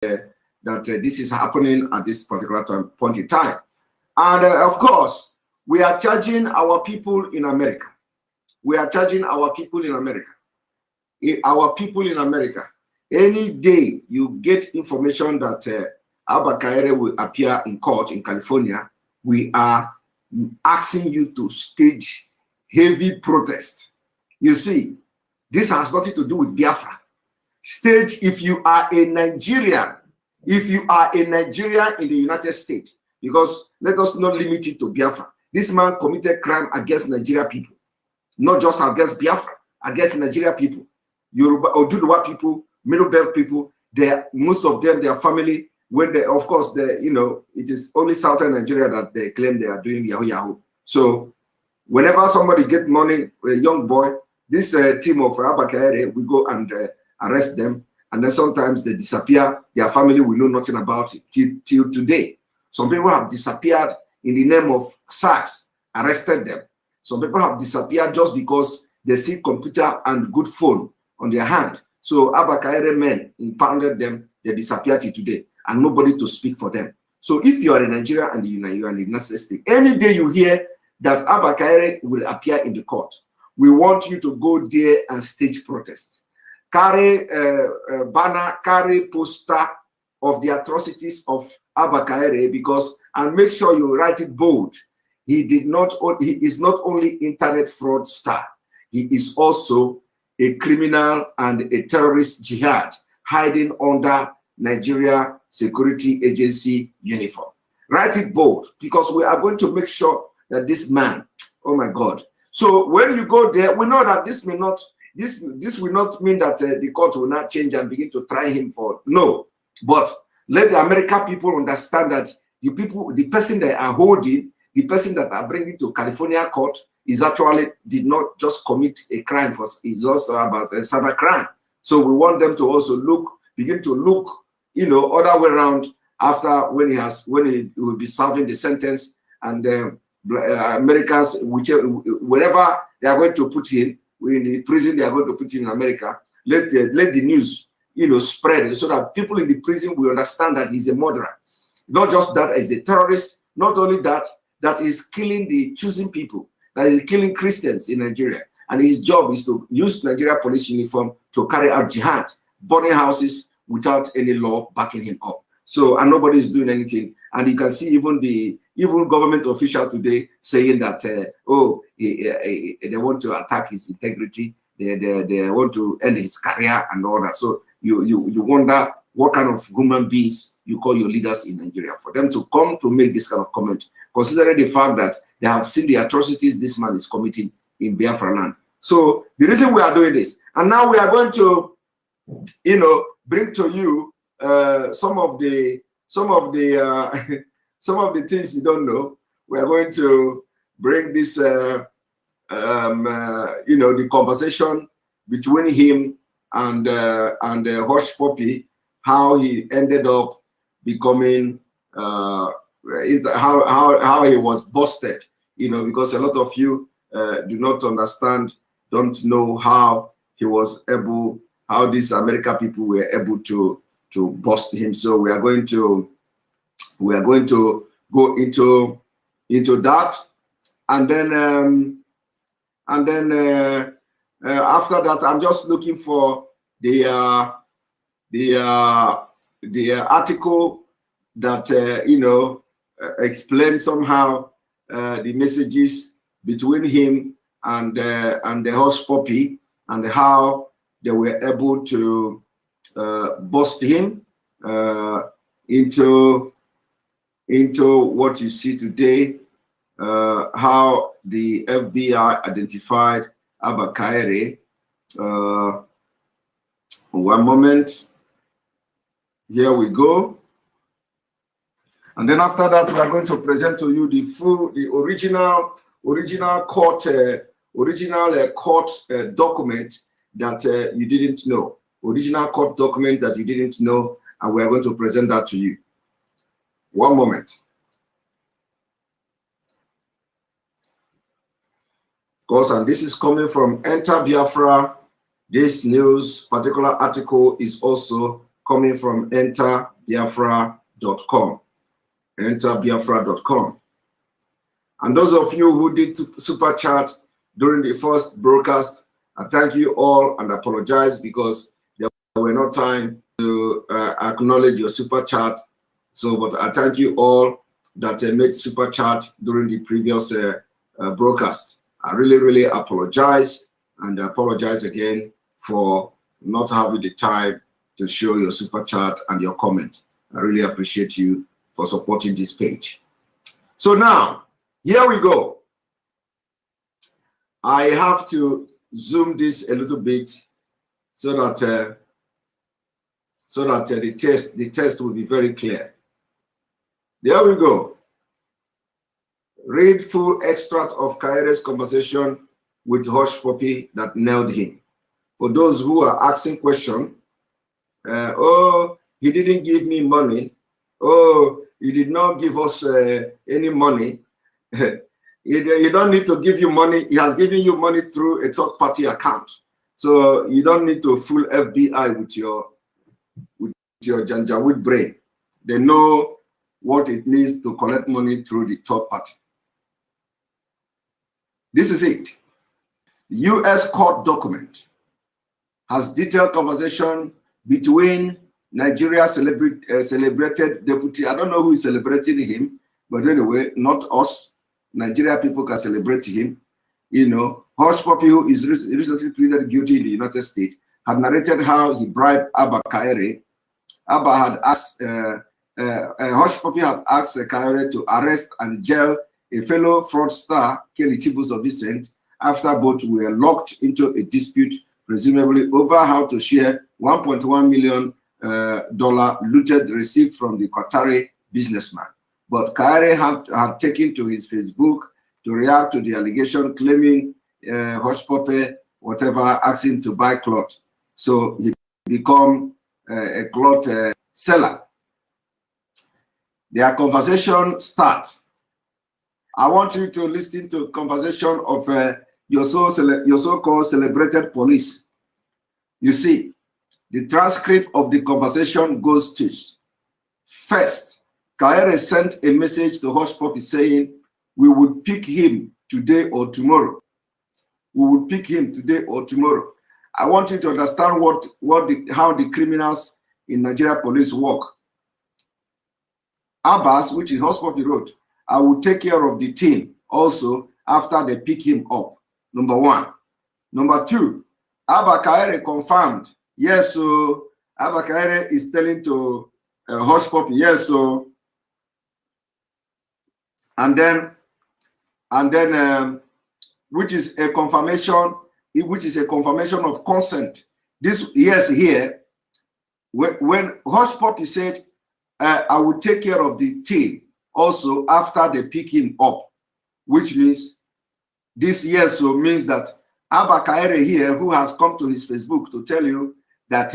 this is happening at this particular point in time. And of course, we are charging our people in America. We are charging our people in America. Our people in America. Any day you get information that Abba Kaere will appear in court in California, we are asking you to stage heavy protest. You see, this has nothing to do with Biafra. Stage, if you are a Nigerian, if you are a Nigerian in the United States, because let us not limit it to Biafra. This man committed crime against Nigeria people, not just against Biafra, against Nigeria people, Yoruba or Oduduwa people, Middle Belt people. Most of them, their family, when they, of course, it is only Southern Nigeria that they claim they are doing Yahoo Yahoo. So whenever somebody get money, a young boy, this team of Abba Kaere, we go and arrest them, and then sometimes they disappear. Their family will know nothing about it till today. Some people have disappeared in the name of SARS, arrested them. Some people have disappeared just because they see computer and good phone on their hand. So Abba Kaere men impounded them, they disappeared till today, and nobody to speak for them. So if you are in Nigeria and you are in the United States, any day you hear that Abba Kaere will appear in the court, we want you to go there and stage protest. Carry banner, carry poster of the atrocities of Abba Kaere, because, and make sure you write it bold. He is not only internet fraudster, he is also a criminal and a terrorist jihad hiding under Nigeria Security Agency uniform. Write it bold, because we are going to make sure that this man, oh my God. So when you go there, we know that this will not mean that the court will not change and begin to try him for, no. But let the American people understand that the person they are holding, the person that are bringing to California court is actually did not just commit a crime, is also about a cyber crime. So we want them to also begin to look, other way around after when he will be serving the sentence, and Americans, wherever they are going to put him, in the prison they are going to put him in America, let the news spread so that people in the prison will understand that he's a murderer. Not just that, he's a terrorist, not only that is killing the choosing people, that is killing Christians in Nigeria. And his job is to use Nigeria police uniform to carry out jihad, burning houses without any law backing him up. So, and nobody is doing anything. And you can see even government official today saying that, they want to attack his integrity, they want to end his career and all that. So you wonder what kind of human beings you call your leaders in Nigeria for them to come to make this kind of comment, considering the fact that they have seen the atrocities this man is committing in Biafra land. So the reason we are doing this, and now we are going to, bring to you some of the things you don't know. We are going to bring this, the conversation between him and Hush Puppy, how he ended up becoming, how he was busted, because a lot of you do not understand, don't know how he was able, how these American people were able to bust him. So we are going to go into that, and then after that, I'm just looking for the article that explains somehow the messages between him and the Hush Puppy, and how they were able to bust him into what you see today, how the FBI identified Abba Kaere. One moment. Here we go. And then after that, we are going to present to you the original court document that you didn't know. Original court document that you didn't know, and we are going to present that to you. One moment. Of course, and this is coming from Enter Biafra. This news particular article is also coming from enterbiafra.com. Enterbiafra.com. And those of you who did super chat during the first broadcast, I thank you all and apologize because there were no time to acknowledge your super chat. So, but I thank you all that made super chat during the previous broadcast. I really apologize, and I apologize again for not having the time to show your super chat and your comment. I really appreciate you for supporting this page. So now, here we go. I have to zoom this a little bit so that the test will be very clear. There we go. Read full extract of Kaire's conversation with Hush Puppy that nailed him. For those who are asking question, oh, he didn't give me money. Oh, he did not give us any money. You don't need to give you money. He has given you money through a third-party account. So you don't need to fool FBI with your Janjaweed brain. They know what it means to collect money through the third party. This is it. The U.S. court document has detailed conversation between Nigeria's celebrated deputy. I don't know who is celebrating him, but anyway, not us. Nigeria people can celebrate him. You know, Hush Puppy, who is recently pleaded guilty in the United States, had narrated how he bribed Abba Kaire. Abba had asked, Hush Puppy had asked Kaire to arrest and jail a fellow fraudster, Kelly Chibuzo Vincent, after both were locked into a dispute, presumably over how to share $1.1 million looted received from the Qatari businessman. But Kaire had taken to his Facebook to react to the allegation, claiming Hush Puppy, whatever, asking to buy cloth. So he become a cloth seller. Their conversation starts. I want you to listen to conversation of your so-called celebrated police. You see, the transcript of the conversation goes to: first, Kaire sent a message to Hush Puppy saying, we would pick him today or tomorrow. We would pick him today or tomorrow. I want you to understand how the criminals in Nigeria police work. Abbas, which is Hush Puppy, wrote, I will take care of the team also after they pick him up. Number one. Number two, Abba Kaire confirmed. Yes, so Abba Kaire is telling to Hush Puppy, yes, so. And then, which is a confirmation of consent. This, yes, here, when Hush Puppy said, I will take care of the team also after they pick him up, which means this, yes, so means that Abba Kaire here, who has come to his Facebook to tell you that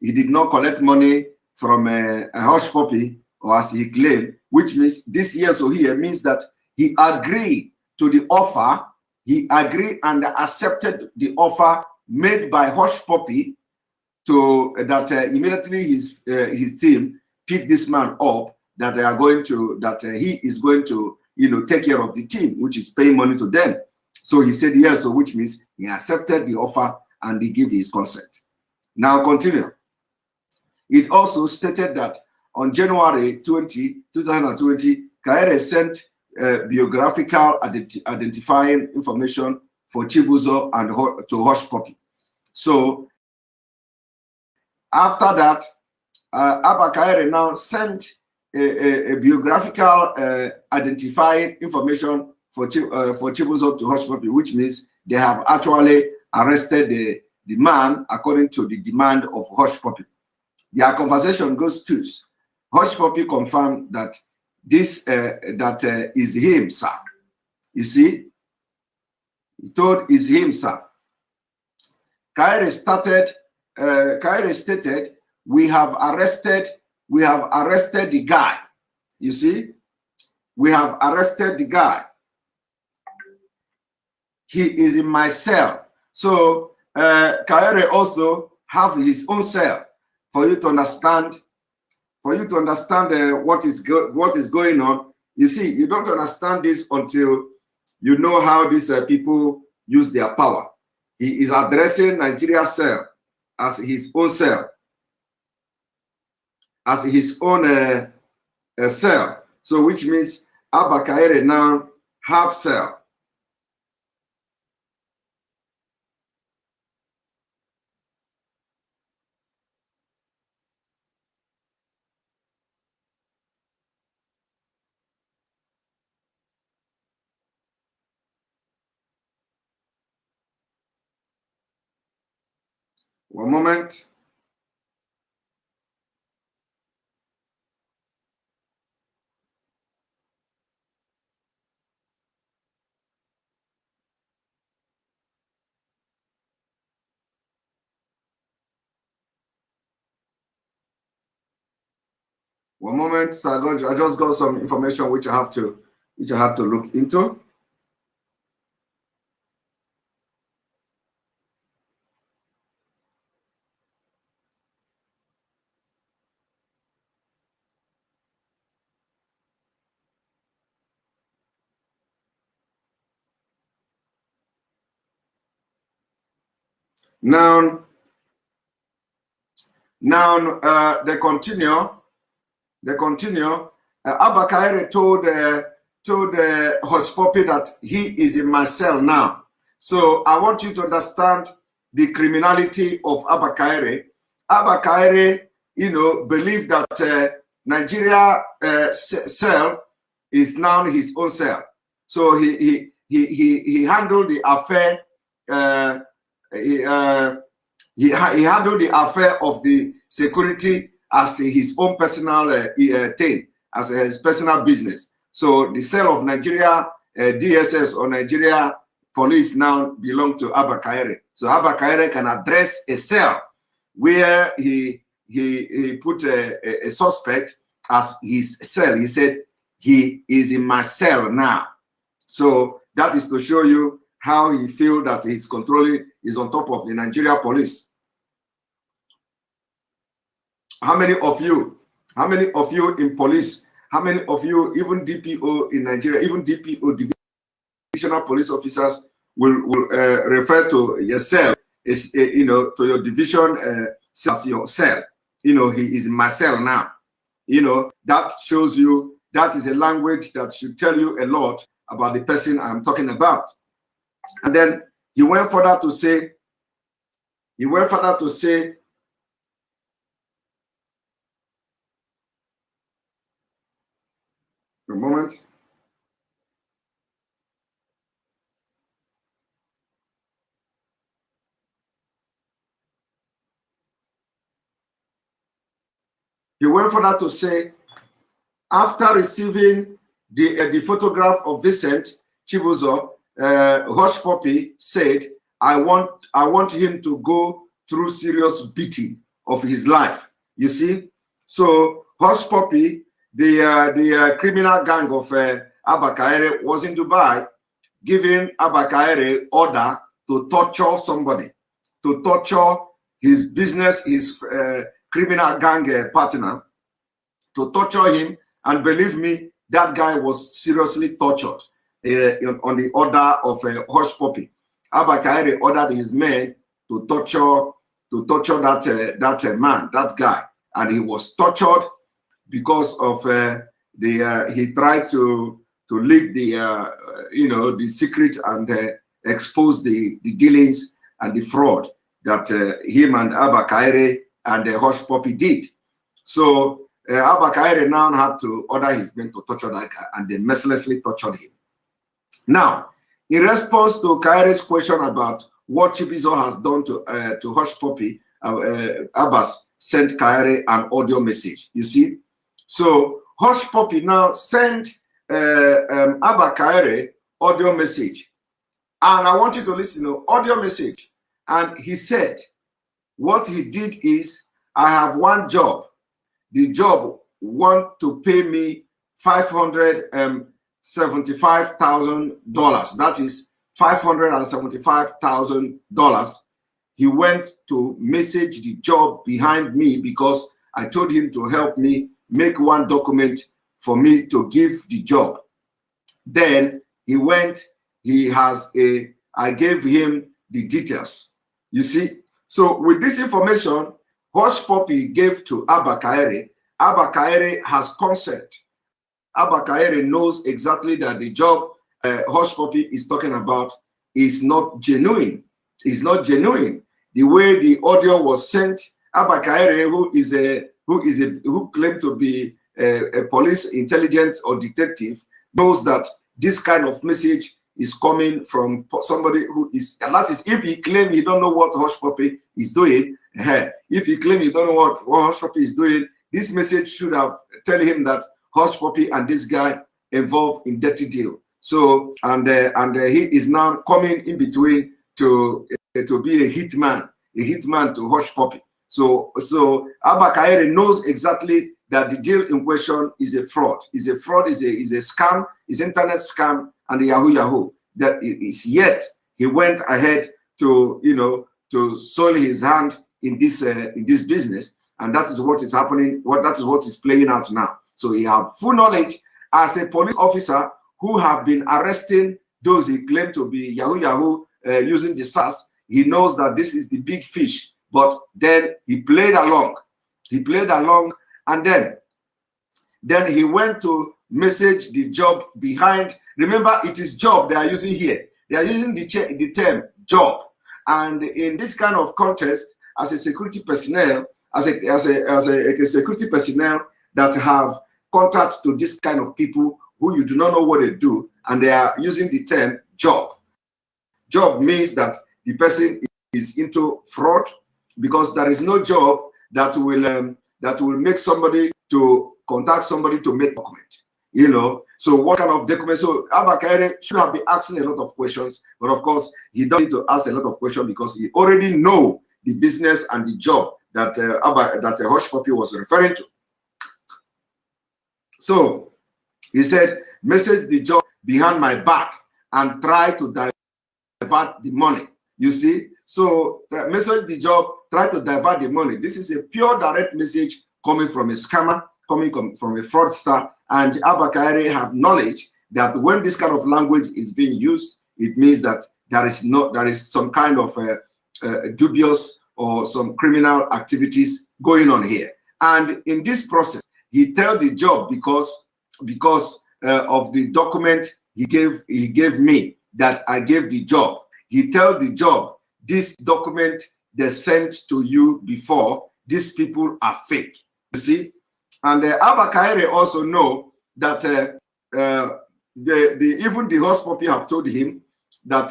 he did not collect money from a Hush Puppy, or as he claimed, which means this, yes, so here means that he agreed to the offer. He agreed and accepted the offer made by Hush Puppy to that immediately his team pick this man up, that they are going to, that he is going to, you know, take care of the team, which is paying money to them. So he said yes, so which means he accepted the offer and he gave his consent. Now continue. It also stated that on January 20, 2020, Kaire sent biographical identifying information for Chibuzo and to Hush Puppy. So after that, Abba Kaire now sent a biographical identifying information for Chibuzo to Hush Puppy, which means they have actually arrested the man according to the demand of Hush Puppy. Their conversation goes to: Hush Puppy confirmed that this is him, sir. You see, he told is him, sir. Kaire stated, we have arrested the guy. You see, we have arrested the guy. He is in my cell. So Kaire also have his own cell. for you to understand, what is going on. You see, you don't understand this until you know how these people use their power. He is addressing Nigeria cell as his own cell, as his own cell. So which means Abba Kaire now have cell. One moment. One moment. So I just got some information which I have to look into. Now they continue. Abba Kaire told Hush Puppy that he is in my cell now. So I want you to understand the criminality of Abba Kaire. Abba Kaire, believed that Nigeria cell is now his own cell. So he handled the affair. He handled the affair of the security as his own personal thing, as his personal business. So the cell of Nigeria DSS or Nigeria police now belong to Abba Kaire. So Abba Kaire can address a cell where he put a suspect as his cell. He said, he is in my cell now. So that is to show you how he feels that he's controlling, is on top of the Nigeria police. How many of you in police, how many of you, even DPO in Nigeria, even DPO, divisional police officers, will refer to your cell, is to your division as your cell. He is in my cell now. That shows you, that is a language that should tell you a lot about the person I'm talking about. And then he went further to say, a moment. He went further to say, after receiving the photograph of Vincent Chibuzo, Hush Puppy said, I want him to go through serious beating of his life. You see? So Hush Puppy, the criminal gang of Abba Kaire, was in Dubai, giving Abba Kaire order to torture somebody, to torture his business, his criminal gang partner, to torture him. And believe me, that guy was seriously tortured on the order of Hush Puppy. Abba Kaire ordered his men to torture that man, that guy, and he was tortured because of he tried to leak the the secret and expose the dealings and the fraud that him and Abba Kaire and Hush Puppy did. So Abba Kaire now had to order his men to torture that guy, and they mercilessly tortured him. Now, in response to Kaire's question about what Chibizo has done to Hush Puppy, Abbas sent Kaire an audio message. You see, so Hush Puppy now sent Abba Kaire audio message, and I want you to listen to audio message. And he said, what he did is, I have one job. The job want to pay me $575,000. That is $575,000 he went to message the job behind me because I told him to help me make one document for me to give the job. Then he went, I gave him the details. You see? So with this information, Hush Puppy gave to Abba Kaere. Abba Kaere has consent. Abba Kaere knows exactly that the job Hush Puppy is talking about is not genuine. It's not genuine. The way the audio was sent, Abba Kaere, who claimed to be a police intelligence or detective, knows that this kind of message is coming from somebody who is, and that is if he claims he don't know what Hush Puppy is doing. If he claims he don't know what Hush Puppy is doing, this message should have tell him that Hush Puppy and this guy involved in dirty deal. So and he is now coming in between to be a hitman to Hush Puppy. So Abba Kaere knows exactly that the deal in question is a fraud. Is a scam, is internet scam, and the Yahoo. That is yet he went ahead to to soil his hand in this business, and that is what is happening. That is what is playing out now. So he have full knowledge as a police officer who have been arresting those he claimed to be Yahoo using the SARS. He knows that this is the big fish, but then he played along. And then he went to message the job behind. Remember, it is job they are using here. They are using the term job. And in this kind of contest, as a security personnel, as a security personnel that have contact to this kind of people who you do not know what they do, and they are using the term job. Job means that the person is into fraud, because there is no job that will make somebody to contact somebody to make document. So what kind of document? So Abba Kaere should have been asking a lot of questions, but of course he doesn't need to ask a lot of questions because he already know the business and the job that Hush Puppy was referring to. So he said, message the job behind my back and try to divert the money. You see? So message the job, try to divert the money. This is a pure direct message coming from a scammer, coming from a fraudster, and Abba Kaere have knowledge that when this kind of language is being used, it means that there is some kind of dubious or some criminal activities going on here. And in this process, he tell the job because of the document he gave me that I gave the job. He tell the job, this document they sent to you before, these people are fake. You see? And Abba Kaere also know that even the Hush Puppy have told him that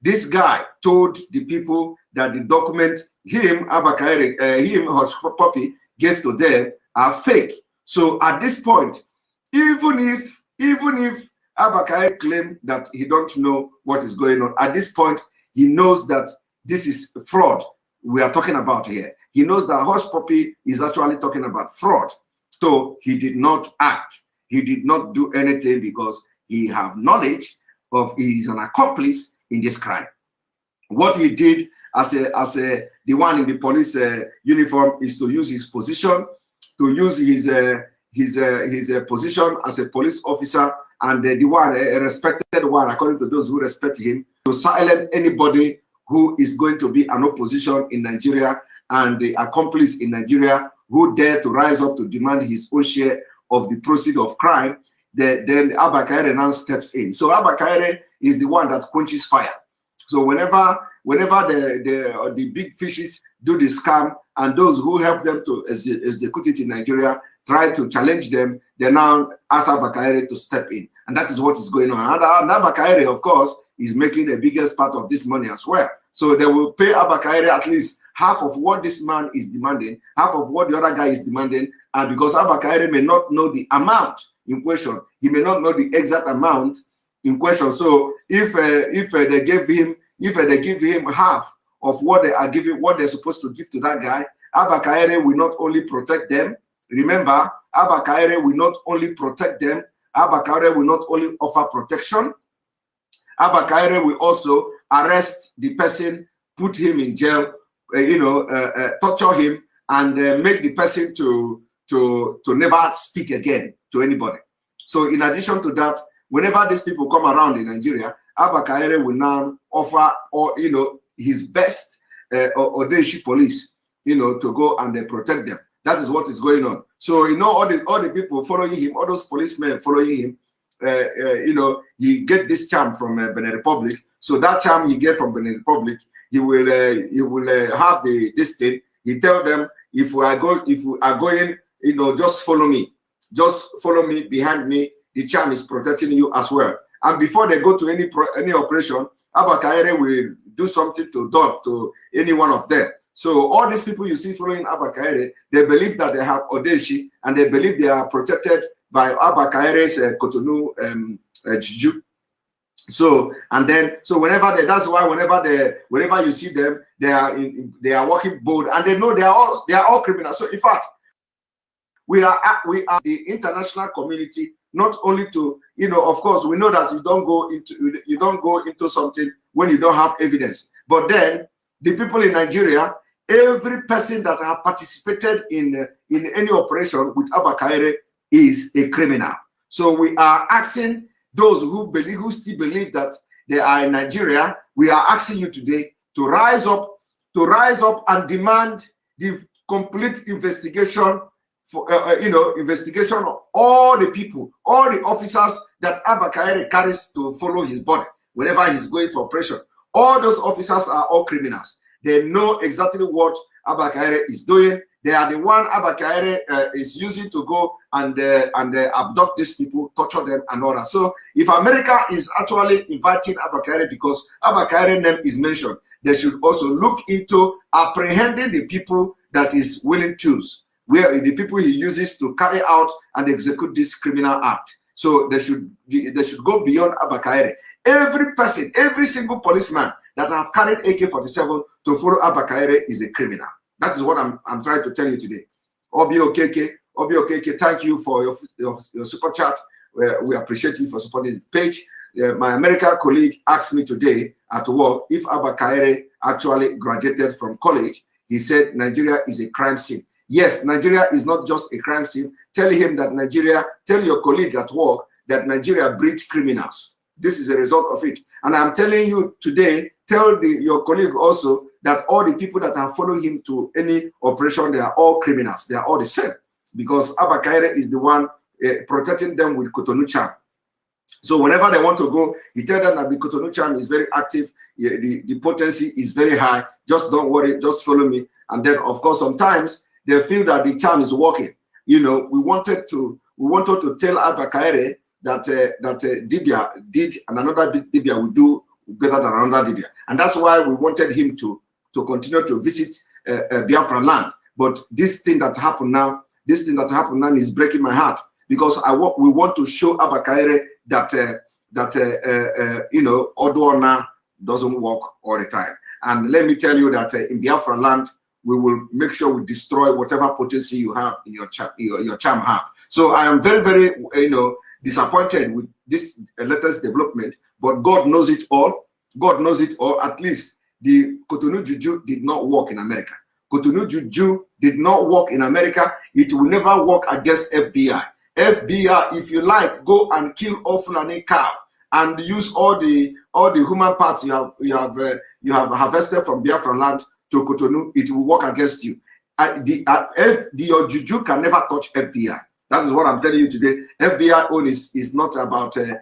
this guy told the people that the document Abba Kaere, Hush Puppy gave to them are fake. So at this point, even if Abba Kaere claim that he don't know what is going on, at this point he knows that this is fraud we are talking about here. He knows that Hush Puppy is actually talking about fraud. So he did not act. He did not do anything because he have knowledge of he is an accomplice in this crime. What he did as the one in the police uniform is to use his position, to use his position as a police officer, and the one a respected one according to those who respect him, to silence anybody who is going to be an opposition in Nigeria and the accomplice in Nigeria who dare to rise up to demand his own share of the proceeds of crime. Then Abba Kaere now steps in. So Abba Kaere is the one that quenches fire. So whenever the big fishes do the scam and those who help them to execute it in Nigeria try to challenge them, they now ask Abba Kaere to step in. And that is what is going on. And Abba Kaere, of course, is making the biggest part of this money as well. So they will pay Abba Kaere at least half of what this man is demanding, half of what the other guy is demanding. And because Abba Kaere may not know the amount in question, he may not know the exact amount in question. So if they give him half of what they are giving, what they're supposed to give to that guy, Abba Kaere will not only protect them. Remember, Abba Kaere will not only protect them. Abba Kaere will not only offer protection. Abba Kaere will also arrest the person, put him in jail torture him and make the person to never speak again to anybody. So in addition to that, whenever these people come around in Nigeria, Abba Kaire will now offer, his best Odeshi police, to go and protect them. That is what is going on. So all the people following him, all those policemen following him, he get this charm from Benin Republic. So that charm he get from Benin Republic, he will have this thing. He tell them, if we are going, just follow me. Just follow me, behind me. The charm is protecting you as well. And before they go to any operation, Abba Kaire will do something to any one of them. So all these people you see following Abba Kaire, they believe that they have Odeshi, and they believe they are protected by Abba Kaire's Cotonou Juju. So whenever whenever you see them, they are walking bold, and they know they are all criminals. So in fact, we are the international community, not only to, of course, we know that you don't go into something when you don't have evidence. But then the people in Nigeria, every person that have participated in any operation with Abba Kaire is a criminal. So we are asking those who still believe that they are in Nigeria, we are asking you today to rise up and demand the complete investigation investigation of all the people, all the officers that Abba Kaire carries to follow his body whenever he's going for operation. All those officers are all criminals. They know exactly what Abba Kaire is doing. They are the one Abba Kaire is using to go and abduct these people, torture them, and all that. So if America is actually inviting Abba Kaire because Abba Kaire's name is mentioned, they should also look into apprehending the people that is willing to use, where the people he uses to carry out and execute this criminal act. So they should go beyond Abba Kaire. Every person, every single policeman that have carried AK-47 to follow Abba Kaire is a criminal. That is what I'm trying to tell you today. Obi Okeke, thank you for your super chat. We appreciate you for supporting this page. My American colleague asked me today at work if Abba Kaire actually graduated from college. He said Nigeria is a crime scene. Yes, Nigeria is not just a crime scene. Tell him that tell your colleague at work that Nigeria breeds criminals. This is a result of it. And I'm telling you today, tell your colleague also that all the people that are following him to any operation, they are all criminals. They are all the same. Because Abba Kaire is the one protecting them with Cotonou charm. So whenever they want to go, he tells them that the Cotonou charm is very active. The potency is very high. Just don't worry, just follow me. And then, of course, sometimes they feel that the charm is working. We wanted to tell Abba Kaire that Dibia did, and another Dibia will do better than another Dibia. And that's why we wanted him to continue to visit Biafra land. But this thing that happened now is breaking my heart, because we want to show Abba Kaire that Oduona doesn't work all the time. And let me tell you that in Biafra land, we will make sure we destroy whatever potency you have in your charm have. So I am very, very, disappointed with this latest development, but God knows it all. God knows it all. At least the Cotonou Juju did not work in America. Cotonou Juju did not work in America. It will never work against FBI. FBI, if you like, go and kill all Fulani cow and use all the human parts you have harvested from Biafra land to Cotonou. It will work against you. Your Juju can never touch FBI. That is what I'm telling you today. FBI own is not about a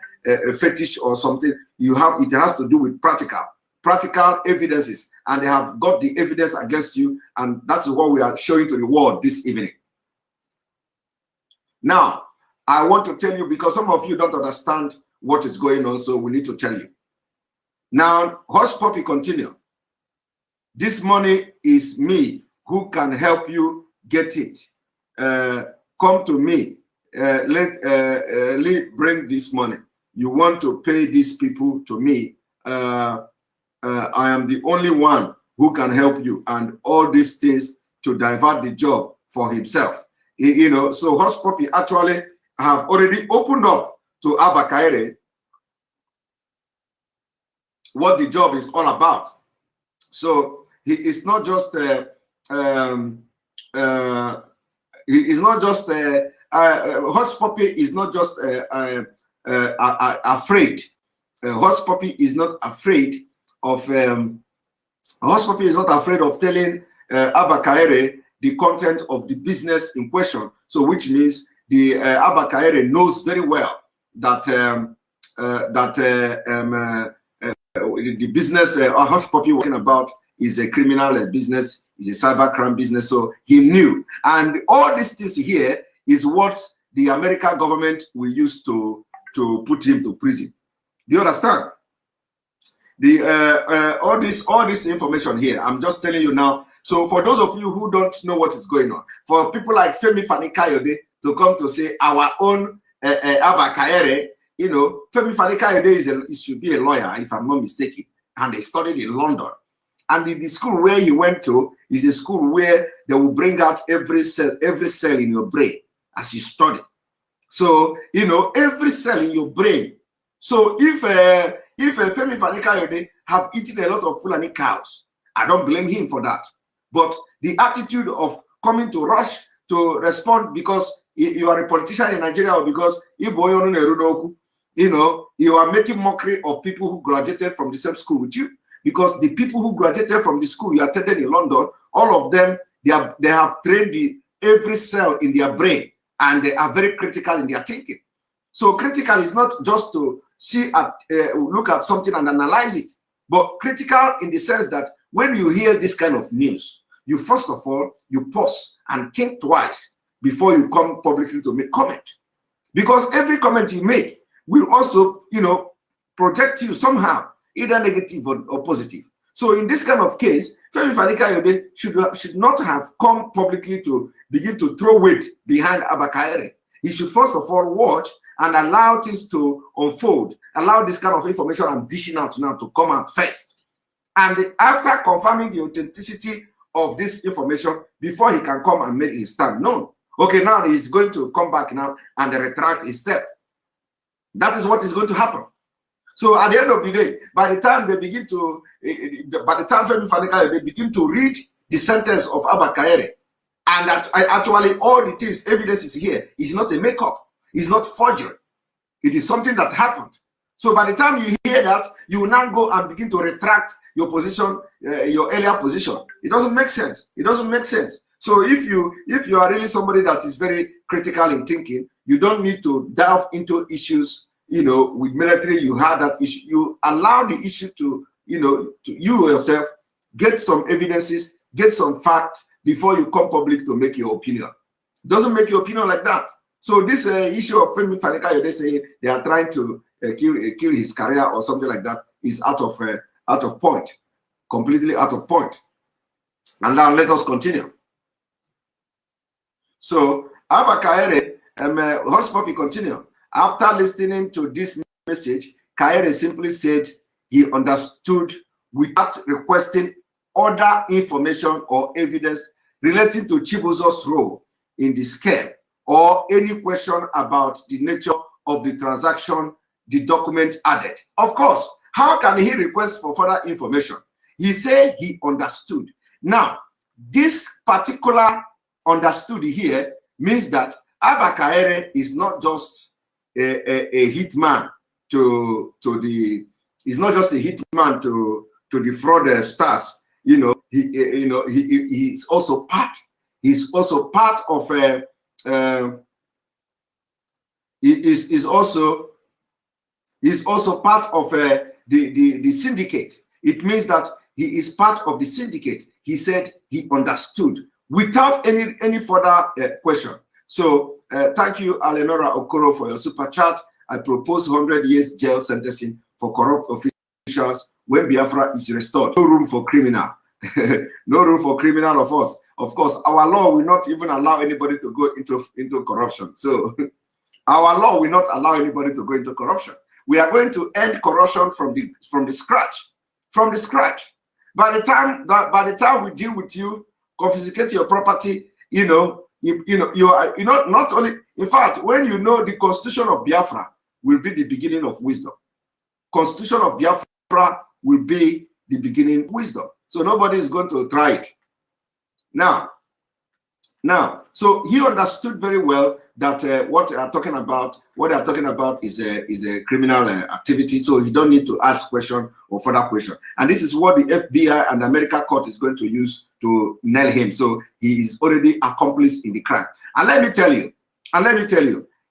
fetish or something. It has to do with practical evidences, and they have got the evidence against you, and that's what we are showing to the world this evening. Now, I want to tell you, because some of you don't understand what is going on, so we need to tell you. Now, Hush Puppy continue. This money is me who can help you get it. Come to me. Let bring this money. You want to pay these people to me. I am the only one who can help you, and all these things to divert the job for himself. So Hush Puppy actually have already opened up to Abba Kaire what the job is all about. So he is not just he is not just Hush Puppy is not just afraid. Hush Puppy is not afraid of Hush Puppy is not afraid of telling Abba Kaere the content of the business in question. So, which means the Abba Kaere knows very well that the business Hush Puppy working about is a criminal business, is a cybercrime business. So he knew, and all these things here is what the American government will use to put him to prison. Do you understand? The all this information here, I'm just telling you now. So for those of you who don't know what is going on, for people like Femi Fani-Kayode to come to say our own Abba Kaere, you know, Femi Fani-Kayode should be a lawyer, if I'm not mistaken, and they studied in London. And the school where he went to is a school where they will bring out every cell in your brain as you study. So, you know, every cell in your brain. So if Femi Fani-Kayode have eaten a lot of Fulani cows, I don't blame him for that. But the attitude of coming to rush to respond because you are a politician in Nigeria, or because you know, you are making mockery of people who graduated from the same school with you. Because the people who graduated from the school you attended in London, all of them, they have trained every cell in their brain, and they are very critical in their thinking. So critical is not just to look at something and analyze it, but critical in the sense that when you hear this kind of news, you first of all, you pause and think twice before you come publicly to make comment. Because every comment you make will also, you know, project you somehow, either negative or positive. So in this kind of case, Femi Fani-Kayode should not have come publicly to begin to throw weight behind Abba Kaere. He should first of all watch and allow things to unfold, allow this kind of information I'm dishing out now to come out first. And after confirming the authenticity of this information, before he can come and make his stand known. Okay, now he's going to come back now and retract his step. That is what is going to happen. So at the end of the day, by the time they begin to, by the time Femi Fani-Kayode, they begin to read the sentence of Abba Kaere, and that actually all the things, evidence is here, is not a makeup, it's not forgery, it is something that happened. So by the time you hear that, you will now go and begin to retract your position, your earlier position. It doesn't make sense. It doesn't make sense. So if you are really somebody that is very critical in thinking, you don't need to delve into issues. You know, with military, you had that issue. You allow the issue to, you know, to you yourself, get some evidences, get some facts before you come public to make your opinion. Doesn't make your opinion like that. So this issue of Femi Fani-Kayode, they say they are trying to kill his career or something like that, is out of point, completely out of point. And now let us continue. So Abba Kaere, Hush Puppy continue. After listening to this message, Kaere simply said he understood without requesting other information or evidence relating to Chibuzo's role in the scam or any question about the nature of the transaction the document added. Of course, how can he request for further information? He said he understood. Now, this particular understood here means that Abba Kaere is not just a hitman to the, he's not just a hitman to the fraudsters. You know, he's also part. He's also part of he's also part of the syndicate. It means that he is part of the syndicate. He said he understood without any further question. So thank you, Alenora Okoro, for your super chat. I propose 100 years jail sentencing for corrupt officials when Biafra is restored. No room for criminal. No room for criminal of us. Of course, our law will not even allow anybody to go into corruption. So our law will not allow anybody to go into corruption. We are going to end corruption from the scratch. From the scratch. By the time we deal with you, confiscate your property, you are not only, in fact, when you know the Constitution of Biafra will be the beginning of wisdom. Constitution of Biafra will be the beginning of wisdom. So nobody is going to try it. Now, so he understood very well that what they are talking about is a criminal activity. So you don't need to ask question or further question. And this is what the FBI and the American court is going to use to nail him. So he is already accomplice in the crime. And let me tell you,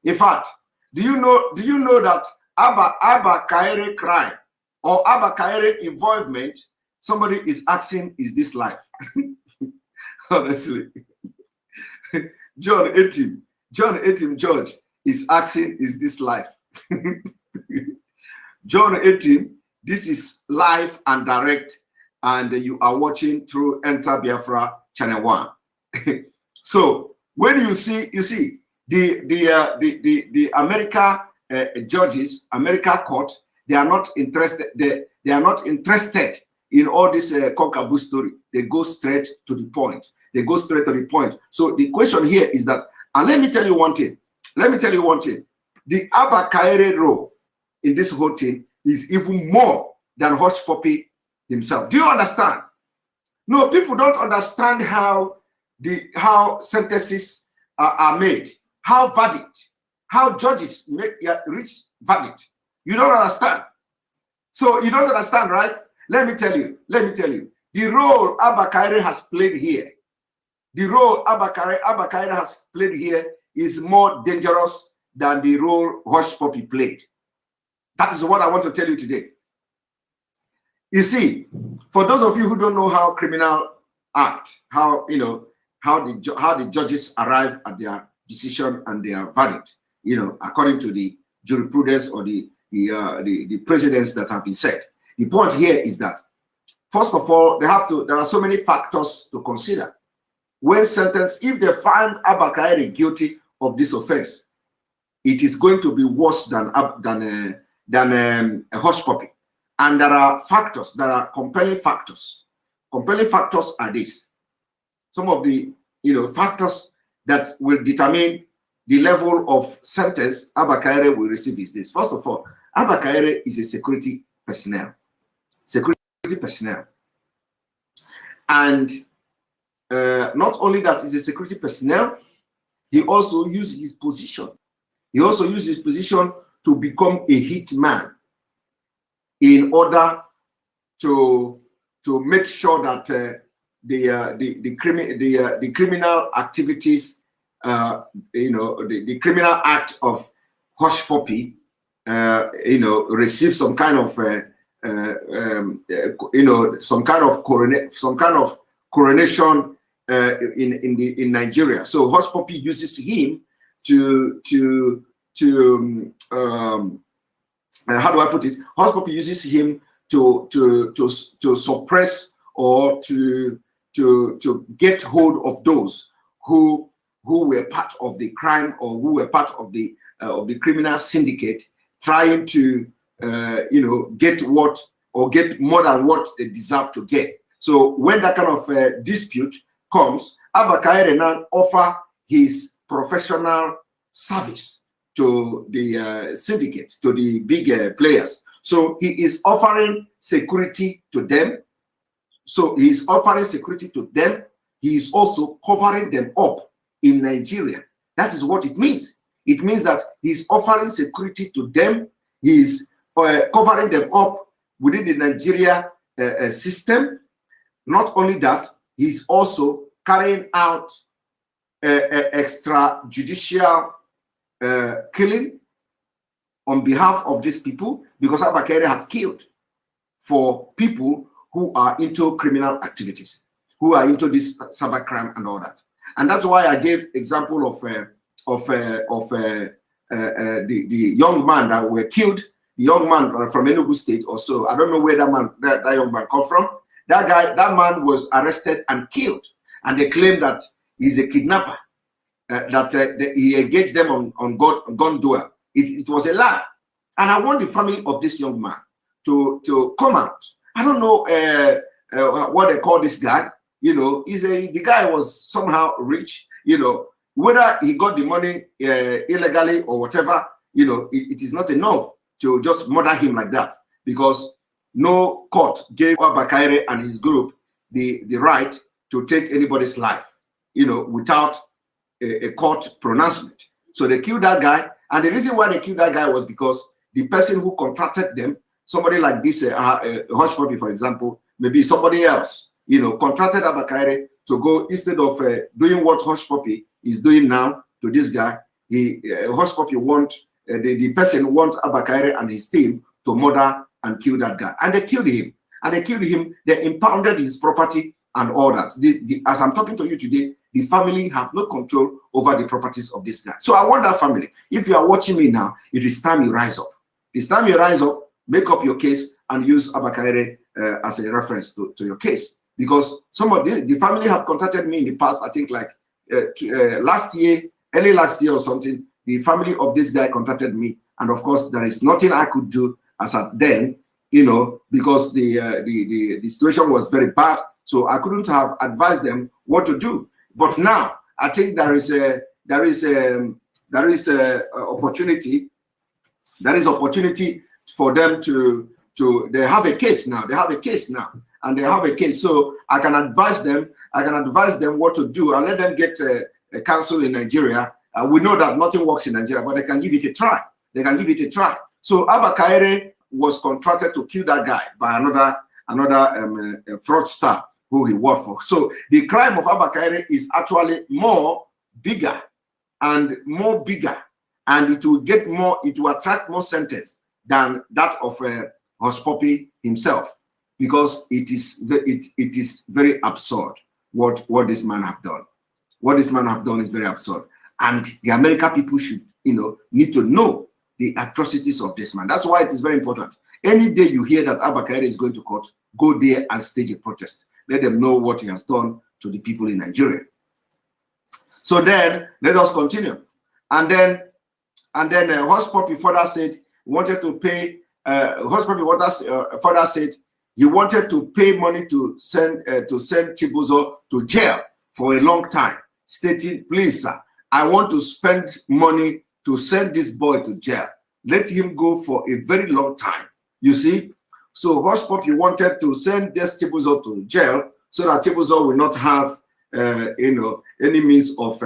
in fact, do you know that Abba Kaire crime or Abba Kaire involvement, somebody is asking, is this life? Honestly. John 18 George is asking, is this life? John 18, this is live and direct, and you are watching through Enter Biafra channel 1. So when you see the America judges, America court, they are not interested. They are not interested in all this cockaboo story. They go straight to the point. So the question here is that, and let me tell you one thing. The Abba Kaire role in this whole thing is even more than Hush Puppy himself. Do you understand? No, people don't understand how sentences are made, how verdict, how judges reach verdict. You don't understand. So you don't understand, right? Let me tell you. The role Abba Kaire has played here, has played here is more dangerous than the role Hush Puppy played. That is what I want to tell you today. You see, for those of you who don't know how criminal act, how the judges arrive at their decision and their verdict, according to the jurisprudence or the precedents that have been set. The point here is that, first of all, there are so many factors to consider. When sentenced, if they find Abba Kaire guilty of this offense, it is going to be worse than a Hush Puppy. And there are factors, there are compelling factors. Compelling factors are this. Some of the factors that will determine the level of sentence Abba Kaire will receive is this. First of all, Abba Kaire is a security personnel. And not only that, he's a security personnel, he also used his position. To become a hit man in order to make sure that the criminal activities, the criminal act of Hush Puppy, receive some kind of coronation in Nigeria. So Hush Puppy uses him to how do I put it? Hush Puppy uses him to suppress or to get hold of those who were part of the crime or who were part of the criminal syndicate, trying to get more than what they deserve to get. So when that kind of dispute comes, Abba Kaire now offer his professional service to the syndicate, to the big players. So he is offering security to them. He is also covering them up in Nigeria. That is what it means. It means that he's offering security to them. He's covering them up within the Nigeria system. Not only that, he's also carrying out extrajudicial killing on behalf of these people, because Abba Kaire have killed for people who are into criminal activities, who are into this cybercrime and all that. And that's why I gave example of the young man that were killed, the young man from Enugu State or so. I don't know where that young man come from. That man was arrested and killed, and they claim that he's a kidnapper. That he engaged them on gun duel. It was a lie. And I want the family of this young man to come out. I don't know what they call this guy. The guy was somehow rich. Whether he got the money illegally or whatever, it is not enough to just murder him like that, because no court gave Abba Kaire and his group the right to take anybody's life, you know, without a court pronouncement. So they killed that guy, and the reason why they killed that guy was because the person who contracted them, somebody like this Hush Puppy, for example, maybe somebody else, you know, contracted Abba Kaire to go, instead of doing what Hush Puppy is doing now to this guy. Hush Puppy want the person want Abba Kaire and his team to murder and kill that guy, and they killed him. And they killed him. They impounded his property and all that. As I'm talking to you today, the family have no control over the properties of this guy. So I want that family, if you are watching me now, it is time you rise up. It's time you rise up, make up your case, and use Abba Kaire as a reference to your case. Because some of the family have contacted me in the past, I think like last year, early last year or something. The family of this guy contacted me, and of course there is nothing I could do as at then, you know, because the situation was very bad, so I couldn't have advised them what to do. But now I think there is opportunity. There is opportunity for them to they have a case now. They have a case now, and they have a case. So I can advise them. I can advise them what to do and let them get a counsel in Nigeria. We know that nothing works in Nigeria, but they can give it a try. They can give it a try. So Abba Kaire was contracted to kill that guy by another fraudster who he worked for. So the crime of Abba Kaire is actually bigger, and it will get more. It will attract more sentence than that of Hush Puppy himself, because it is very absurd what this man have done. What this man have done is very absurd, and the American people should, you know, need to know the atrocities of this man. That's why it is very important. Any day you hear that Abba Kaire is going to court, go there and stage a protest. Let them know what he has done to the people in Nigeria. So then let us continue. And then Hush Puppy further said he wanted to pay. Hush Puppy further said he wanted to pay money to send Chibuzo to jail for a long time, stating, "Please, sir, I want to spend money to send this boy to jail. Let him go for a very long time." You see? So Hush Puppy wanted to send this Chibuzo to jail so that Chibuzo will not have you know, any means of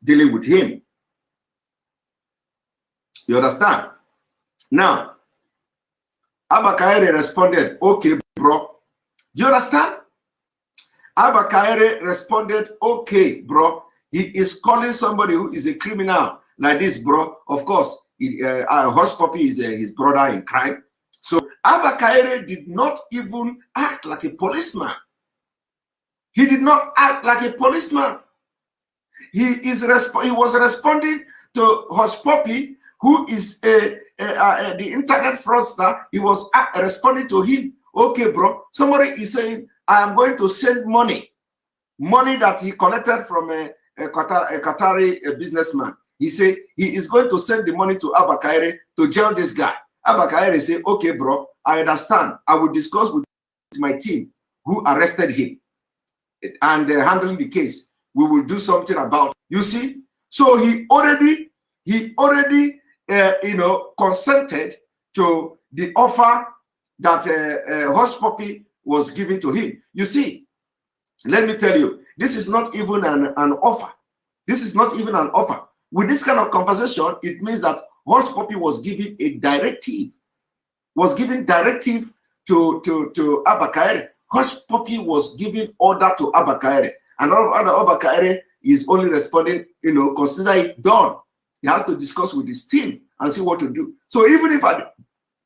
dealing with him. You understand? Now, Abba Kaire responded, "Okay, bro." You understand? Abba Kaire responded, "Okay, bro." He is calling somebody who is a criminal like this, bro. Of course, Hush Puppy is his brother in crime. So Abba Kaire did not even act like a policeman. He did not act like a policeman. He was responding to Hush Puppy, who is the internet fraudster. He was responding to him. "Okay, bro." Somebody is saying, "I am going to send money that he collected from a Qatari businessman." He said he is going to send the money to Abba Kaire to jail this guy. Abba Kaire said, "Okay, bro, I understand. I will discuss with my team who arrested him and handling the case. We will do something about it." You see? So he already you know, consented to the offer that Hush Puppy was giving to him. You see, let me tell you, this is not even an offer. This is not even an offer. With this kind of conversation, it means that Hush Puppy was giving a directive, to Abba Kaire. Hush Puppy was giving order to Abba Kaire, and Abba Kaire is only responding, you know, consider it done. He has to discuss with his team and see what to do. So even if at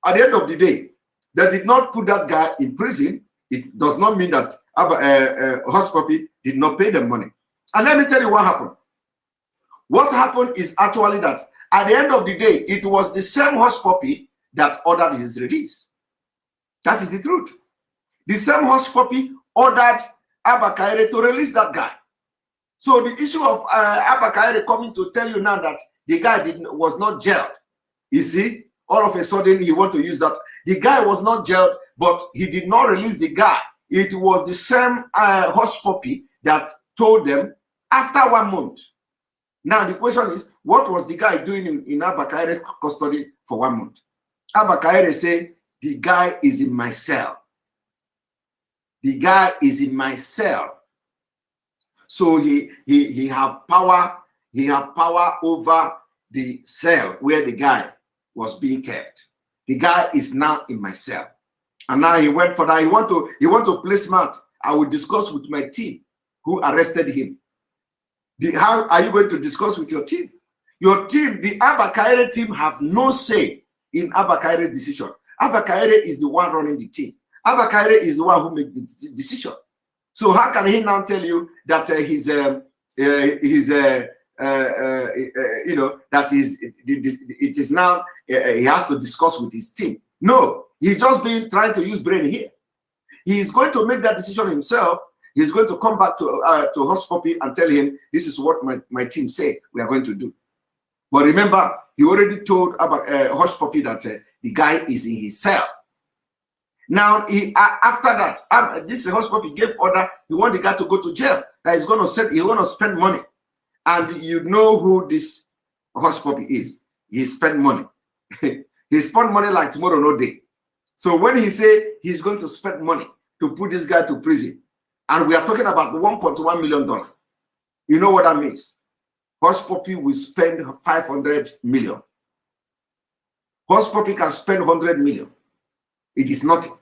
the end of the day, they did not put that guy in prison, it does not mean that Hush Puppy did not pay them money. And let me tell you what happened. What happened is actually that at the end of the day, it was the same Hush Puppy that ordered his release. That is the truth. The same Hush Puppy ordered Abba Kaire to release that guy. So the issue of Abba Kaire coming to tell you now that the guy was not jailed. You see, all of a sudden he want to use that. The guy was not jailed, but he did not release the guy. It was the same Hush Puppy that told them after 1 month. Now the question is, what was the guy doing in Abba Kaire's custody for 1 month? Abba Kaire said, "The guy is in my cell." The guy is in my cell. So he have power. He have power over the cell where the guy was being kept. The guy is now in my cell. And now he went for that. He want to play smart. I will discuss with my team who arrested him. How are you going to discuss with your team? Your team, the Abba Kaire team, have no say in Abba Kaire's decision. Abba Kaire is the one running the team. Abba Kaire is the one who makes the decision. So how can he now tell you that you know, that it is now he has to discuss with his team? No, he's just been trying to use brain here. He's going to make that decision himself. He's going to come back to Hush Puppy and tell him, this is what my team said we are going to do. But remember, he already told Hush Puppy that the guy is in his cell. Now, after that, this Hush Puppy gave order. He want the guy to go to jail. That he's going to spend money. And you know who this Hush Puppy is. He spent money. He spent money like tomorrow, no day. So when he say he's going to spend money to put this guy to prison, and we are talking about the $1.1 million, you know what that means? Hush Puppy will spend 500 million. Hush Puppy can spend 100 million. It is nothing.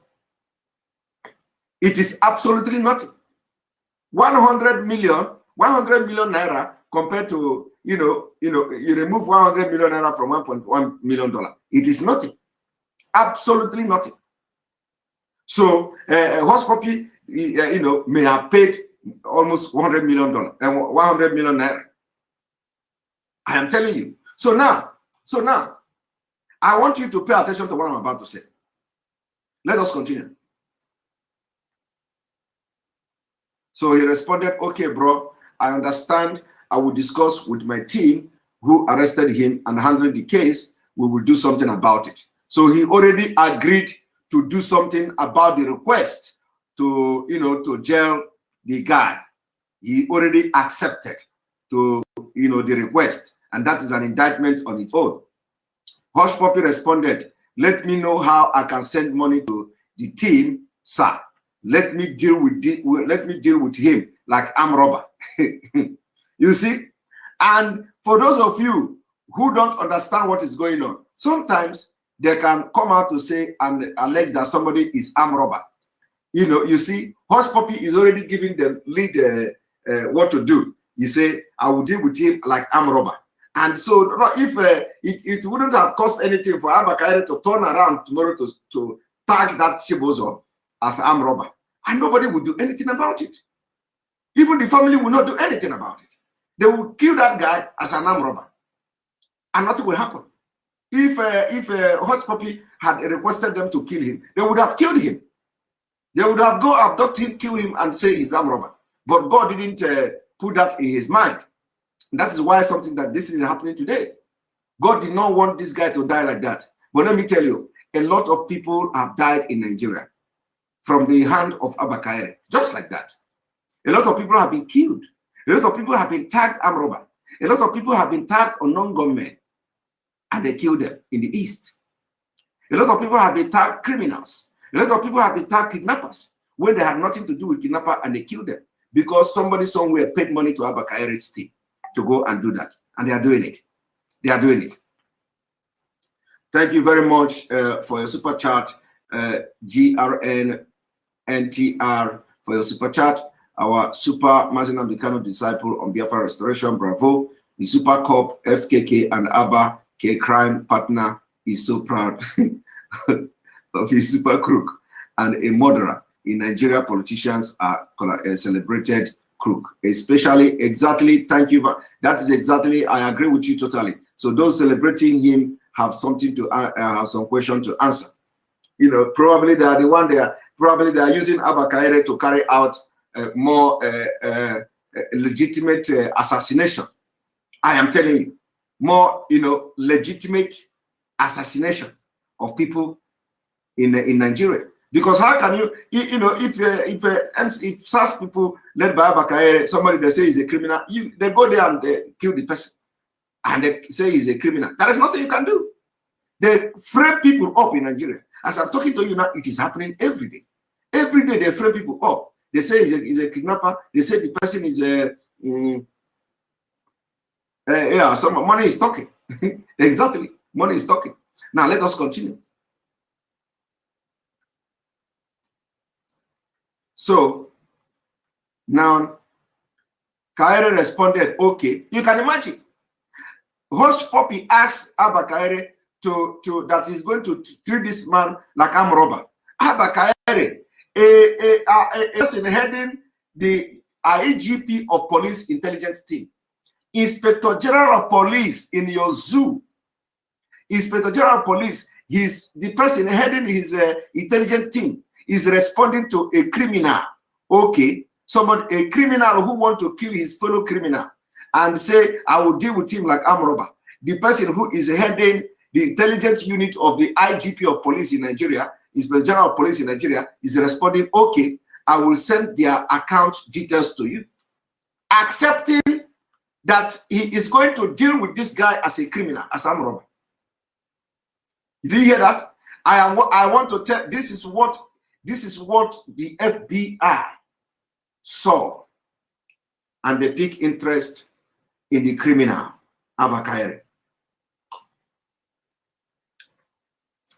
It is absolutely nothing. 100 million naira compared to, you remove 100 million naira from $1.1 million. It is nothing. Absolutely nothing. So Hush Puppy, may have paid almost $100 million, 100 million naira. I am telling you. So now, I want you to pay attention to what I'm about to say. Let us continue. So he responded, okay, bro, I understand. I will discuss with my team who arrested him and handling the case. We will do something about it. So he already agreed to do something about the request to, to jail the guy. He already accepted to, the request. And that is an indictment on its own. Hush Puppy responded, let me know how I can send money to the team, sir. Let me deal with him like I'm robber. You see? And for those of you who don't understand what is going on, sometimes they can come out to say and allege that somebody is armed robber. You see, Hush Puppy is already giving the lead what to do. You say, I will deal with him like armed robber. And so if it wouldn't have cost anything for Abba Kaire to turn around tomorrow to tag that Chibozo as armed robber, and nobody would do anything about it. Even the family will not do anything about it. They will kill that guy as an armed robber, and nothing will happen. If Hush Puppy had requested them to kill him, they would have killed him. They would have go abduct him, kill him, and say he's armed robber. But God didn't put that in his mind. And that is why something that this is happening today. God did not want this guy to die like that. But let me tell you, a lot of people have died in Nigeria from the hand of Abba Kaire, just like that. A lot of people have been killed. A lot of people have been tagged armed robber. A lot of people have been tagged unknown gunmen, and they killed them in the East. A lot of people have been tagged criminals. A lot of people have been tagged kidnappers when they had nothing to do with kidnapper, and they killed them because somebody somewhere paid money to Abba Kaire's team to go and do that. And they are doing it. They are doing it. Thank you very much for your super chat, GRNNTR, for your super chat. Our super MAZI NNAMDI KANU disciple on Biafra restoration, bravo. The super cop, FKK, and Abba K crime partner is so proud of his super crook and a murderer. In Nigeria, politicians are celebrated crook, especially exactly. Thank you. That is exactly. I agree with you totally. So those celebrating him have something to have some question to answer. Probably they are the one there. Probably they are using Abba Kaire to carry out more legitimate assassination. I am telling you, more legitimate assassination of people in Nigeria. Because how can you, if SARS people led by Abba Kaire, somebody they say is a criminal, they go there and they kill the person, and they say he's a criminal. There is nothing you can do. They frame people up in Nigeria. As I'm talking to you now, it is happening every day. Every day they frame people up. They say he's a kidnapper. They say the person is a some money is talking. Exactly, money is talking. Now let us continue. So now Kaere responded, okay. You can imagine. Hush Puppy asked Abba Kaere that he's going to treat this man like I'm robber. Abba Kaere, a person heading the IGP of Police Intelligence Team, Inspector General of Police in your zoo, Inspector General of Police, he's the person heading his intelligence team is responding to a criminal. Okay, somebody, a criminal who want to kill his fellow criminal and say, I will deal with him like I'm robber. The person who is heading the intelligence unit of the IGP of police in Nigeria, Inspector General of Police in Nigeria, is responding, okay, I will send their account details to you. Accepting that he is going to deal with this guy as a criminal, as I'm robber. Did you hear that? I want to tell, this is what the FBI saw, and they take interest in the criminal Abba Kaere.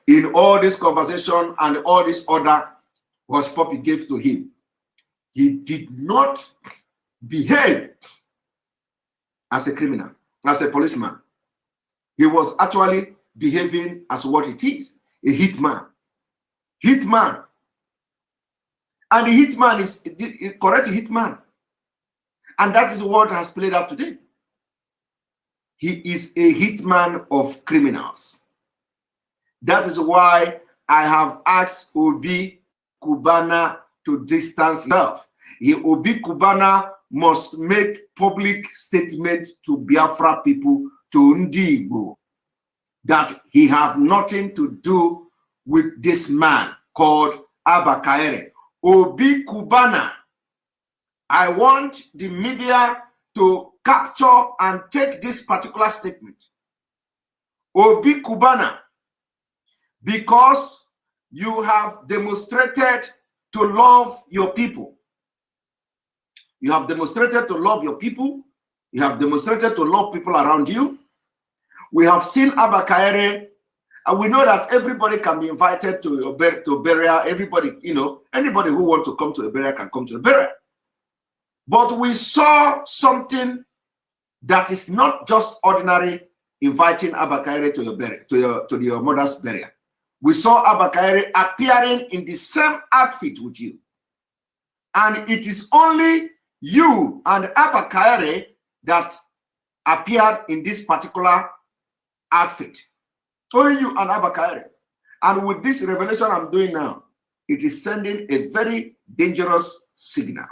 In all this conversation and all this order Hush Puppy gave to him, he did not behave as a criminal, as a policeman. He was actually behaving as what it is, a hitman. Hitman. And the hitman is a correct hitman. And that is what has played out today. He is a hitman of criminals. That is why I have asked Obi Kubana to distance himself. Obi Kubana must make public statement to Biafra people, to Ndi Igbo, that he have nothing to do with this man called Abba Kaere. Obi Kubana, I want the media to capture and take this particular statement. Obi Kubana, because you have demonstrated to love your people. You have demonstrated to love your people. You have demonstrated to love people around you. We have seen Abba Kaere, and we know that everybody can be invited to burial. Everybody, you know, anybody who wants to come to a burial can come to the burial. But we saw something that is not just ordinary inviting Abba Kaere to your burial, to your mother's burial. We saw Abba Kaere appearing in the same outfit with you. And it is only you and Abba Kaere that appeared in this particular outfit. Only you and Abba Kaere. And with this revelation I'm doing now, it is sending a very dangerous signal.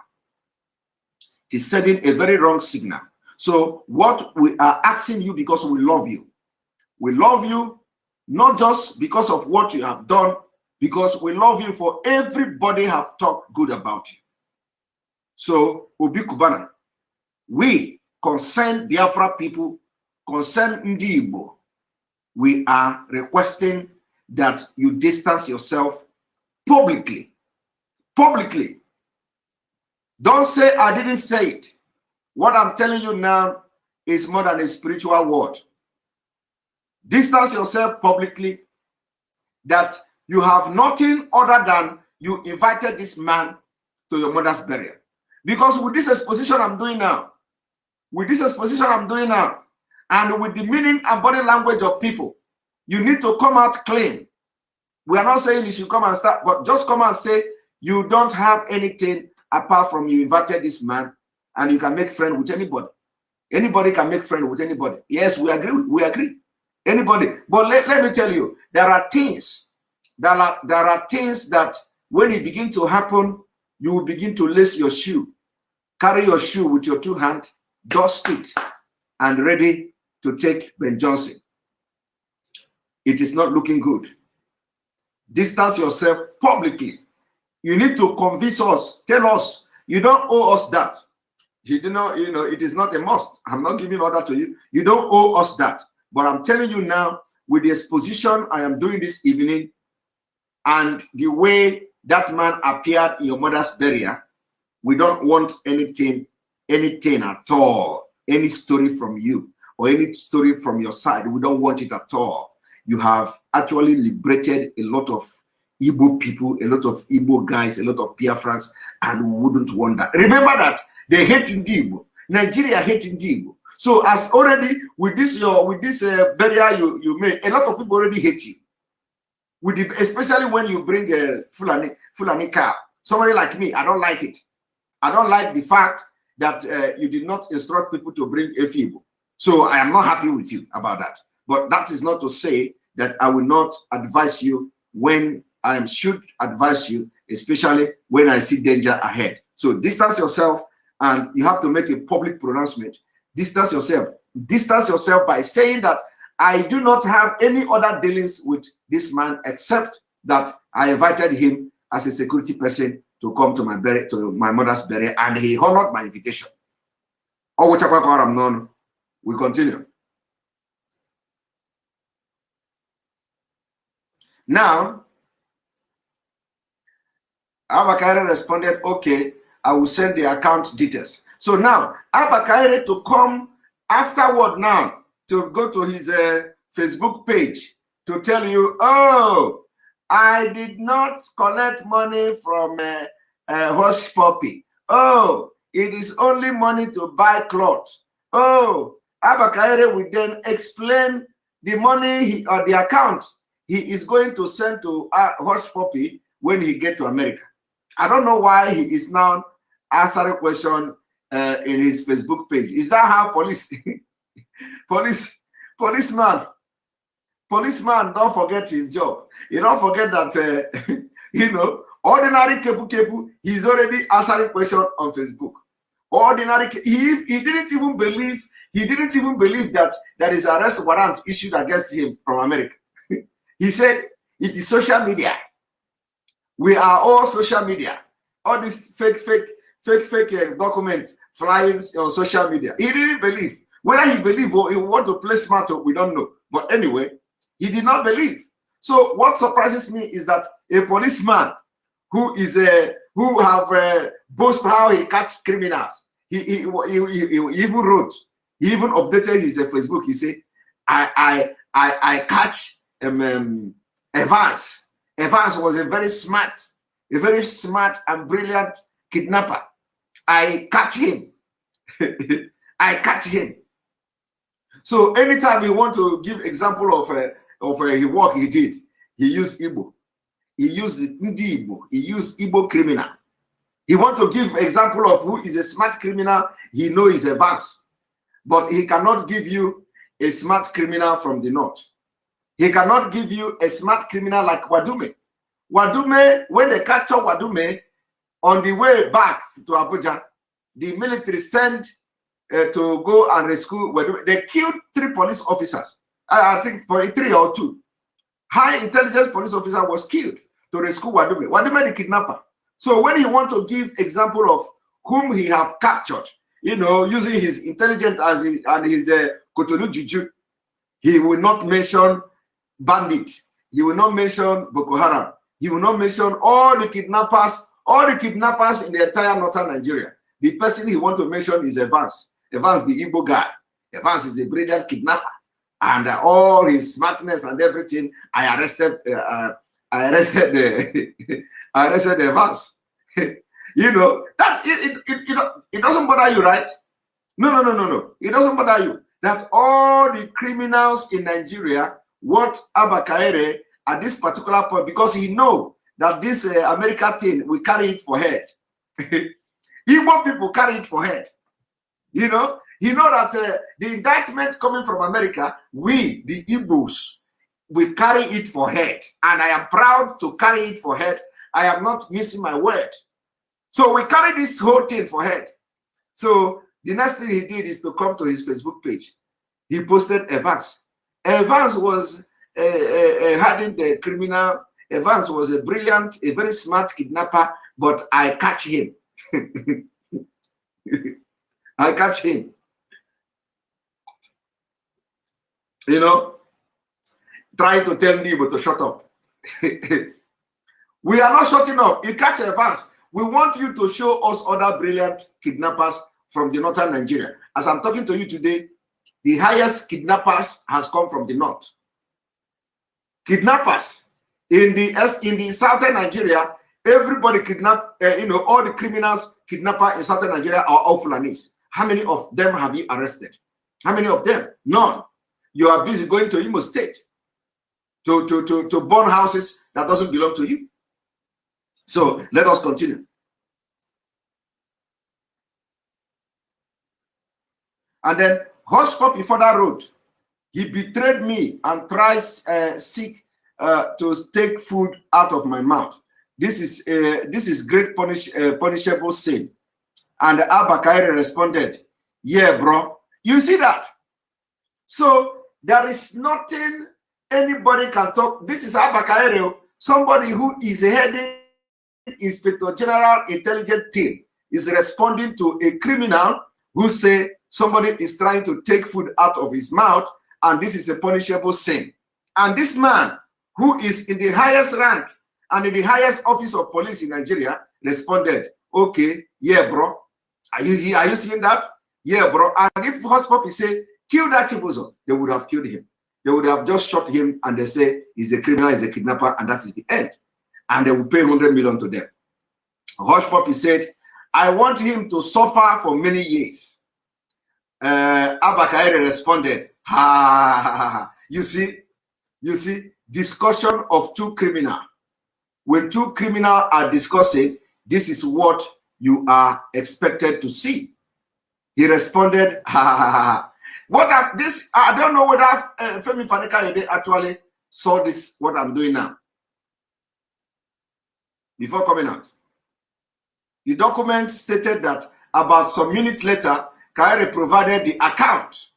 It is sending a very wrong signal. So what we are asking you, because we love you not just because of what you have done, because we love you for everybody have talked good about you. So Obi Kubana, we concerned Biafra people, concerned Ndi Igbo, we are requesting that you distance yourself publicly. Publicly. Don't say I didn't say it. What I'm telling you now is more than a spiritual word. Distance yourself publicly, that you have nothing other than you invited this man to your mother's burial. Because with this exposition I'm doing now, and with the meaning and body language of people, you need to come out clean. We are not saying you should come and start, but just come and say you don't have anything apart from you invited this man, and you can make friends with anybody. Anybody can make friends with anybody. Yes, we agree. We agree. Anybody. But let me tell you, there are things that when it begins to happen, you will begin to lace your shoe, carry your shoe with your two hands, dust it, and ready to take Ben Johnson. It is not looking good. Distance yourself publicly. You need to convince us, tell us, you don't owe us that. You do not, you know, it is not a must. I'm not giving order to you. You don't owe us that. But I'm telling you now, with the exposition I am doing this evening, and the way that man appeared in your mother's burial, we don't want anything at all, any story from you or any story from your side. We don't want it at all. You have actually liberated a lot of Igbo people, a lot of Igbo guys, a lot of Biafrans, and we wouldn't want that. Remember that they hate Igbo. Nigeria hating Igbo. So as already with this burial you made, a lot of people already hate you. Especially when you bring a Fulani cow. Somebody like me, I don't like it. I don't like the fact that you did not instruct people to bring a Igbo. So I am not happy with you about that. But that is not to say that I will not advise you when I should advise you, especially when I see danger ahead. So distance yourself, and you have to make a public pronouncement. Distance yourself. Distance yourself by saying that I do not have any other dealings with this man except that I invited him as a security person to come to my mother's burial, and he honored my invitation. We continue. Now, Abakaire responded, okay, I will send the account details. So now, Abakaire to come afterward now to go to his Facebook page to tell you, oh, I did not collect money from Hush Puppy. Oh, it is only money to buy clothes. Oh, Abakaire will then explain the money or the account he is going to send to Hush Puppy when he get to America. I don't know why he is now answering a question in his Facebook page. Is that how policeman don't forget his job? You don't forget that you know, ordinary kepu, he's already answering question on Facebook. Ordinary, he didn't even believe that there is an arrest warrant issued against him from America. He said it is social media. We are all social media. All these fake documents flying on social media. He didn't believe. Whether he believed or he want to play smart, we don't know. But anyway, he did not believe. So what surprises me is that a policeman who boast how he catch criminals. He even wrote. He even updated his Facebook. He said, I catch Evans. Evans was a very smart and brilliant kidnapper. I catch him. I catch him. So anytime you want to give example of his work he did, he used Igbo. He used Ndi Igbo. He used Igbo criminal. He want to give example of who is a smart criminal. He knows is Evans, but he cannot give you a smart criminal from the north. He cannot give you a smart criminal like Wadume. Wadume, when they capture Wadume, on the way back to Abuja, the military sent to go and rescue Wadume. They killed 3 police officers. I think 3 or 2. High intelligence police officer was killed to rescue Wadume. Wadume the kidnapper. So when he want to give example of whom he have captured, you know, using his intelligence and his Kotonu Juju, he will not mention bandit. He will not mention Boko Haram. He will not mention all the kidnappers in the entire northern Nigeria. The person he want to mention is Evans. Evans, the Igbo guy. Evans is a brilliant kidnapper, and all his smartness and everything. I arrested Evans. You know that it doesn't bother you, right? No. It doesn't bother you that all the criminals in Nigeria want Abakaire at this particular point, because he know that this America thing, we carry it for head. Igbo people carry it for head. You know that the indictment coming from America, we, the Igbos, we carry it for head. And I am proud to carry it for head. I am not missing my word. So we carry this whole thing for head. So the next thing he did is to come to his Facebook page. He posted Evans. Evans was hiding the criminal. Evans was a brilliant, a very smart kidnapper, but I catch him. I catch him. You know, trying to tell Nibo to shut up. We are not shutting up. You catch advance. We want you to show us other brilliant kidnappers from the northern Nigeria. As I'm talking to you today, the highest kidnappers has come from the north. Kidnappers in the southern Nigeria, everybody kidnap. All the criminals kidnapper in southern Nigeria are all Fulanis. How many of them have you arrested? How many of them? None. You are busy going to Imo State to burn houses that doesn't belong to you. So let us continue. And then Hush Puppy further wrote, he betrayed me and tries to take food out of my mouth. This is great punishable sin. And Abba Kairi responded, yeah, bro. You see that? So there is nothing anybody can talk. This is Abba Kairi, somebody who is heading Inspector General Intelligence Team, is responding to a criminal who say somebody is trying to take food out of his mouth, and this is a punishable sin. And this man, who is in the highest rank and in the highest office of police in Nigeria, responded, okay, yeah, bro. Are you seeing that? Yeah, bro. And if Hush Puppy say, kill that Chibuzo, they would have killed him. They would have just shot him and they say he's a criminal, he's a kidnapper, and that is the end. And they will pay 100 million to them. Hush Puppy said, I want him to suffer for many years. Abba Kairi responded, ha, ha, ha, ha. You see, discussion of two criminals. When two criminals are discussing, this is what you are expected to see. He responded, ha, ha, ha, ha. I don't know whether Femi Fani-Kayode actually saw this, what I'm doing now, before coming out. The document stated that about some minutes later, Kairi provided the account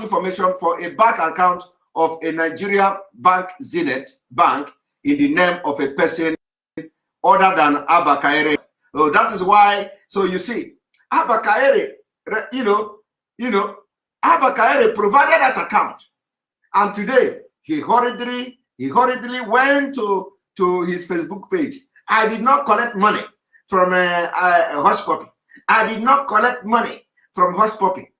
information for a bank account of a Nigeria bank, Zenith Bank, in the name of a person other than Abba Kairi. So that is why. So you see, Abba Kairi, Abba Kairi provided that account, and today he hurriedly went to his Facebook page. I did not collect money from Hush Puppy. I did not collect money from Hush Puppy,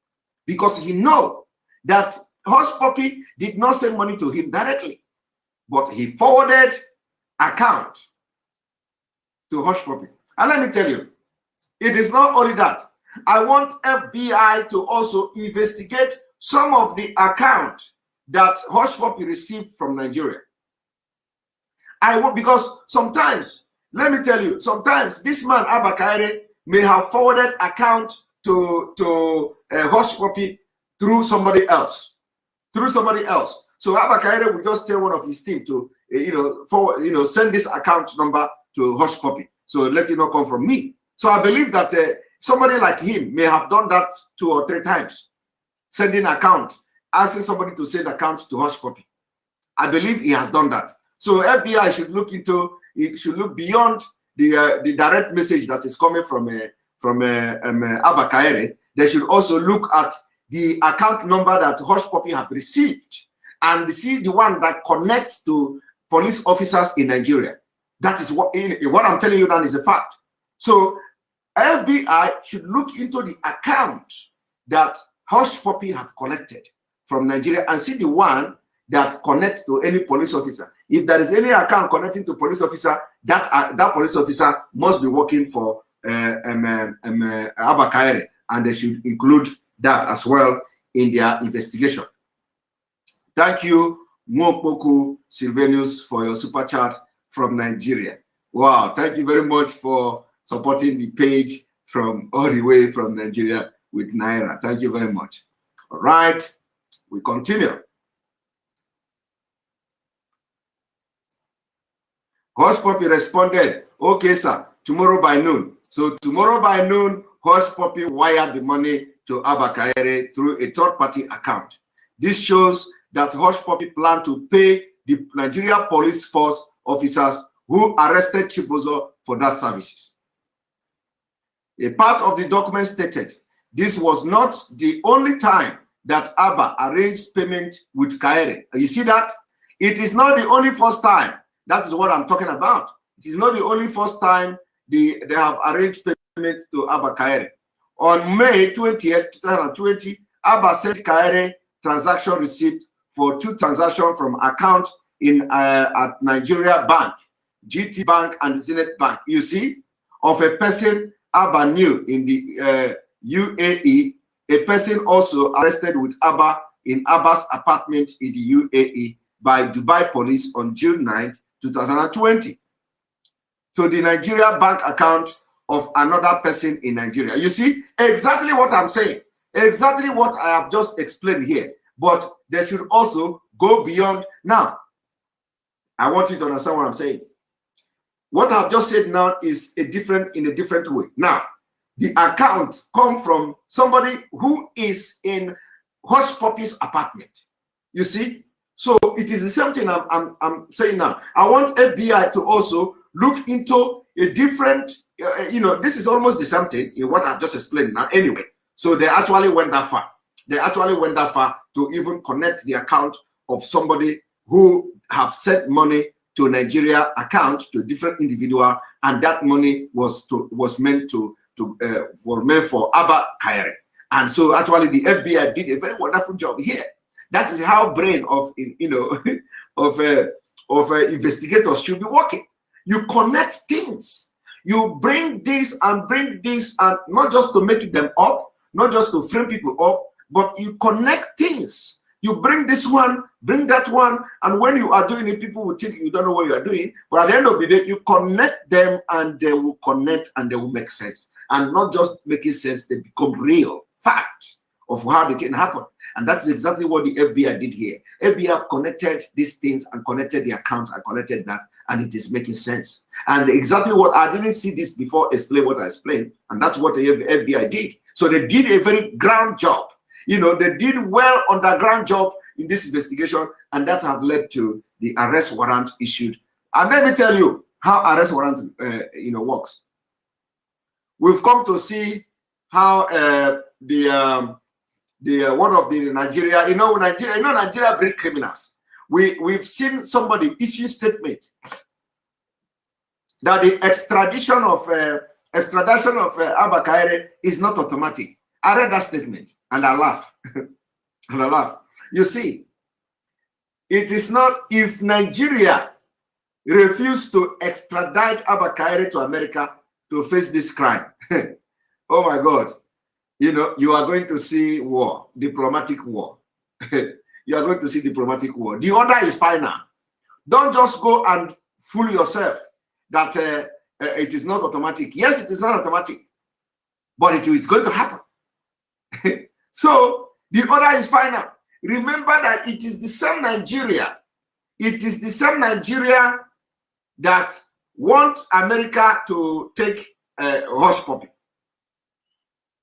because he knows that Hush Puppy did not send money to him directly, but he forwarded account to Hush Puppy. And let me tell you, it is not only that. I want FBI to also investigate some of the account that Hush Puppy received from Nigeria. Because sometimes, let me tell you, sometimes this man Abba Kairi may have forwarded account to Hush Puppy through somebody else. So Abba Kairi will just tell one of his team to send this account number to Hush Puppy, so let it not come from me. So I believe that somebody like him may have done that 2 or 3 times, sending account, asking somebody to send account to Hush Puppy. I believe he has done that. So FBI should look into it, should look beyond the direct message that is coming from Abba Kairi. They should also look at the account number that Hush Puppy have received and see the one that connects to police officers in Nigeria. That is what I'm telling you now is a fact. So FBI should look into the account that Hush Puppy have collected from Nigeria and see the one that connects to any police officer. If there is any account connecting to police officer, that police officer must be working for Abba Kairi, and they should include that as well in their investigation. Thank you, Mwopoku Silvanus, for your super chat from Nigeria. Wow, thank you very much for supporting the page from all the way from Nigeria with Naira. Thank you very much. All right, we continue. Hush Puppy responded, okay, sir, tomorrow by noon. So tomorrow by noon, Hush Puppy wired the money to Abba Kairi through a third-party account. This shows that Hush Puppy planned to pay the Nigeria Police Force officers who arrested Chibuzo for that services. A part of the document stated, this was not the only time that Abba arranged payment with Kairi. You see that? It is not the only first time. That is what I'm talking about. It is not the only first time they have arranged payment to Abba Kaere. On May 20th, 2020, Abba sent Kaere transaction receipt for 2 transactions from account in at Nigeria Bank, GT Bank, and Zenith Bank. You see, of a person Abba knew in the UAE, a person also arrested with Abba in Abba's apartment in the UAE by Dubai police on June 9, 2020, to the Nigeria bank account of another person in Nigeria. You see, exactly what I'm saying, exactly what I have just explained here, but they should also go beyond. Now, I want you to understand what I'm saying. What I've just said now is in a different way. Now, the account come from somebody who is in Hush Puppy's apartment. You see? So it is the same thing I'm saying now. I want FBI to also look into a different, this is almost the same thing in what I've just explained now anyway. So they actually went that far. They actually went that far to even connect the account of somebody who have sent money to Nigeria account to a different individual, and that money was meant for Abba Kaere. And so actually the FBI did a very wonderful job here. That is how brain of investigators should be working. You connect things. You bring this and not just to make them up, not just to frame people up, but you connect things. You bring this one, bring that one, and when you are doing it, people will think you don't know what you are doing. But at the end of the day, you connect them, and they will connect, and they will make sense. And not just making sense, they become real fact of how they can happen. And that's exactly what the FBI did here. FBI have connected these things and connected the account and connected that, and it is making sense. And exactly what I didn't see this before, explain what I explained, and that's what the FBI did. So they did a very ground job. They did well underground job in this investigation, and that have led to the arrest warrant issued. And let me tell you how arrest warrant works. We've come to see how one of the Nigeria, Nigeria bring criminals. We've seen somebody issue statement that the extradition of Abba Kaere is not automatic. I read that statement and I laugh. And I laugh. You see, it is not, if Nigeria refused to extradite Abba Kaere to America to face this crime, oh my God, you are going to see war, diplomatic war. You are going to see diplomatic war. The order is final. Don't just go and fool yourself that it is not automatic. Yes, it is not automatic, but it is going to happen. So the order is final. Remember that it is the same Nigeria. It is the same Nigeria that wants America to take Hush Puppy.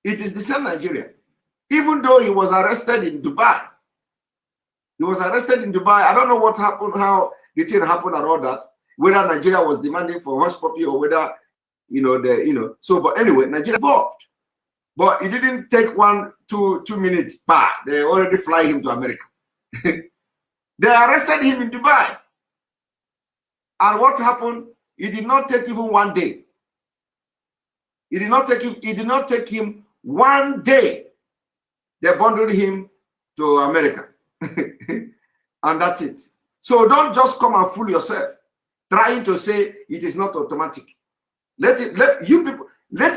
It is the same Nigeria. Even though he was arrested in Dubai. He was arrested in Dubai. I don't know what happened, how the thing happened and all that. Whether Nigeria was demanding for Hush Puppy or whether, but anyway, Nigeria involved. But it didn't take 2 minutes. They already fly him to America. They arrested him in Dubai. And what happened? It did not take even 1 day. It did not take him 1 day. They bundled him to America. And that's it. So don't just come and fool yourself trying to say it is not automatic. Let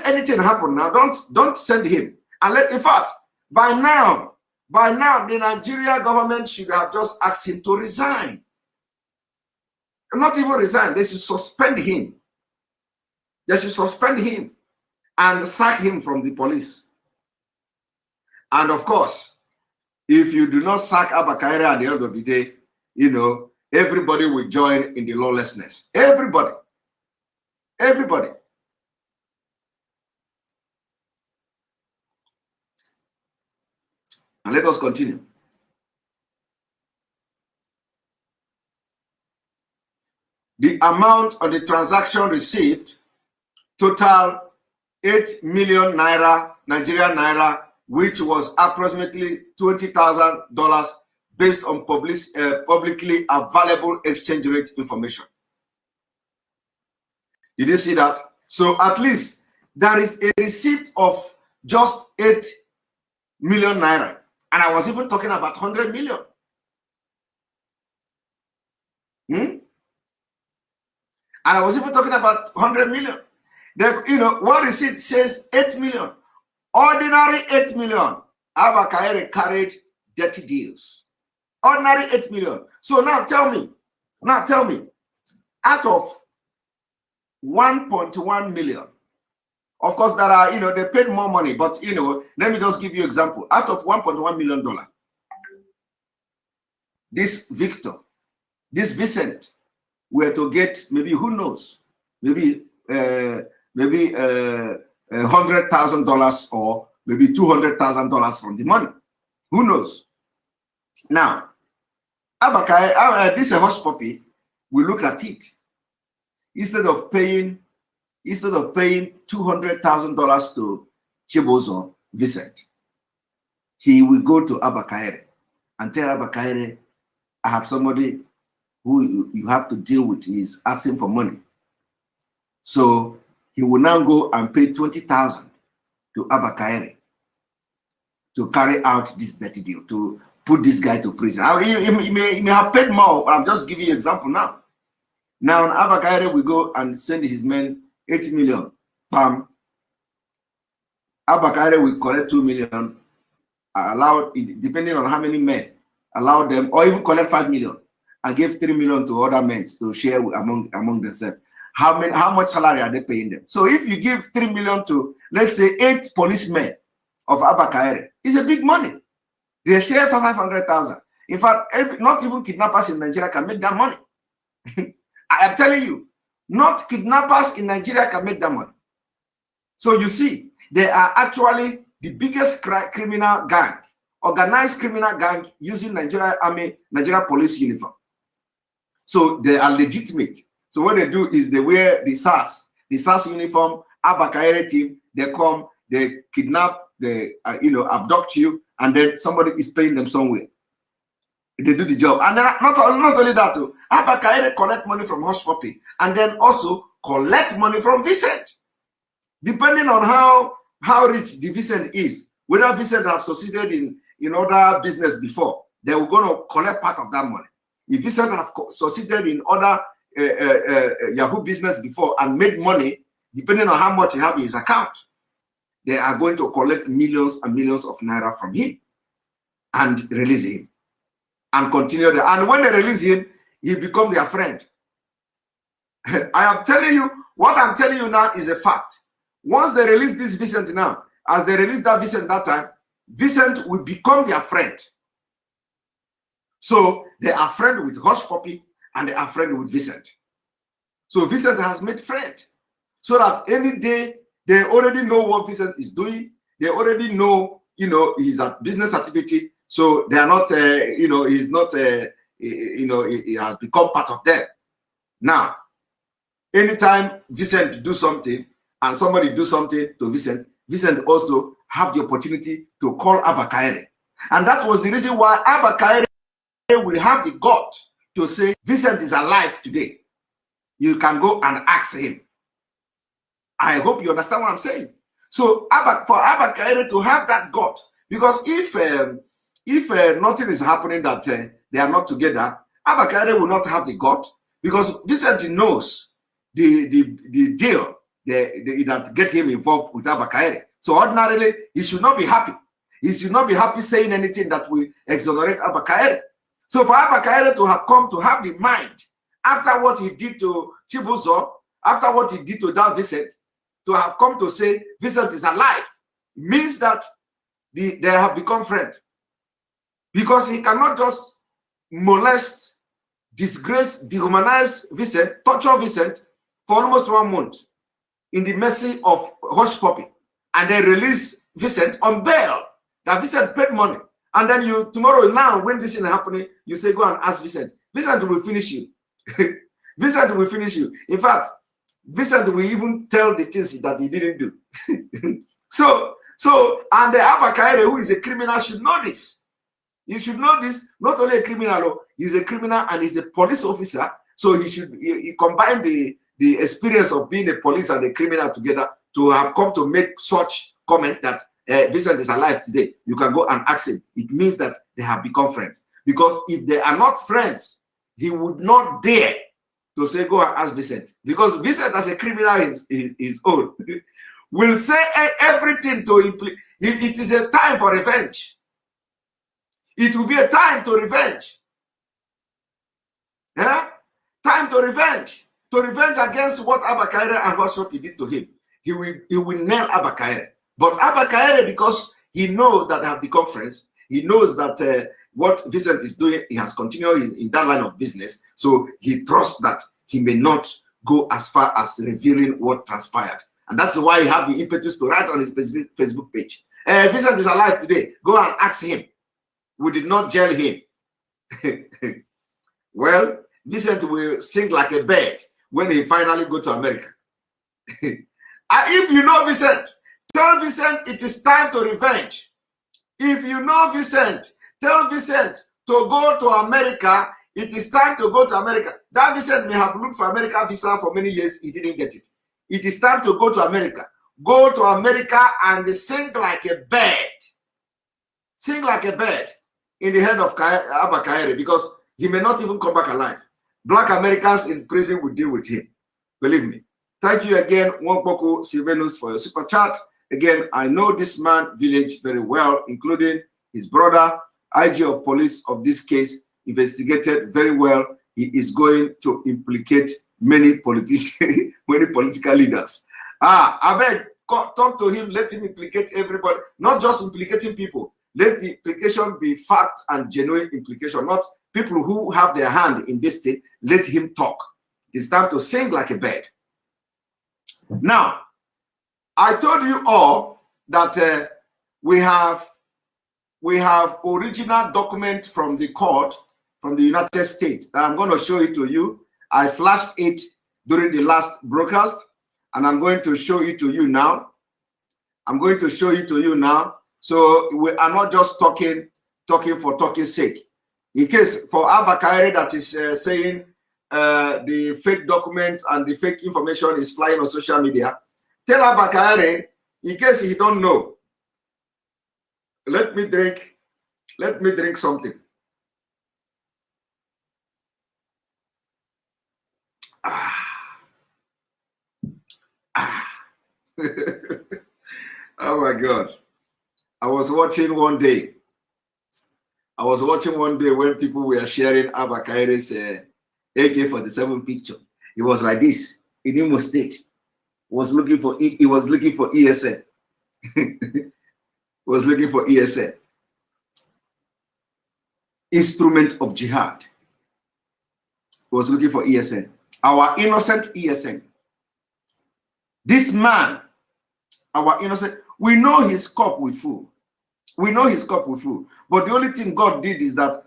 anything happen now. Don't send him. And in fact, by now, the Nigeria government should have just asked him to resign. Not even resign. They should suspend him. They should suspend him and sack him from the police. And of course, if you do not sack Abba Kaere at the end of the day, everybody will join in the lawlessness. Everybody. Everybody. And let us continue. The amount of the transaction received total 8 million naira, Nigerian naira, which was approximately $20,000 based on publicly available exchange rate information. Did you see that? So at least there is a receipt of just 8 million naira. And I was even talking about 100 million. And I was even talking about 100 million. You know, one receipt says 8 million. Ordinary 8 million. Abba Kaere carried dirty deals. Ordinary 8 million. So now tell me, out of 1.1 million, of course, there are, you know, they paid more money, but, you know, let me just give you an example. Out of $1.1 million, this Vincent were to get maybe, who knows, maybe $100,000 or maybe $200,000 from the money. Who knows? Now, this is a hush puppy. We look at it. Instead of paying $200,000 to Chibozo Vincent, he will go to Abba Kaere and tell Abba Kaere, I have somebody who you have to deal with. He's asking for money. So he will now go and pay 20,000 to Abba Kaere to carry out this dirty deal, to put this guy to prison. He may have paid more, but I'm just giving you an example now. Now, Abba Kaere will go and send his men 8 million. Abba Kaere will collect 2 million, allow, depending on how many men, allow them, or even collect 5 million and give 3 million to other men to share among themselves. How much salary are they paying them? So if you give 3 million to, let's say, 8 policemen of Abba Kaere, it's a big money. They share for 500,000. In fact, not even kidnappers in Nigeria can make that money. I am telling you, not kidnappers in Nigeria can make that money. So you see, they are actually the biggest criminal gang, organized criminal gang using Nigeria Army, Nigeria police uniform. So they are legitimate. So what they do is they wear the SAS uniform, Abba Kaere team, they come, they kidnap, they abduct you, and then somebody is paying them somewhere. They do the job. And then not only that, too, Abba Kaere collect money from Hush Puppy and then also collect money from Vincent. Depending on how rich the Vincent is, whether Vincent have succeeded in other business before, they will going to collect part of that money. If Vincent have succeeded in other Yahoo business before and made money, depending on how much he have in his account, they are going to collect millions and millions of naira from him and release him. And continue there. And when they release him, he become their friend. I am telling you, what I'm telling you now is a fact. Once they release this Vincent now, as they release that Vincent that time, Vincent will become their friend. So they are friend with Hush Puppy and they are friend with Vincent. So Vincent has made friend. So that any day, they already know what Vincent is doing. They already know, his business activity. So they are not, he's not, he has become part of them. Now, anytime Vincent do something and somebody do something to Vincent, Vincent also have the opportunity to call Abba Kaere. And that was the reason why Abba Kaere will have the guts to say, Vincent is alive today. You can go and ask him. I hope you understand what I'm saying. So for Abba Kaere to have that gut, because if nothing is happening that they are not together, Abba Kaere will not have the gut, because Vincent knows the deal that get him involved with Abba Kaere. So ordinarily, he should not be happy. He should not be happy saying anything that will exonerate Abba Kaere. So for Abba Kaere to have come to have the mind, after what he did to Chibuzo, after what he did to that Vincent, to have come to say Vincent is alive, means that they have become friends. Because he cannot just molest, disgrace, dehumanize Vincent, torture Vincent for almost 1 month in the mercy of Hush Puppy, and then release Vincent on bail. That Vincent paid money. And then you, tomorrow, now, when this is happening, you say, go and ask Vincent. Vincent will finish you. Vincent will finish you. In fact, Vincent will even tell the things that he didn't do. And the Abba Kaere, who is a criminal, should know this. You should know this. Not only a criminal, he's a criminal and he's a police officer. So he combine the the experience of being a police and a criminal together to have come to make such comment that Vincent is alive today. You can go and ask him. It means that they have become friends. Because if they are not friends, he would not dare to say, go and ask Vincent. Because Vincent, as a criminal his own, will say everything to implicate. It is a time for revenge. It will be a time to revenge. Yeah? Time to revenge. To revenge against what Abba Kaire and what Shopi did to him. He will nail Abba Kaire. But Abba Kaire, because he knows that they have become friends, he knows that what Vincent is doing, he has continued in that line of business. So he trusts that he may not go as far as revealing what transpired. And that's why he had the impetus to write on his Facebook page. Vincent is alive today. Go and ask him. We did not jail him. Well, Vincent will sing like a bird when he finally go to America. If you know Vincent, tell Vincent it is time to revenge. If you know Vincent, tell Vincent to go to America. It is time to go to America. That Vincent may have looked for America visa for many years. He didn't get it. It is time to go to America. Go to America and sing like a bird. Sing like a bird in the head of Abba Kaire, because he may not even come back alive. Black Americans in prison will deal with him. Believe me. Thank you again, Wonpoku Silvanus, for your super chat. Again, I know this man village very well, including his brother, IG of police of this case, investigated very well. He is going to implicate many politicians, many political leaders. I beg, talk to him, let him implicate everybody, not just implicating people. Let the implication be fact and genuine implication, not people who have their hand in this thing. Let him talk. It's time to sing like a bird. Now, I told you all that we have original document from the court, from the United States. I'm going to show it to you. I flashed it during the last broadcast, and I'm going to show it to you now. I'm going to show it to you now. So we are not just talking for talking's sake. In case for Abba Kaire that is saying the fake document and the fake information is flying on social media, tell Abba Kaire, in case he don't know, let me drink something. Oh my God. I was watching one day when people were sharing Abba Kaire's AK-47 picture. It was like this in Imo State. He was looking for ESN. Was looking for ESN. Instrument of jihad. He was looking for ESN. Our innocent ESN. This man, our innocent, we know his cup will full. We know his cup will full. But the only thing God did is that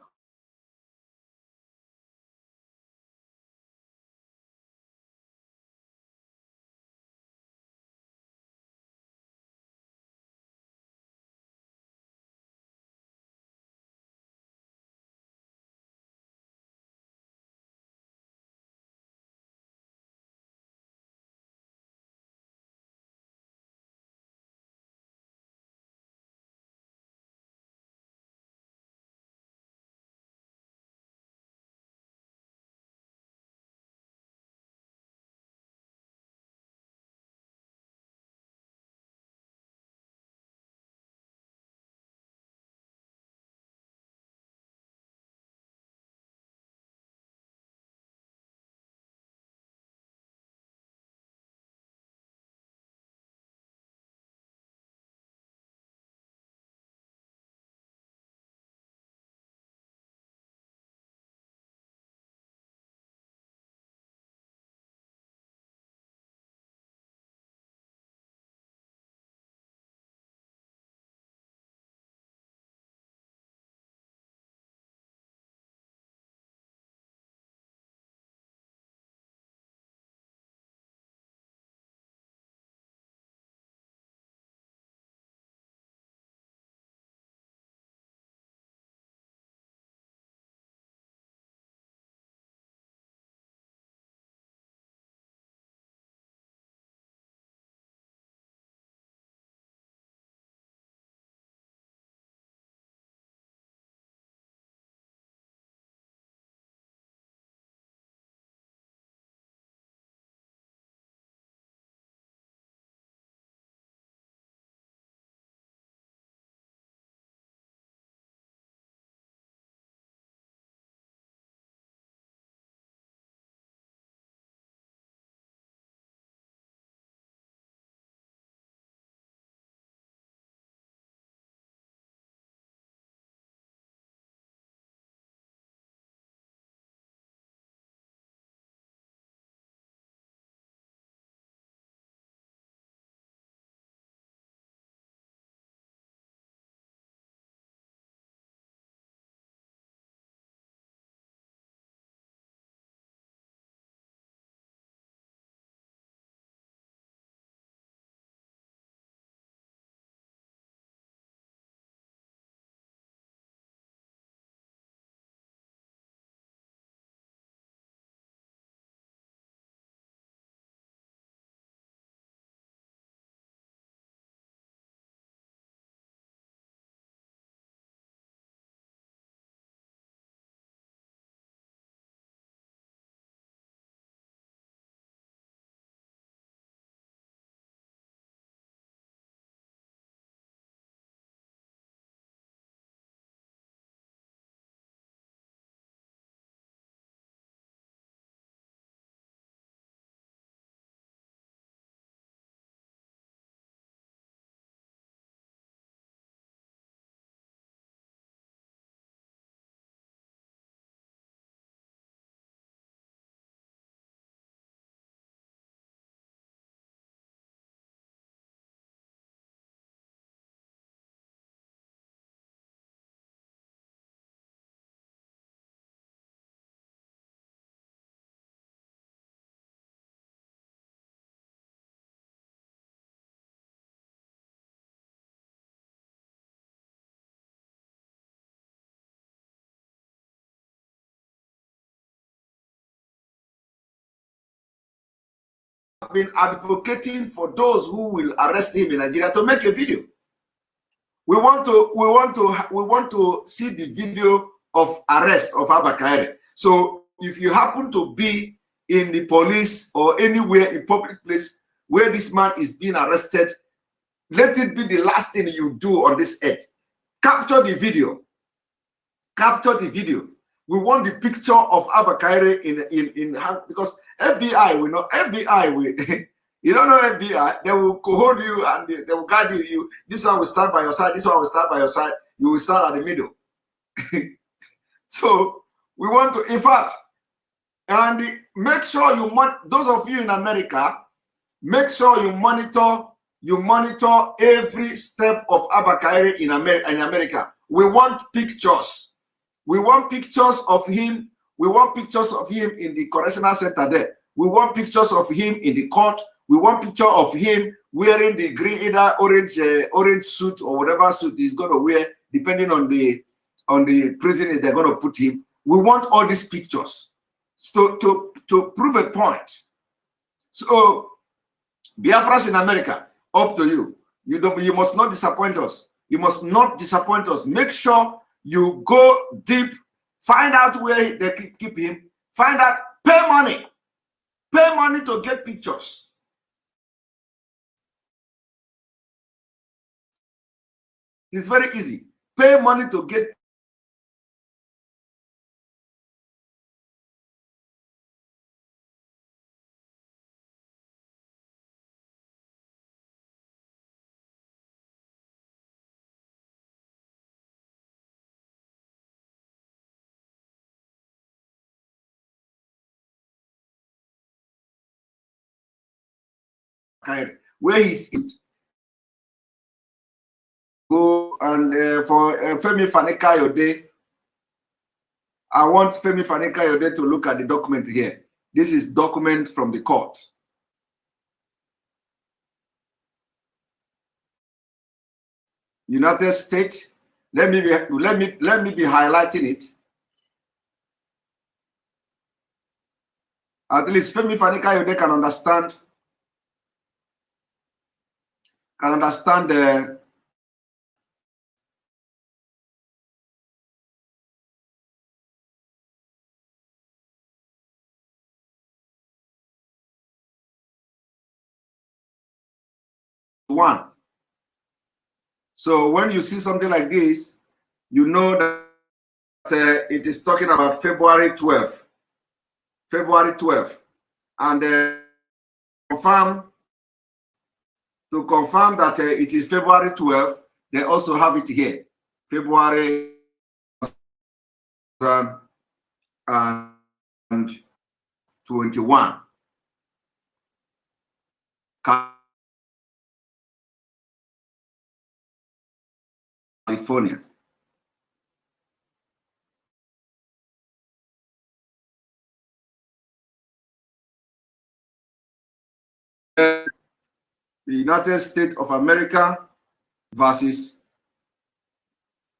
been advocating for those who will arrest him in Nigeria to make a video. We want to see the video of arrest of Abba Kaere. So if you happen to be in the police or anywhere in public place where this man is being arrested, let it be the last thing you do on this earth. Capture the video. Capture the video. We want the picture of Abba Kaere in because FBI, we know FBI, you don't know FBI, they will hold you and they will guide you. This one will start by your side, this one will start by your side, you will start at the middle. So we want to, in fact, and make sure you those of you in America, make sure you monitor every step of Abba Kaere in America. We want pictures. We want pictures of him. We want pictures of him in the correctional center there. We want pictures of him in the court. We want picture of him wearing the green, either orange suit or whatever suit he's going to wear, depending on the prison they're going to put him. We want all these pictures to prove a point. So Biafras in America, up to you. You must not disappoint us. You must not disappoint us. Make sure you go deep, find out where they keep him, find out, pay money to get pictures. It's very easy. Pay money to get where he's it. Go and for Femi Fani-Kayode, I want Femi Fani-Kayode to look at the document here. This is document from the court. United States. Let me be highlighting it. At least Femi Fani-Kayode can understand. The one. So when you see something like this, you know that it is talking about February 12th. February 12th. And to confirm that it is February 12th, they also have it here. February 2021. California. The United States of America versus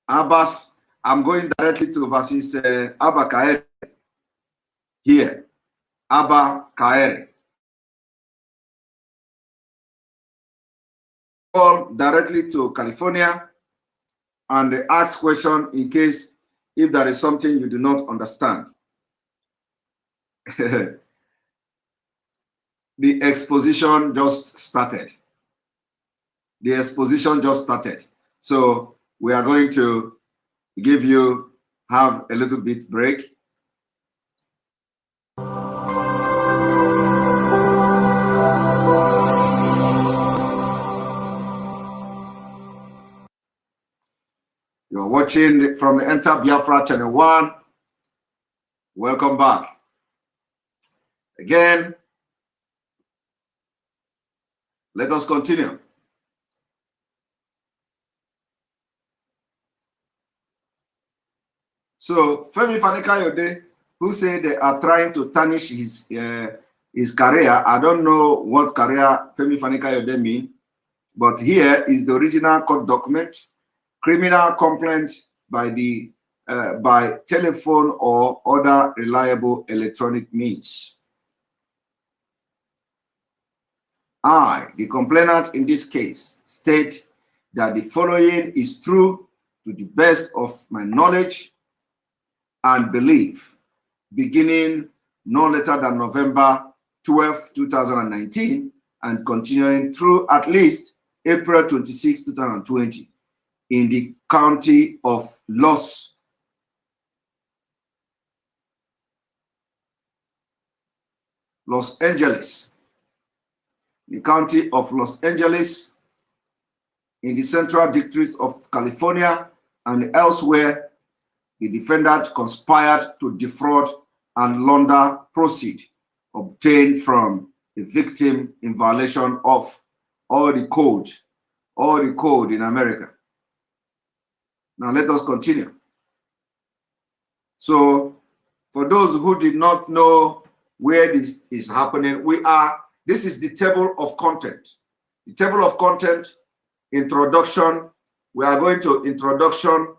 Abbas. I'm going directly to versus Abba Kaere. Here, Abba Kaere. Call directly to California and ask question in case if there is something you do not understand. The exposition just started. The exposition just started. So we are going to have a little bit break. You're watching from the Enter Biafra Channel 1. Welcome back. Again, let us continue. So Femi Fani-Kayode, who said they are trying to tarnish his career. I don't know what career Femi Fani-Kayode mean, but here is the original court document. Criminal complaint by telephone or other reliable electronic means. I, the complainant in this case, state that the following is true to the best of my knowledge and belief, beginning no later than November 12, 2019, and continuing through at least April 26, 2020, in the county of Los Angeles, the county of Los Angeles, in the Central District of California, and elsewhere, the defendant conspired to defraud and launder proceeds obtained from the victim in violation of all the code in America. Now let us continue. So for those who did not know where this is happening, this is the table of content. The table of content, introduction, we are going to introduction,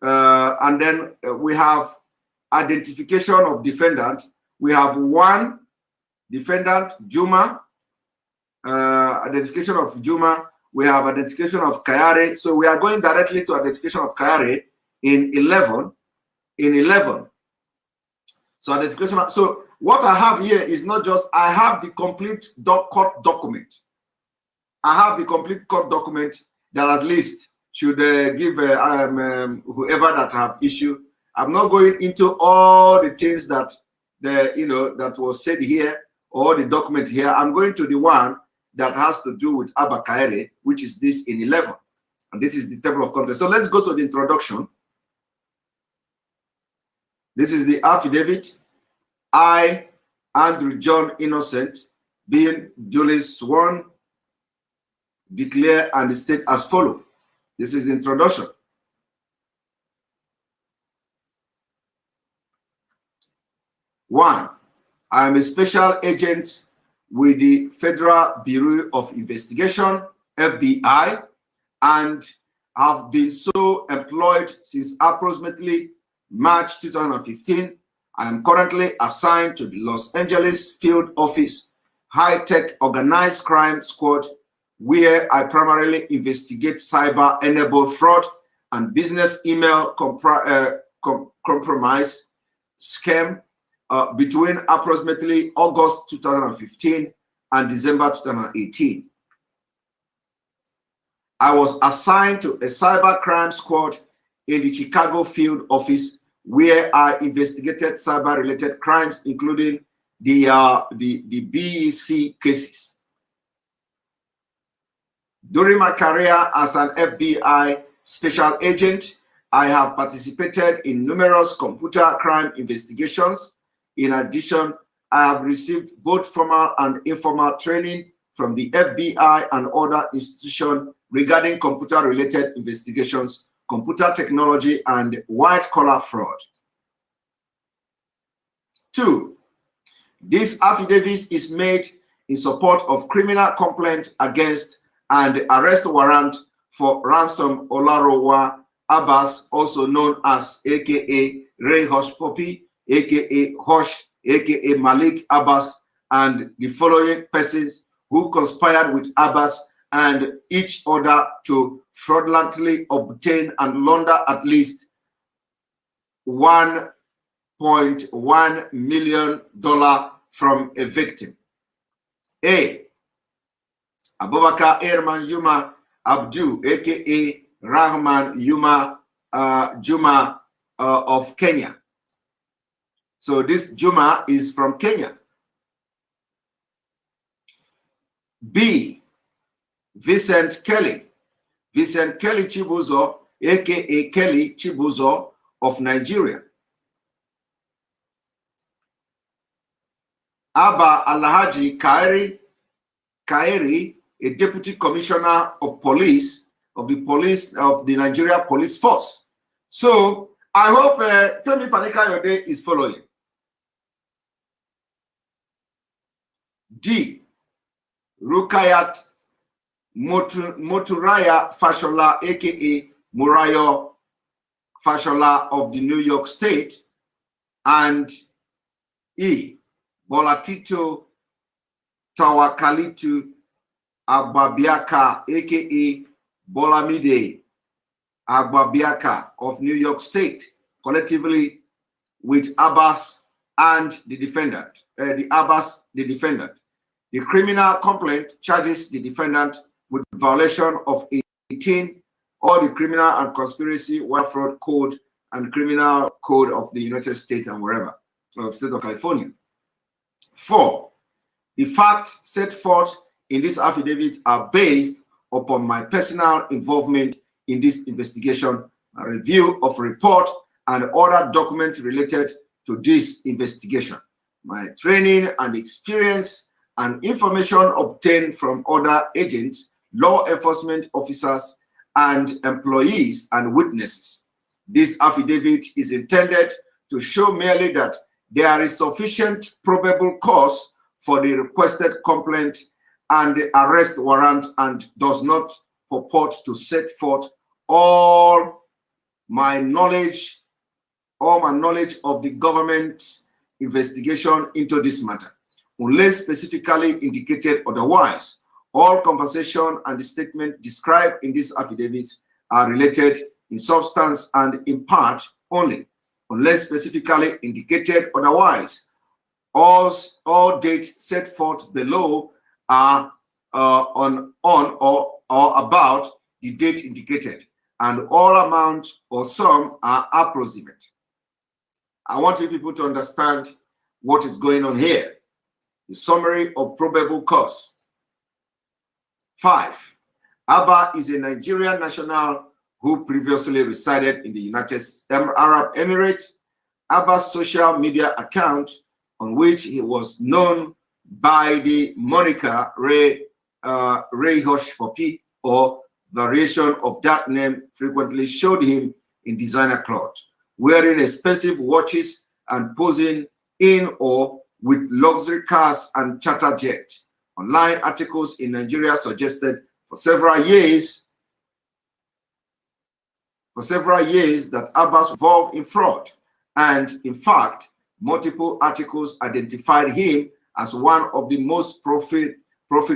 and then we have identification of defendant. We have one defendant, Juma, identification of Juma. We have identification of Kayare. So we are going directly to identification of Kayare in 11. So identification. So what I have here is not just, I have the complete court document. I have the complete court document that at least should give whoever that have issue. I'm not going into all the things that that was said here, or the document here. I'm going to the one that has to do with Abba Kayare, which is this in 11. And this is the table of contents. So let's go to the introduction. This is the affidavit. I, Andrew John Innocent, being duly sworn, declare and state as follows. This is the introduction. One, I am a special agent with the Federal Bureau of Investigation, FBI, and have been so employed since approximately March 2015. I am currently assigned to the Los Angeles Field Office High-Tech Organized Crime Squad, where I primarily investigate cyber-enabled fraud and business email compromise scam between approximately August 2015 and December 2018. I was assigned to a cyber crime squad in the Chicago Field Office, where I investigated cyber-related crimes, including the BEC cases. During my career as an FBI special agent, I have participated in numerous computer crime investigations. In addition, I have received both formal and informal training from the FBI and other institutions regarding computer-related investigations, computer technology, and white-collar fraud. 2. This affidavit is made in support of criminal complaint against and arrest warrant for Ransom Olarowa Abbas, also known as aka Ray Hush Poppy, aka Hush, aka Malik Abbas, and the following persons who conspired with Abbas and each other to fraudulently obtain and launder at least $1.1 million from a victim. A. Abubakar Erman Yuma Abdu, aka Rahman Yuma Juma of Kenya. So this Juma is from Kenya. B. Vincent Kelly Chibuzo, aka Kelly Chibuzo of Nigeria. Abba Alhaji Kairi, a deputy commissioner of police of the Nigeria Police Force. So I hope Femi Fani-Kayode is following. D. Rukayat Moturaya Fashola, aka Murayo Fashola of the New York State. And E. Bolatito Tawakalitu Agbabiaka, aka Bolamide Agbabiaka of New York State, collectively with Abbas and the defendant, the defendant. The criminal complaint charges the defendant with violation of 18 or the criminal and conspiracy wire fraud code and criminal code of the United States and wherever, of state of California. 4. The facts set forth in this affidavit are based upon my personal involvement in this investigation, a review of report and other documents related to this investigation, my training and experience, and information obtained from other agents, law enforcement officers, and employees and witnesses. This affidavit is intended to show merely that there is sufficient probable cause for the requested complaint and the arrest warrant, and does not purport to set forth all my knowledge of the government investigation into this matter, unless specifically indicated otherwise. All conversation and the statement described in this affidavit are related in substance and in part only, unless specifically indicated otherwise. All dates set forth below are on or about the date indicated, and all amount or sum are approximate. I want you people to understand what is going on here. The summary of probable cause. 5. Abba is a Nigerian national who previously resided in the United Arab Emirates. Abba's social media account, on which he was known by the moniker Ray Hush Poppy, or variation of that name, frequently showed him in designer clothes, wearing expensive watches and posing in or with luxury cars and charter jets. Online articles in Nigeria suggested for several years that Abbas was involved in fraud, and in fact, multiple articles identified him as one of the most profit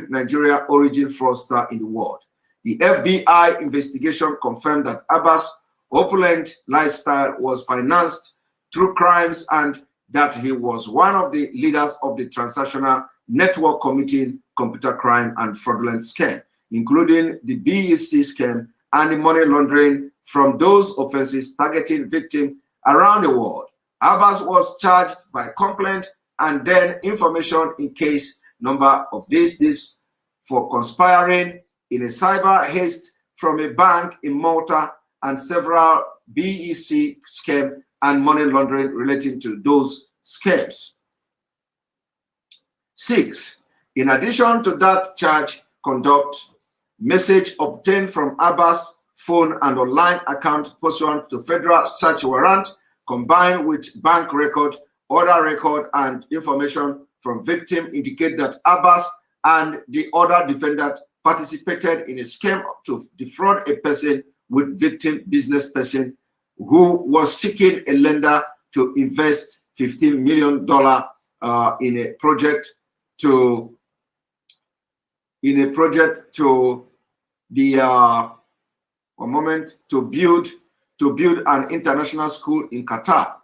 Nigeria origin fraudster in the world. The FBI investigation confirmed that Abbas' opulent lifestyle was financed through crimes, and that he was one of the leaders of the transnational network committing computer crime and fraudulent scam, including the BEC scam and the money laundering from those offenses targeting victims around the world. Abbas was charged by complaint and then information in case number of this for conspiring in a cyber heist from a bank in Malta, and several BEC scam and money laundering relating to those scams. 6. In addition to that charge, conduct message obtained from Abbas' phone and online account pursuant to federal search warrant, combined with bank record, other record, and information from victim indicate that Abbas and the other defendant participated in a scheme to defraud a person with victim business person who was seeking a lender to invest $15 million in a project to build an international school in Qatar.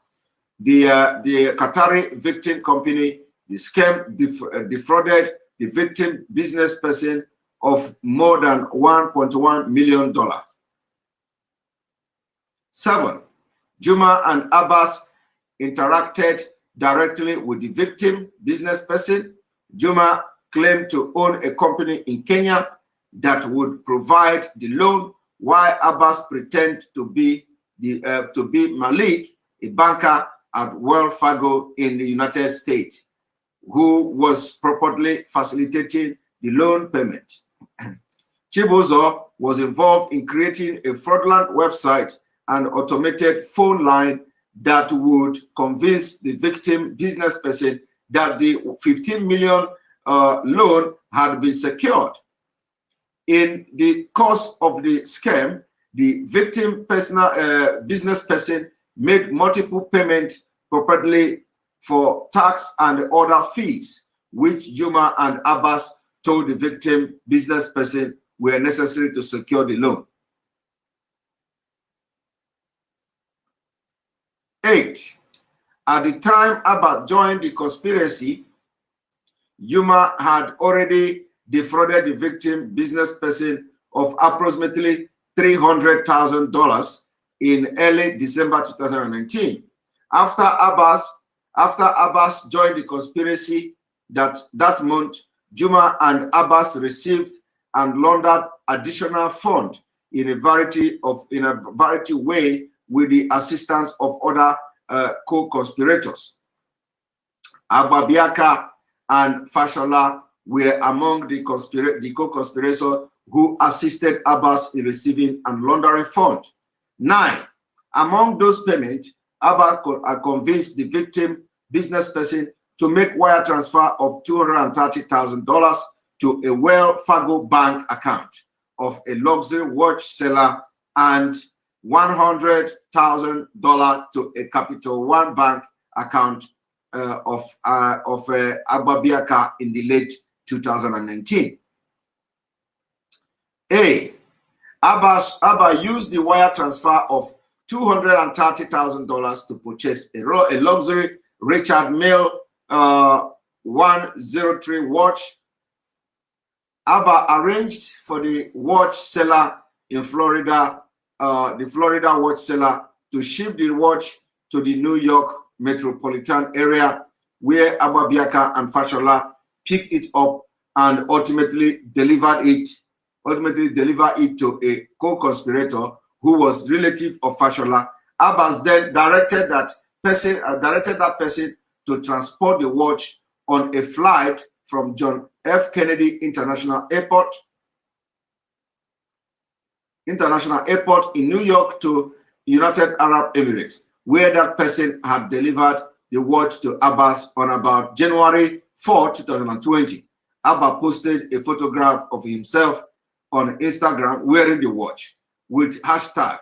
The Qatari victim company, the scam defrauded the victim business person of more than $1.1 million. 7. Juma and Abbas interacted directly with the victim business person. Juma claimed to own a company in Kenya that would provide the loan, while Abbas pretended to be Malik, a banker at Wells Fargo in the United States, who was purportedly facilitating the loan payment. Chibuzo was involved in creating a fraudulent website and automated phone line that would convince the victim business person that the 15 million loan had been secured. In the course of the scam, the victim business person made multiple payments purportedly for tax and other fees, which Juma and Abbas told the victim business person were necessary to secure the loan. 8. At the time Abbas joined the conspiracy, Juma had already defrauded the victim business person of approximately $300,000 in early December 2019. After Abbas joined the conspiracy that month, Juma and Abbas received and laundered additional funds in a variety way with the assistance of other co-conspirators. Agbabiaka and Fashola were among the co-conspirators who assisted Abbas in receiving and laundering funds. 9. Among those payments, Abbas convinced the victim business person to make wire transfer of $230,000 to a Wells Fargo bank account of a luxury watch seller and $100,000 to a Capital One bank account of Agbabiaka in the late 2019. Abbas used the wire transfer of $230,000 to purchase a luxury Richard Mille 103 watch. Abbas arranged for the watch seller in Florida, the Florida watch seller, to ship the watch to the New York metropolitan area, where Agbabiaka and Fashola picked it up and ultimately delivered it to a co-conspirator who was relative of Fashola. Abbas then directed that person to transport the watch on a flight from John F. Kennedy International Airport in New York to United Arab Emirates, where that person had delivered the watch to Abbas on about January 4, 2020. Abbas posted a photograph of himself on Instagram wearing the watch with hashtag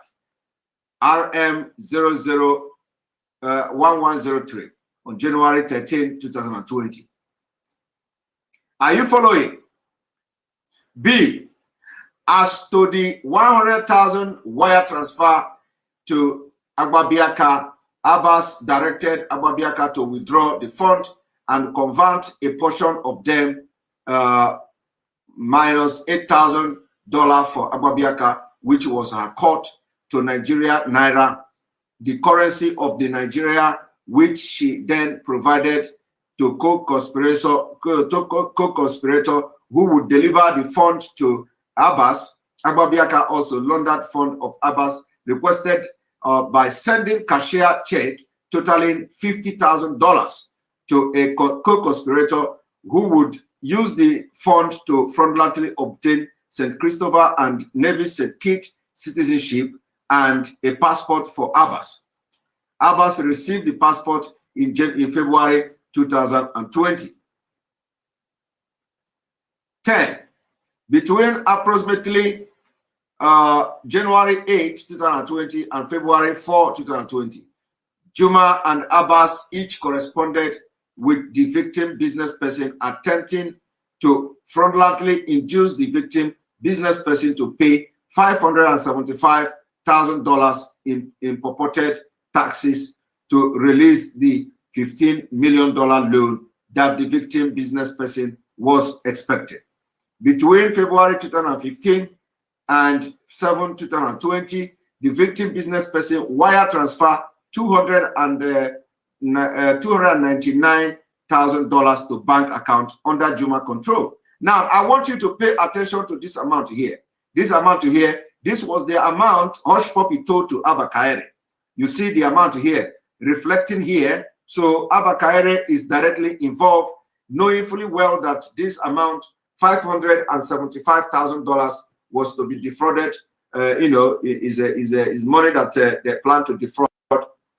RM001103 on January 13, 2020. Are you following? B. As to the 100,000 wire transfer to Agbabiaka, Abbas directed Agbabiaka to withdraw the fund and convert a portion of them minus $8,000 for Agbabiaka, which was her cut, to Nigeria Naira, the currency of the Nigeria, which she then provided to co-conspirator who would deliver the fund to Abbas. Agbabiaka also laundered fund of Abbas requested by sending cashier check totaling $50,000 to a co-conspirator who would use the fund to fraudulently obtain St. Christopher and Nevis St. Kitts citizenship and a passport for Abbas. Abbas received the passport in February 2020. 10. Between approximately January 8, 2020 and February 4, 2020, Juma and Abbas each corresponded with the victim business person, attempting to fraudulently induce the victim business person to pay $575,000 in purported taxes to release the $15 million loan that the victim business person was expected. Between February 2015 and 7, 2020, the victim business person wire transfer $299,000 to bank account under Juma control. Now, I want you to pay attention to this amount here. This amount here, this was the amount Hush Puppy told to Abba Kaere. You see the amount here reflecting here. So Abba Kaere is directly involved, knowing fully well that this amount, $575,000, was to be defrauded. Is money that they plan to defraud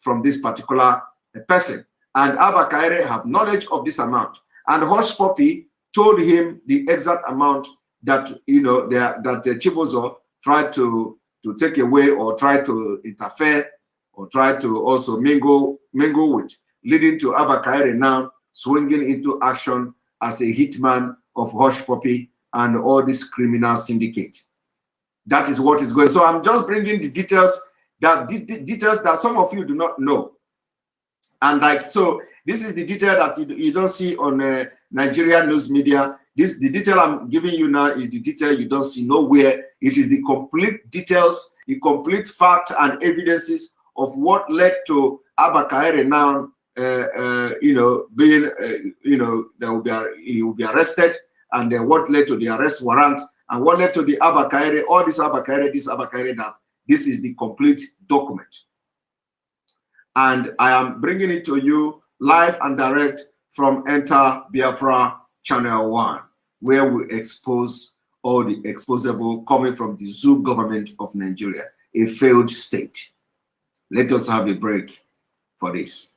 from this particular person. And Abba Kaere have knowledge of this amount. And Hush Puppy told him the exact amount that that Chibozo tried to take away or try to interfere or try to also mingle with, leading to Abba Kaere now swinging into action as a hitman of Hush Puppy and all this criminal syndicate. That is what is going. So I'm just bringing the details that some of you do not know. And like, so this is the detail that you don't see on Nigerian news media. The detail I'm giving you now is the detail you don't see nowhere. It is the complete details, the complete fact and evidences of what led to Abba Kaere now, being, he will be arrested, and then what led to the arrest warrant, and what led to the Abba Kaere, all this Abba Kaere, that. This is the complete document. And I am bringing it to you live and direct from Enter Biafra Channel 1, where we expose all the exposable coming from the Zoo government of Nigeria, a failed state. Let us have a break for this.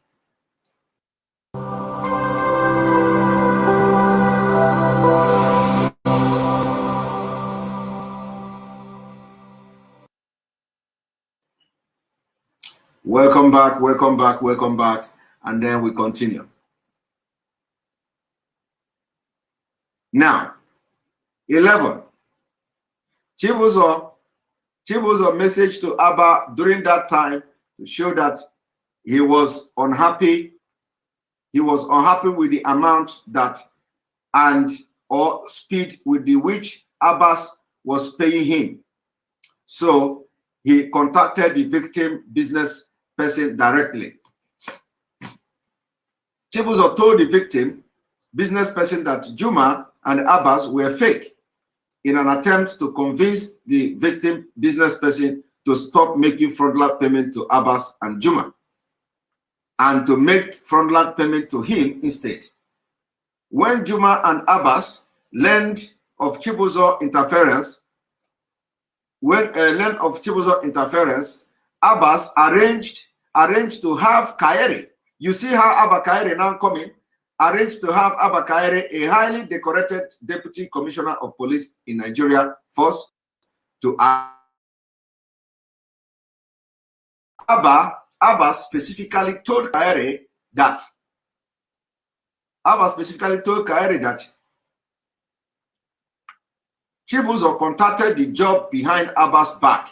Welcome back, welcome back, welcome back. And then we continue. Now, 11. Chibuzo message to Abba during that time to show that he was unhappy. He was unhappy with the amount that or speed with the which Abbas was paying him. So he contacted the victim business person directly. Chibuzo told the victim business person that Juma and Abbas were fake in an attempt to convince the victim business person to stop making fraudulent payment to Abbas and Juma and to make fraudulent payment to him instead. When Juma and Abbas learned of Chibuzo interference, Abbas arranged to have Kaere. You see how Abba Kaere now coming? Arranged to have Abba Kaere, a highly decorated deputy commissioner of police in Nigeria, first to Abba specifically told Kaere that Chibuzo contacted the job behind Abba's back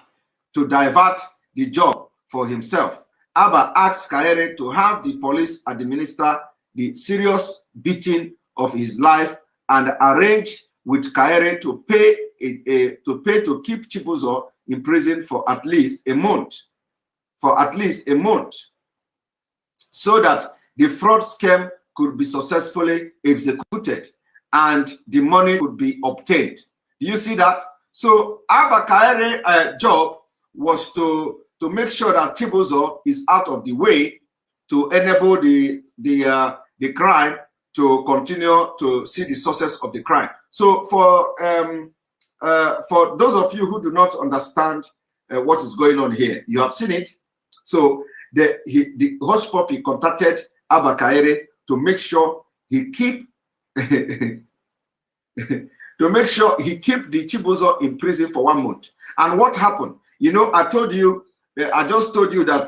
to divert the job for himself. Abba asked Kaere to have the police administer the serious beating of his life and arrange with Kaere to pay to keep Chibuzo in prison for at least a month. So that the fraud scheme could be successfully executed and the money could be obtained. You see that? So Abba Kaere's job was to make sure that Chibuzo is out of the way to enable the crime to continue to see the success of the crime. So for those of you who do not understand what is going on here, you have seen it. So the Hush Puppy contacted Abba Kaere to make sure he keep the Chibuzo in prison for 1 month. And what happened? You know, I just told you that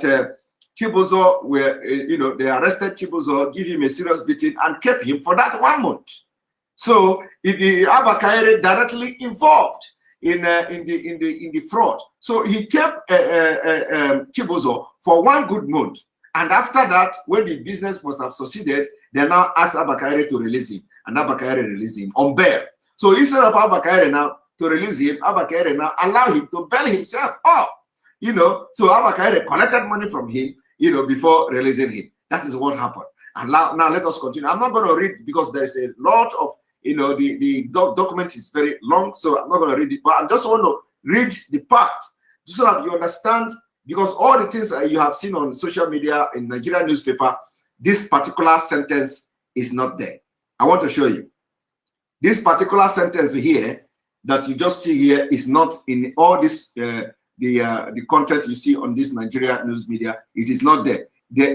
Chibuzo they arrested Chibuzo, give him a serious beating, and kept him for that 1 month. So Abba Kaere directly involved in the fraud. So he kept Chibuzo for 1 good month, and after that, when the business must have succeeded, they now asked Abba Kaere to release him, and Abba Kaere released him on bail. So instead of Abba Kaere now to release him, Abba Kaere now allow him to bail himself up. So Abba Kaere collected money from him, before releasing him. That is what happened. And now let us continue. I'm not going to read because there's a lot of, the document is very long, so I'm not going to read it. But I just want to read the part so that you understand, because all the things you have seen on social media, in Nigerian newspaper, this particular sentence is not there. I want to show you. This particular sentence here that you just see here is not in all this the content you see on this Nigerian news media. It is not there.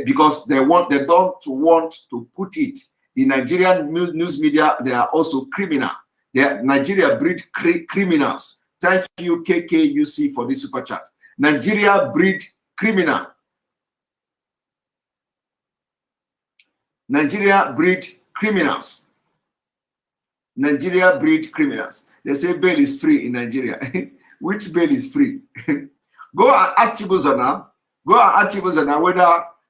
Because they don't want to put it. The Nigerian news media, they are also criminal. Nigeria breed criminals. Thank you, KKUC, for this super chat. Nigeria breed criminal. Nigeria breed criminals. Nigeria breed criminals. They say bail is free in Nigeria. Which bail is free? Go and ask Chibuzo now. Go and ask Chibuzo now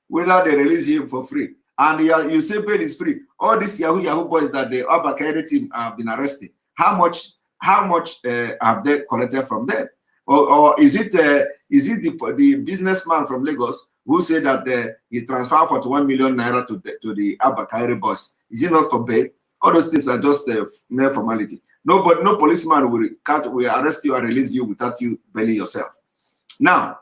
whether they release him for free. And you say bail is free. All these Yahoo boys that the Abakari team have been arrested, how much have they collected from them? Or is it the businessman from Lagos who said that he transferred 41 million naira to the Abakari boss? Is it not for bail? All those things are just mere formality. No policeman will arrest you and release you without you bailing yourself. Now,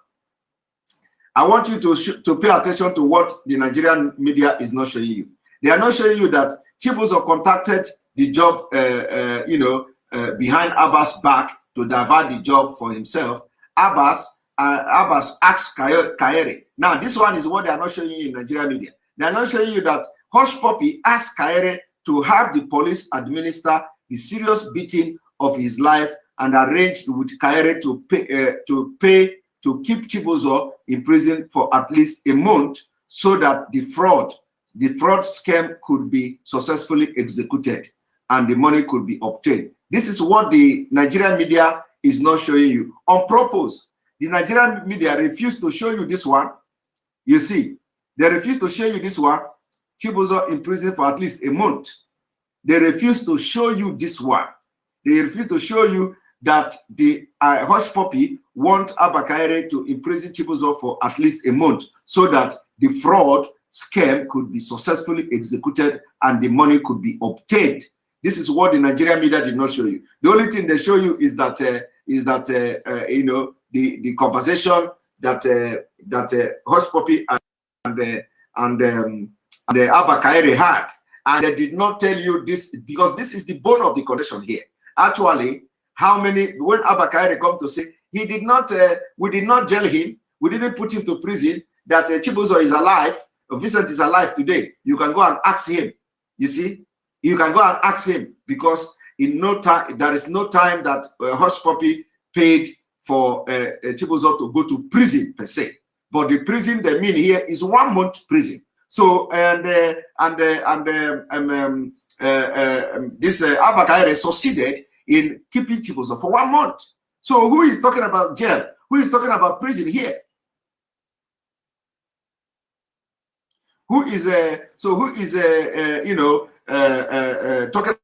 I want you to pay attention to what the Nigerian media is not showing you. They are not showing you that Chibuzo contacted the job, behind Abbas' back to divert the job for himself. Abbas asked Kayere. Now, this one is what they are not showing you in Nigerian media. They are not showing you that Hush Puppy asked Kayere to have the police administer the serious beating of his life and arranged with Kayere to keep Chibuzo in prison for at least a month so that the fraud scam could be successfully executed and the money could be obtained. This is what the Nigerian media is not showing you. On purpose, the Nigerian media refused to show you this one. You see, they refused to show you this one. Chibuzo in prison for at least a month. They refused to show you this one. They refused to show you that the Hush Puppy want Abakari to imprison Chibuzo for at least a month so that the fraud scam could be successfully executed and the money could be obtained. This is what the Nigerian media did not show you. The only thing they show you is that the conversation that Hush Puppy and Abakari had, and they did not tell you this because this is the bone of the condition here. Actually, when Abakari come to say he did not, we did not jail him, we didn't put him to prison, that Chibuzo is alive, Vincent is alive today. You can go and ask him. You see, you can go and ask him because in no time there is no time that Hush Puppy paid for Chibuzo to go to prison per se. But the prison they mean here is 1 month prison. So this Abakari succeeded in keeping Chibuzo for 1 month. So who is talking about jail? Who is talking about prison here? Who is talking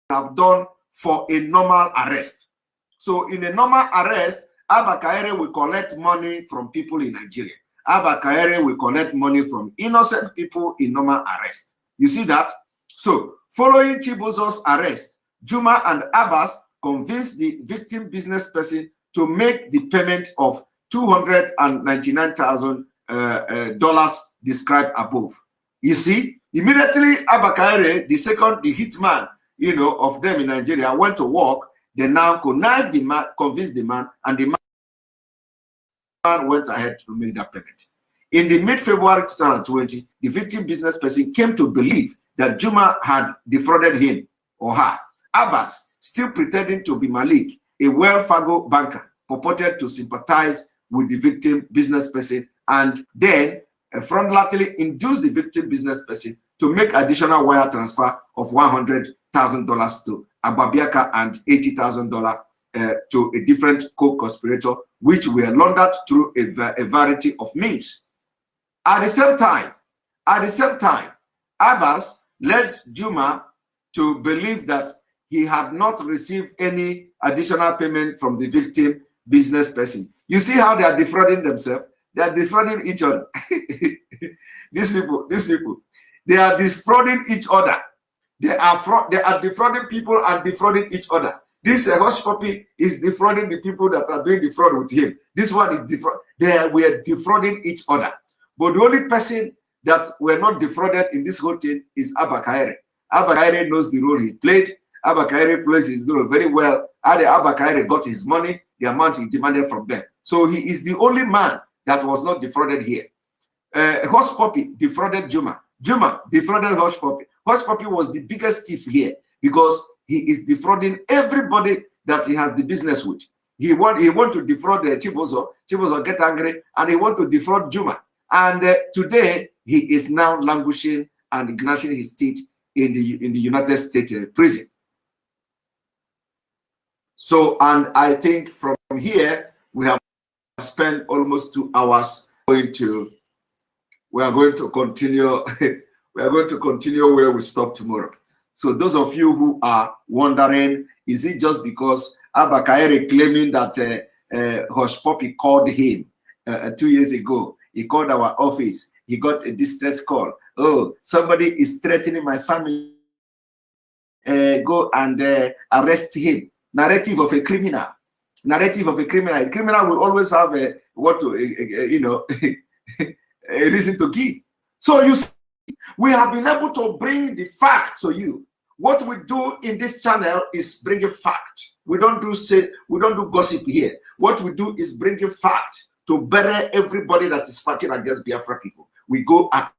have done for a normal arrest. So in a normal arrest, Abba Kaere will collect money from people in Nigeria. Abba Kaere will collect money from innocent people in normal arrest. You see that? So following Chibuzo's arrest, Juma and Abbas convinced the victim business person to make the payment of $299,000 described above. You see, immediately Abba Kaere, the hitman, of them in Nigeria, went to work. They now connived the man, convinced the man, and the man went ahead to make that payment. In the mid-February 2020, the victim business person came to believe that Juma had defrauded him or her. Abbas, still pretending to be Malik, a Wells Fargo banker, purported to sympathize with the victim business person and then fraudulently induced the victim business person to make additional wire transfer of $100,000 to Ababiaka and $80,000 to a different co-conspirator, which were laundered through a variety of means. At the same time, Abbas led Juma to believe that he had not received any additional payment from the victim business person. You see how they are defrauding themselves? They are defrauding each other. These people, they are defrauding each other. They are defrauding people and defrauding each other. This hush puppy is defrauding the people that are doing the fraud with him. This one is defraud. We are defrauding each other. But the only person that were not defrauded in this whole thing is Abba Kaere. Abba Kaere knows the role he played. Abba Kaere plays his role very well. Abba Kaere got his money, the amount he demanded from them. So he is the only man that was not defrauded here. Hush puppy defrauded Juma. Juma defrauded Hush puppy. Hush puppy was the biggest thief here because he is defrauding everybody that he has the business with. He want to defraud Chibozo. Chibozo get angry and he want to defraud Juma. And today he is now languishing and gnashing his teeth in the United States prison. So, and I think from here we have spent almost 2 hours we are going to continue. We are going to continue where we stop tomorrow. So those of you who are wondering, is it just because Abba Kaere claiming that Hush Puppy called him 2 years ago? He called our office. He got a distress call. Oh, somebody is threatening my family. Go and arrest him. Narrative of a criminal. Narrative of a criminal. A criminal will always have a reason to give. So you see, we have been able to bring the fact to you. What we do in this channel is bring a fact. We don't do gossip here. What we do is bring a fact to bury everybody that is fighting against Biafra people. We go at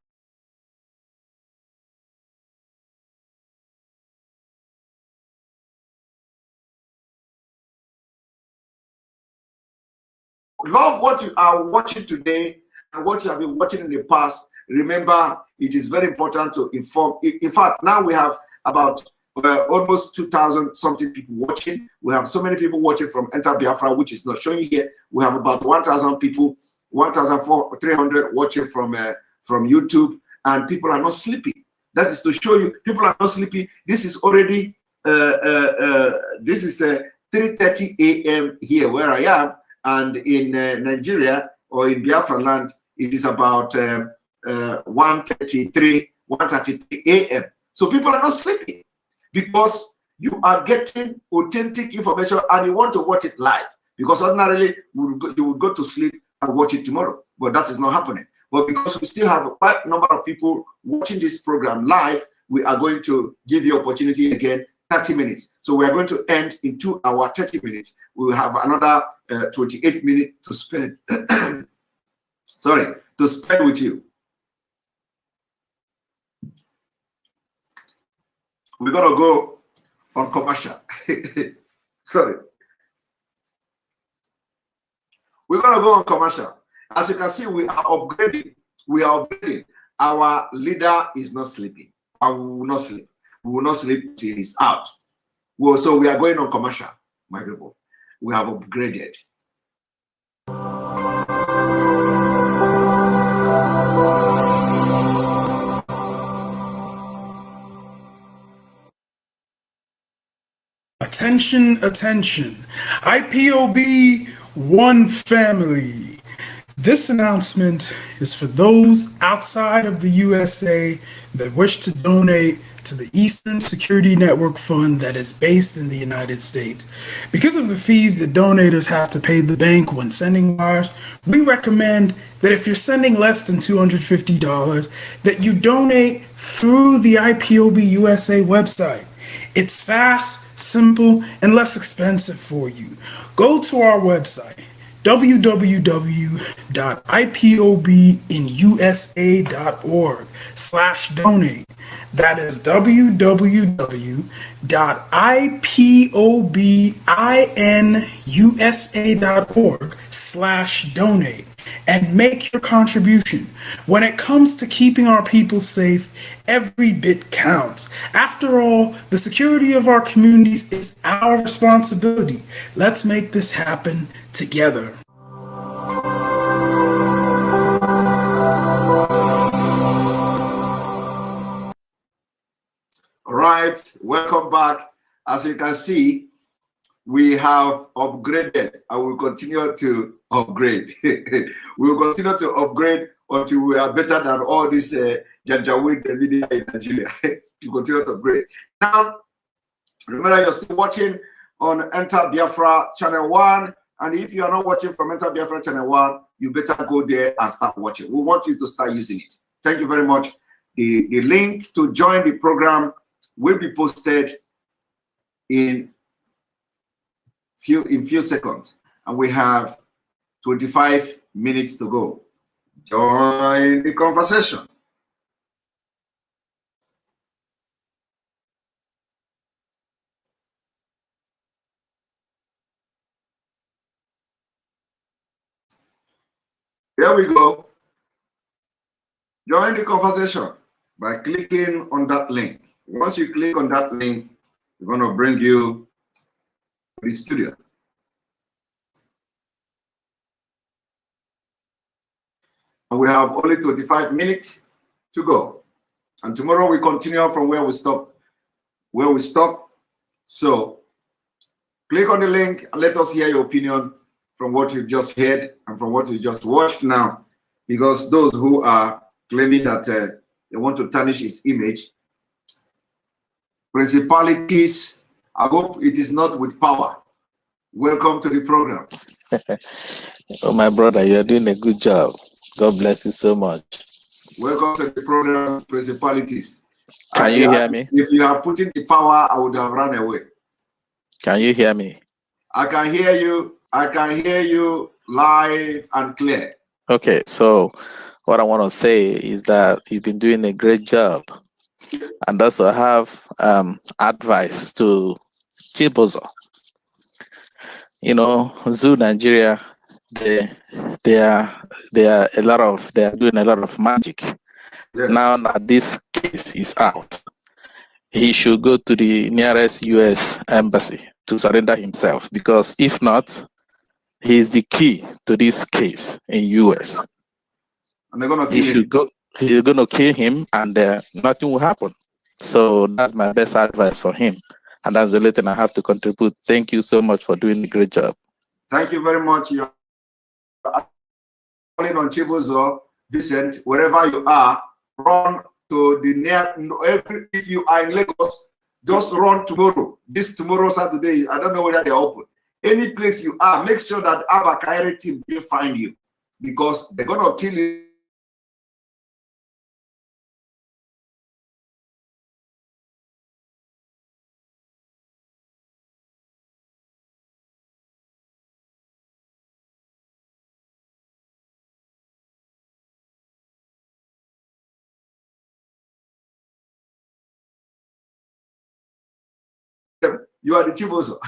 love what you are watching today and what you have been watching in the past. Remember, it is very important to inform. In fact, now we have about almost 2,000 something people watching. We have so many people watching from Enter Biafra, which is not showing here. We have about 1,000 people, 1,300 watching from YouTube, and people are not sleeping. That is to show you people are not sleeping. This is already 3:30 a.m. here where I am, and in Nigeria or in Biafra land, it is about 1:33 a.m. So people are not sleeping because you are getting authentic information and you want to watch it live. Because ordinarily you would go to sleep and watch it tomorrow, but that is not happening. But because we still have quite a number of people watching this program live, we are going to give you opportunity again 30 minutes. So we are going to end in 2 hours, 30 minutes. We will have another 28 minutes to spend. Sorry, to spend with you. We're gonna go on commercial. Sorry. We're gonna go on commercial. As you can see, we are upgrading. We are upgrading. Our leader is not sleeping. And we will not sleep. We will not sleep till he's out. Well, so we are going on commercial, my people. We have upgraded. Attention, attention. IPOB One Family. This announcement is for those outside of the USA that wish to donate to the Eastern Security Network Fund that is based in the United States. Because of the fees that donators have to pay the bank when sending wires, we recommend that if you're sending less than $250, that you donate through the IPOB USA website. It's fast, simple, and less expensive for you. Go to our website, www.ipobinusa.org/donate. That is www.ipobinusa.org/donate and make your contribution. When it comes to keeping our people safe, every bit counts. After all, the security of our communities is our responsibility. Let's make this happen together. All right, welcome back. As you can see, we have upgraded and we'll continue to upgrade. We'll continue to upgrade until we are better than all this Janjaweed media in Nigeria. We continue to upgrade. Now, remember you're still watching on Enter Biafra Channel 1. And if you are not watching from Enter Biafra Channel 1, you better go there and start watching. We want you to start using it. Thank you very much. The link to join the program will be posted in few seconds, and we have 25 minutes to go. Join the conversation. There we go. Join the conversation by clicking on that link. Once you click on that link, we're going to bring you to the studio. And we have only 25 minutes to go. And tomorrow we continue from where we stop. So click on the link and let us hear your opinion from what you just heard and from what you just watched now. Because those who are claiming that they want to tarnish its image, principalities, I hope it is not with power. Welcome to the program. Oh, my brother, you're doing a good job. God bless you so much. Welcome to the program, principalities. Can you hear me? If you are putting the power, I would have run away. Can you hear me? I can hear you. I can hear you live and clear. Okay, so what I want to say is that you've been doing a great job. And also I have advice to Chibozo. You know, Zoo Nigeria, they are doing a lot of magic. Yes. Now that this case is out, he should go to the nearest US embassy to surrender himself, because if not, he is the key to this case in US. And they're gonna kill him. He's gonna kill him, and nothing will happen. So that's my best advice for him. And that's the only thing I have to contribute. Thank you so much for doing a great job. Thank you very much. You're calling on Chibozo, Vincent, wherever you are, run to the if you are in Lagos, just run tomorrow. Tomorrow, Saturday, I don't know whether they're open. Any place you are, make sure that Abba Kaire team will find you, because they're going to kill you. You are the Chibozo.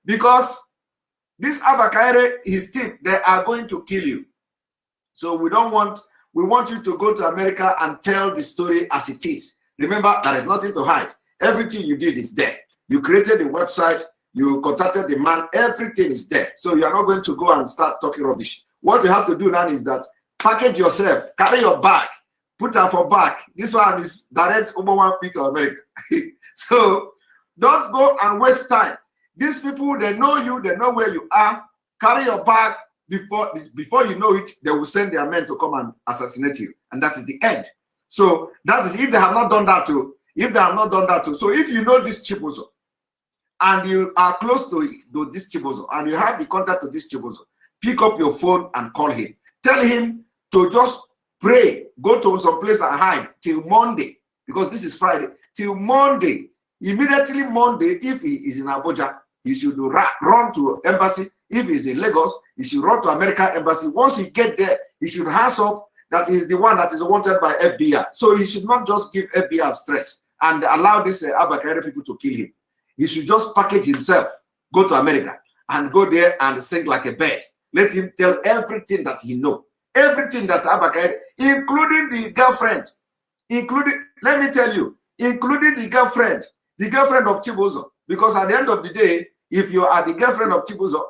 Because this Abakaire, his team, they are going to kill you. So we want you to go to America and tell the story as it is. Remember, there is nothing to hide. Everything you did is there. You created the website, you contacted the man, everything is there. So you are not going to go and start talking rubbish. What you have to do now is that package yourself, carry your bag, put her for back. This one is direct Obama to America. So don't go and waste time. These people, they know you, they know where you are. Carry your bag. Before you know it, they will send their men to come and assassinate you. And that is the end. So that is if they have not done that too. If they have not done that too. So if you know this Chibozo and you are close to this Chibozo and you have the contact to this Chibozo, pick up your phone and call him. Tell him to just pray, go to some place and hide till Monday, because this is Friday, till Monday. Immediately Monday, if he is in Abuja, he should run to embassy. If he's in Lagos, he should run to American embassy. Once he get there, he should hands up that he's the one that is wanted by FBI. So he should not just give FBI stress and allow this Abakari people to kill him. He should just package himself, go to America, and go there and sing like a bird. Let him tell everything that he knows. Everything that Abakari, including the girlfriend, let me tell you, including the girlfriend of Chibozo. Because at the end of the day, if you are the girlfriend of Chibozo,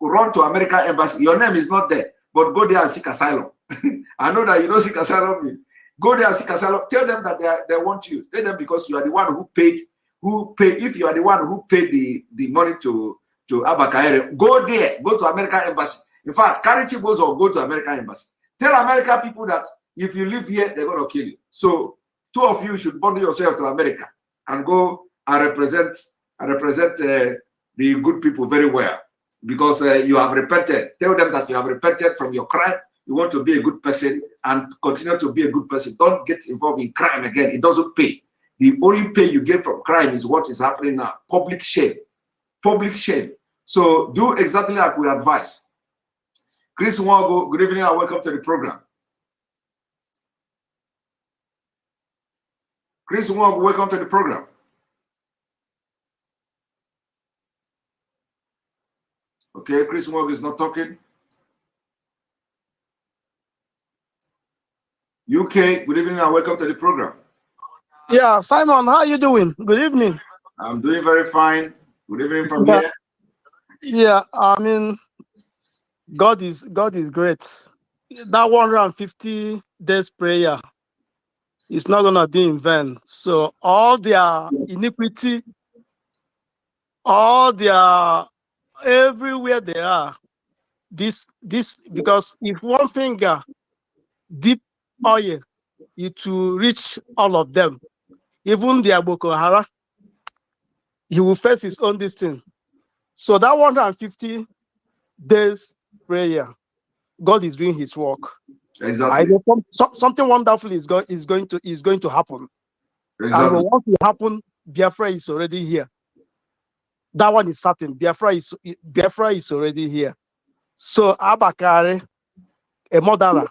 run to American embassy, your name is not there, but go there and seek asylum. I know that you don't seek asylum mean. Go there and seek asylum. Tell them that they want you. Tell them because you are the one who paid. If you are the one who paid the money to Abakari, go there. Go to American embassy. In fact, carry Chibozo or go to American embassy. Tell American people that if you live here, they're going to kill you. So two of you should bundle yourself to America and go and represent the good people very well, because you have repented. Tell them that you have repented from your crime. You want to be a good person and continue to be a good person. Don't get involved in crime again. It doesn't pay. The only pay you get from crime is what is happening now. Public shame. Public shame. So do exactly like we advise. Chris Nwago, good evening and welcome to the program. Chris Nwago, welcome to the program. Okay, Chris Nwago is not talking. UK, good evening and welcome to the program. Yeah, Simon, how are you doing? Good evening. I'm doing very fine. Good evening from here. Yeah, I mean, God is great. That 150 days prayer is not gonna be in vain. So all their iniquity, all their everywhere they are, this because if one finger deep oil, it will reach all of them. Even the Boko Haram, he will face his own destiny. So that 150 days prayer, God is doing his work. Exactly. Something wonderful is going to happen. Exactly. And once it happen, Biafra is already here. That one is certain. Biafra is already here. So Abakari, a murderer,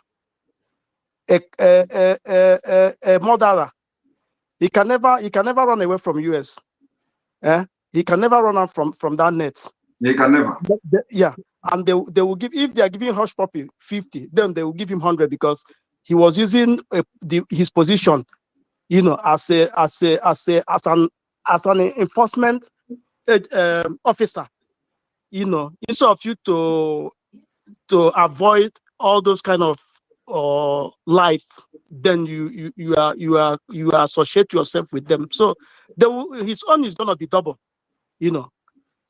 a murderer, he can never run away from US. He can never run out from that net. He can never. Yeah, and they will give, if they are giving Hush Puppy 50, then they will give him 100 because he was using his position, you know, as an enforcement officer, you know, instead of you to avoid all those kind of life, then you associate yourself with them. So his own is gonna be double, you know.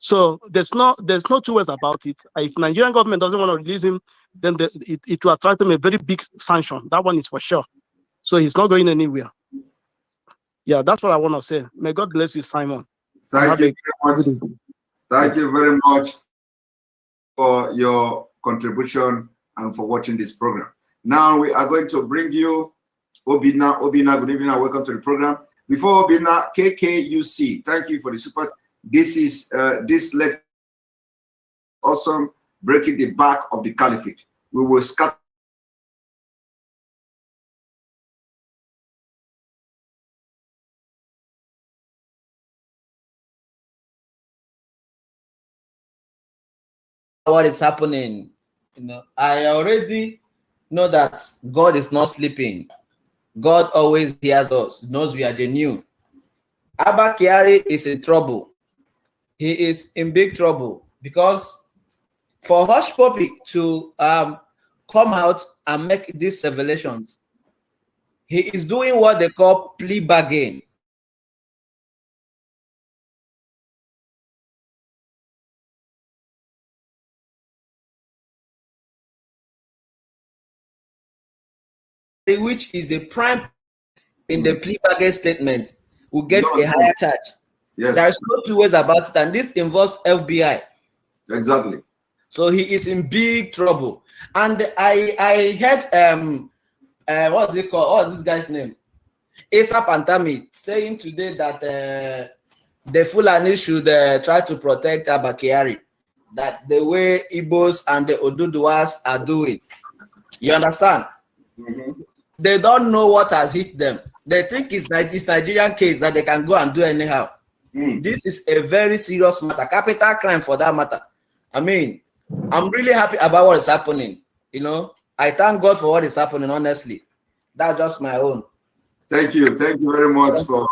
So there's no two ways about it. If Nigerian government doesn't want to release him, then it will attract them a very big sanction. That one is for sure. So he's not going anywhere. Yeah, that's what I want to say. May God bless you, Simon. Thank you very much. Thank you very much for your contribution and for watching this program. Now we are going to bring you Obina. Obina, good evening and welcome to the program. Before Obina, KKUC, thank you for the support. This is this lecture awesome, breaking the back of the caliphate. We will scatter what is happening. You know, I already know that God is not sleeping. God always hears us, knows we are the new. Abba Kyari is in trouble. He is in big trouble because for Hush Puppy to come out and make these revelations, he is doing what they call plea bargain. which is the prime in the plea bargain statement, will get a higher charge. Yes. There is no two ways about it, and this involves FBI. Exactly. So he is in big trouble. And I heard what's it called? What's this guy's name? Asa Pantami saying today that the Fulani should try to protect Abakiari, that the way Igbos and the Oduduwas are doing. You understand? Mm-hmm. They don't know what has hit them. They think it's Nigerian case that they can go and do anyhow. This is a very serious matter, capital crime for that matter. I mean, I'm really happy about what is happening. You know, I thank God for what is happening, honestly. That's just my own. Thank you. Thank you very much for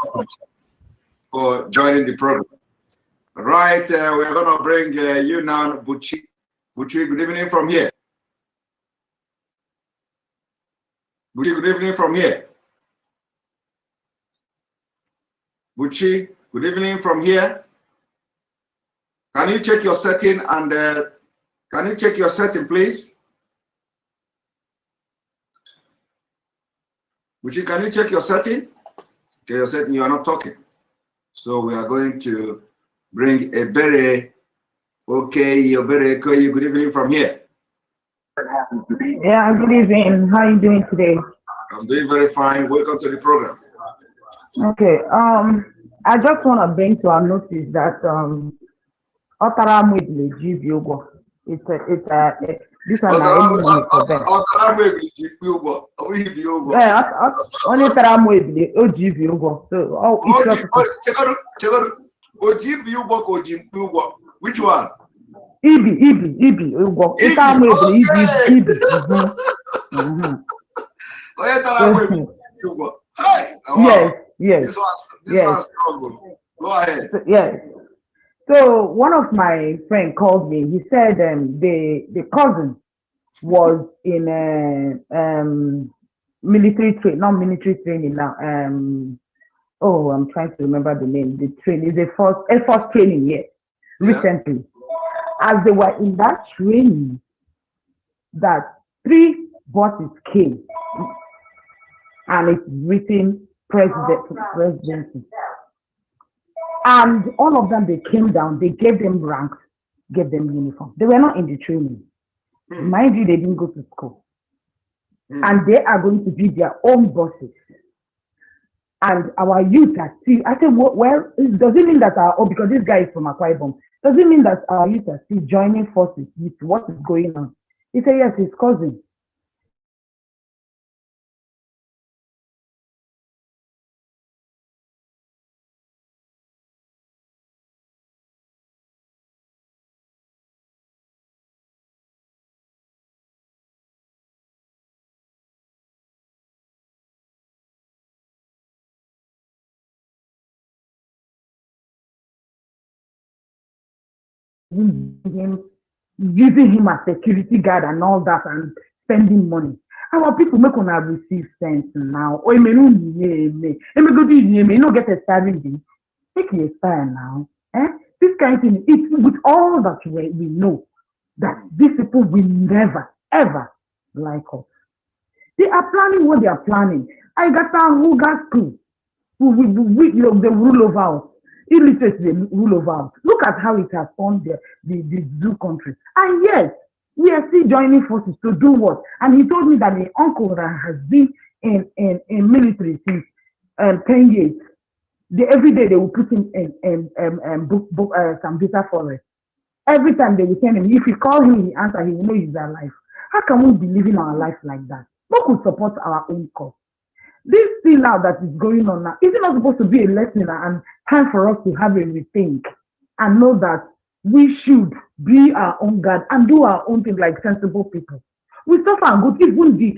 joining the program. Right, we're going to bring you now, Buchi. Buchi, good evening from here. Buchi, good evening from here. Buchi, good evening from here. Can you check your setting and can you check your setting, please? Buchi, can you check your setting? Okay, your setting, you are not talking. So we are going to bring a very, okay, good evening from here. Yeah, good evening. How are you doing today? I'm doing very fine. Welcome to the program. Okay. I just want to bring to our notice that this one which one? Ibi. Yes. This one's struggle. Go ahead. So, yes. So one of my friends called me. He said the cousin was in military training, not military training now. I'm trying to remember the name. The training is the Air Force training. Yes, recently, as they were in that training, that 3 buses came, and it's written presidency. And all of them, they came down, they gave them ranks, gave them uniform. They were not in the training. Mind you, they didn't go to school. And they are going to be their own bosses. And our youth are still, I said, well, does it mean that because this guy is from Akwa Ibom, does it mean that our youth are still joining forces with what is going on? He said, yes, his cousin. Using him as security guard and all that and spending money. Our people make on receive sense now. Oh, may not get a starting day. Take a style now. This kind of thing, it's with all that we know that these people will never, ever like us. They are planning what they are planning. I got a Huga school. They rule over us. Illiteracy, they rule over us. Look at how it has turned the zoo country. And yes, we are still joining forces to do what? And he told me that the uncle has been in military since 10 years. Every day they will put him in Sambisa forest. Every time they will tell him, if you call him, he answer, he will know he's alive. How can we be living our life like that? Who could support our own cause? This thing now that is going on now, is it not supposed to be a lesson and time for us to have a rethink and know that we should be our own guard and do our own thing like sensible people? We suffer good. Even the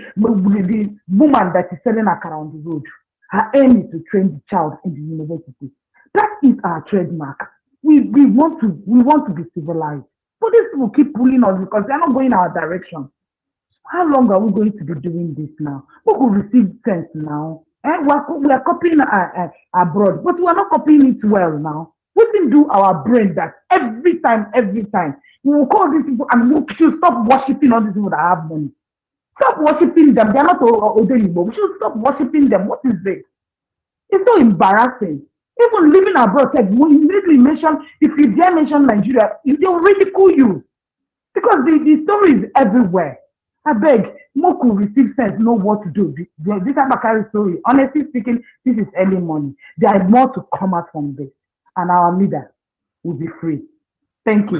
woman that is selling akara on the road, her aim is to train the child in the university. That is our trademark. We want to be civilized. But these people keep pulling us because they are not going our direction. How long are we going to be doing this now? We could receive sense now. We are copying abroad, but we are not copying it well now. We can do our brain that every time, we will call these people and we should stop worshiping all these people that have money. Stop worshiping them. They're not Odenibo. We should stop worshiping them. What is it? It's so embarrassing. Even living abroad, said, when you immediately mention, if you dare mention Nigeria, they'll ridicule you. Because the story is everywhere. I beg, Moku receive sense, know what to do. This Abakari story, honestly speaking, this is early morning. There is more to come out from this. And our leader will be free. Thank you.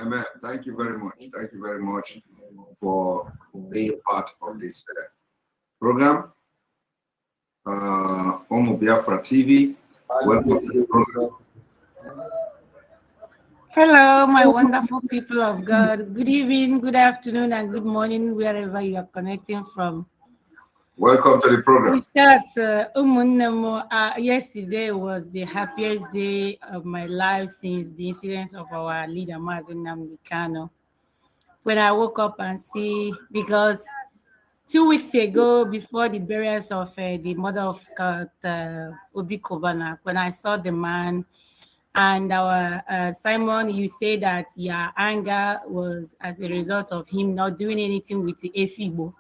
Amen. Thank you very much. Thank you very much for being part of this program. Biafra TV, welcome to the program. Hello, my wonderful people of God. Good evening, good afternoon, and good morning, wherever you are connecting from. Welcome to the program. We start, yesterday was the happiest day of my life since the incidents of our leader, MAZI NNAMDI KANU. When I woke up and see, because 2 weeks ago, before the burials of the mother of God, Obi Kobana, when I saw the man, and our Simon, you say that your anger was as a result of him not doing anything with the Efibo.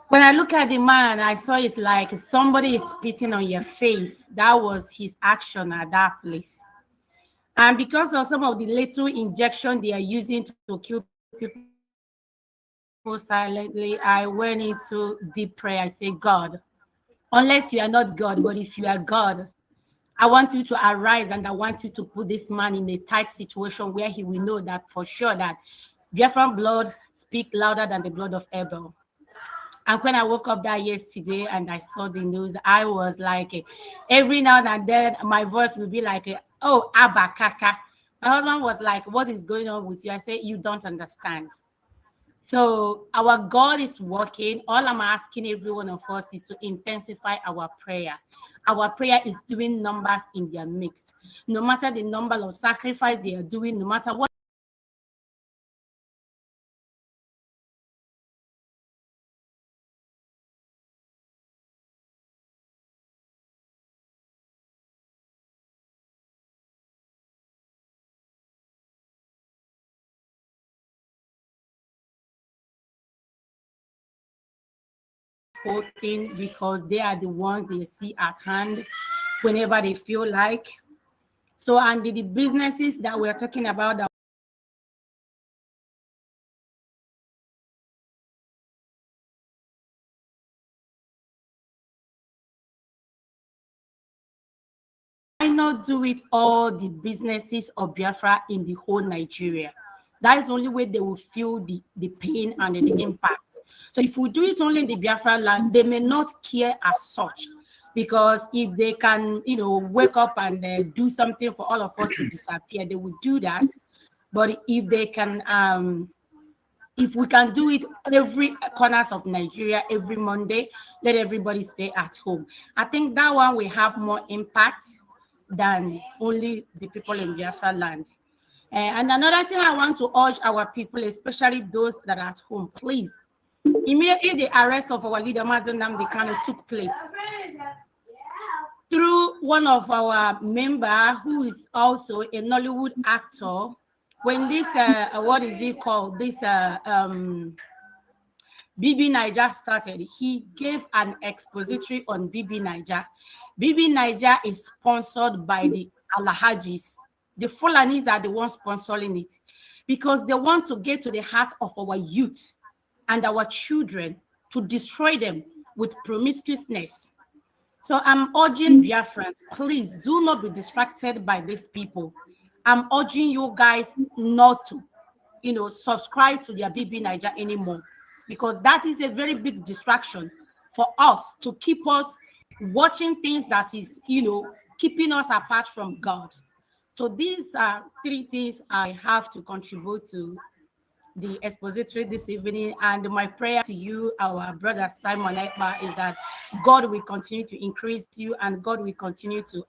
When I look at the man, I saw it's like somebody is spitting on your face. That was his action at that place. And because of some of the little injection they are using to kill people silently, I went into deep prayer. I say, God, unless you are not God, but if you are God, I want you to arise, and I want you to put this man in a tight situation where he will know that for sure that Biafran blood speaks louder than the blood of Abel. And when I woke up that yesterday and I saw the news, I was like, every now and then my voice would be like, oh, Abba Kaka. My husband was like, what is going on with you? I said, you don't understand. So our God is working. All I'm asking every one of us is to intensify our prayer. Our prayer is doing numbers in their midst. No matter the number of sacrifice they are doing, no matter what. Thing, because they are the ones they see at hand whenever they feel like. So, and the businesses that we're talking about, that why not do it all the businesses of Biafra in the whole Nigeria? That is the only way they will feel the pain and the impact. So if we do it only in the Biafra land, they may not care as such, because if they can, wake up and do something for all of us to disappear, they would do that. But if they can, if we can do it every corners of Nigeria every Monday, let everybody stay at home. I think that one will have more impact than only the people in Biafra land. And another thing I want to urge our people, especially those that are at home, please. Immediately the arrest of our leader, MAZI NNAMDI KANU, took place through one of our members who is also a Nollywood actor. When this, what is it called? This BB Niger started, he gave an expository on BB Niger. BB Niger is sponsored by the Alhajis. The Fulanis are the ones sponsoring it because they want to get to the heart of our youth and our children to destroy them with promiscuousness. So I'm urging Biafrans, please do not be distracted by these people. I'm urging you guys not to, subscribe to their BB Niger anymore, because that is a very big distraction for us to keep us watching things that is, keeping us apart from God. So these are 3 things I have to contribute to the expository this evening, and my prayer to you, our brother Simon Ekpa, is that God will continue to increase you and God will continue to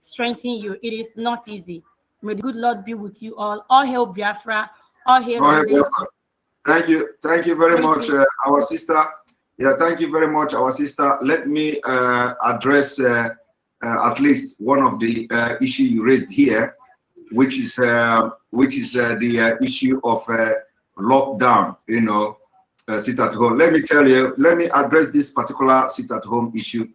strengthen you. It is not easy. May the good Lord be with you all. All hail Biafra. All hail Biafra. Thank you very much, our sister. Yeah, thank you very much, our sister. Let me address at least one of the issue you raised here, which is the issue of lockdown. sit at home. Let me tell you, let me address this particular sit at home issue.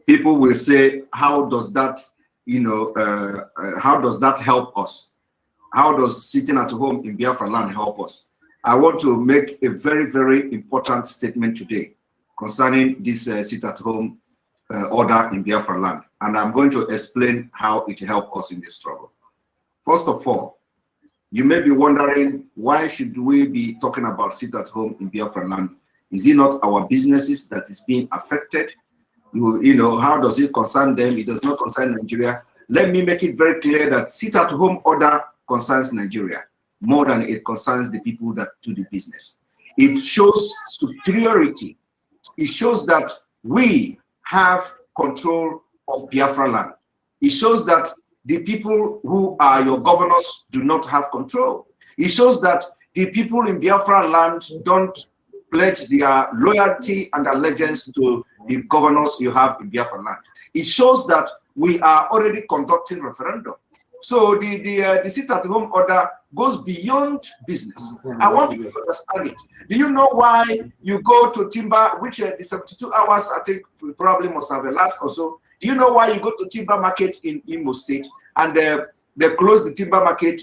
People will say, how does that, how does that help us? How does sitting at home in Biafra land help us? I want to make a very, very important statement today concerning this sit at home order in Biafra land. And I'm going to explain how it helps us in this struggle. First of all, you may be wondering, why should we be talking about sit at home in Biafra land? Is it not our businesses that is being affected? How does it concern them? It does not concern Nigeria. Let me make it very clear that sit at home order concerns Nigeria more than it concerns the people that do the business. It shows superiority. It shows that we have control of Biafra land. It shows that the people who are your governors do not have control. It shows that the people in Biafra land don't pledge their loyalty and allegiance to the governors you have in Biafra land. It shows that we are already conducting referendum. So the sit-at-home order goes beyond business. I want you to understand it. Do you know why you go to timber, which the 72 hours I think probably must have elapsed or so? Do you know why you go to timber market in Imo State and they close the timber market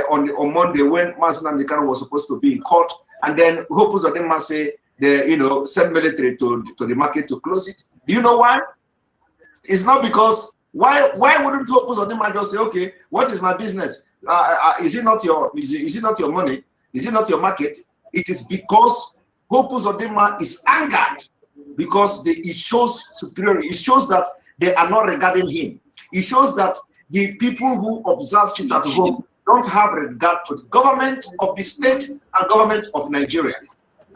on Monday when MAZI NNAMDI was supposed to be in court, and then Hopus of them must say they send military to the market to close it? Do you know why? It's not because why wouldn't Hopus of them just say, okay, what is my business? Is it not your money? Is it not your market? It is because Hopus of them is angered because it shows superiority. It shows that they are not regarding him. It shows that the people who observe sit at home don't have regard to the government of the state and government of Nigeria.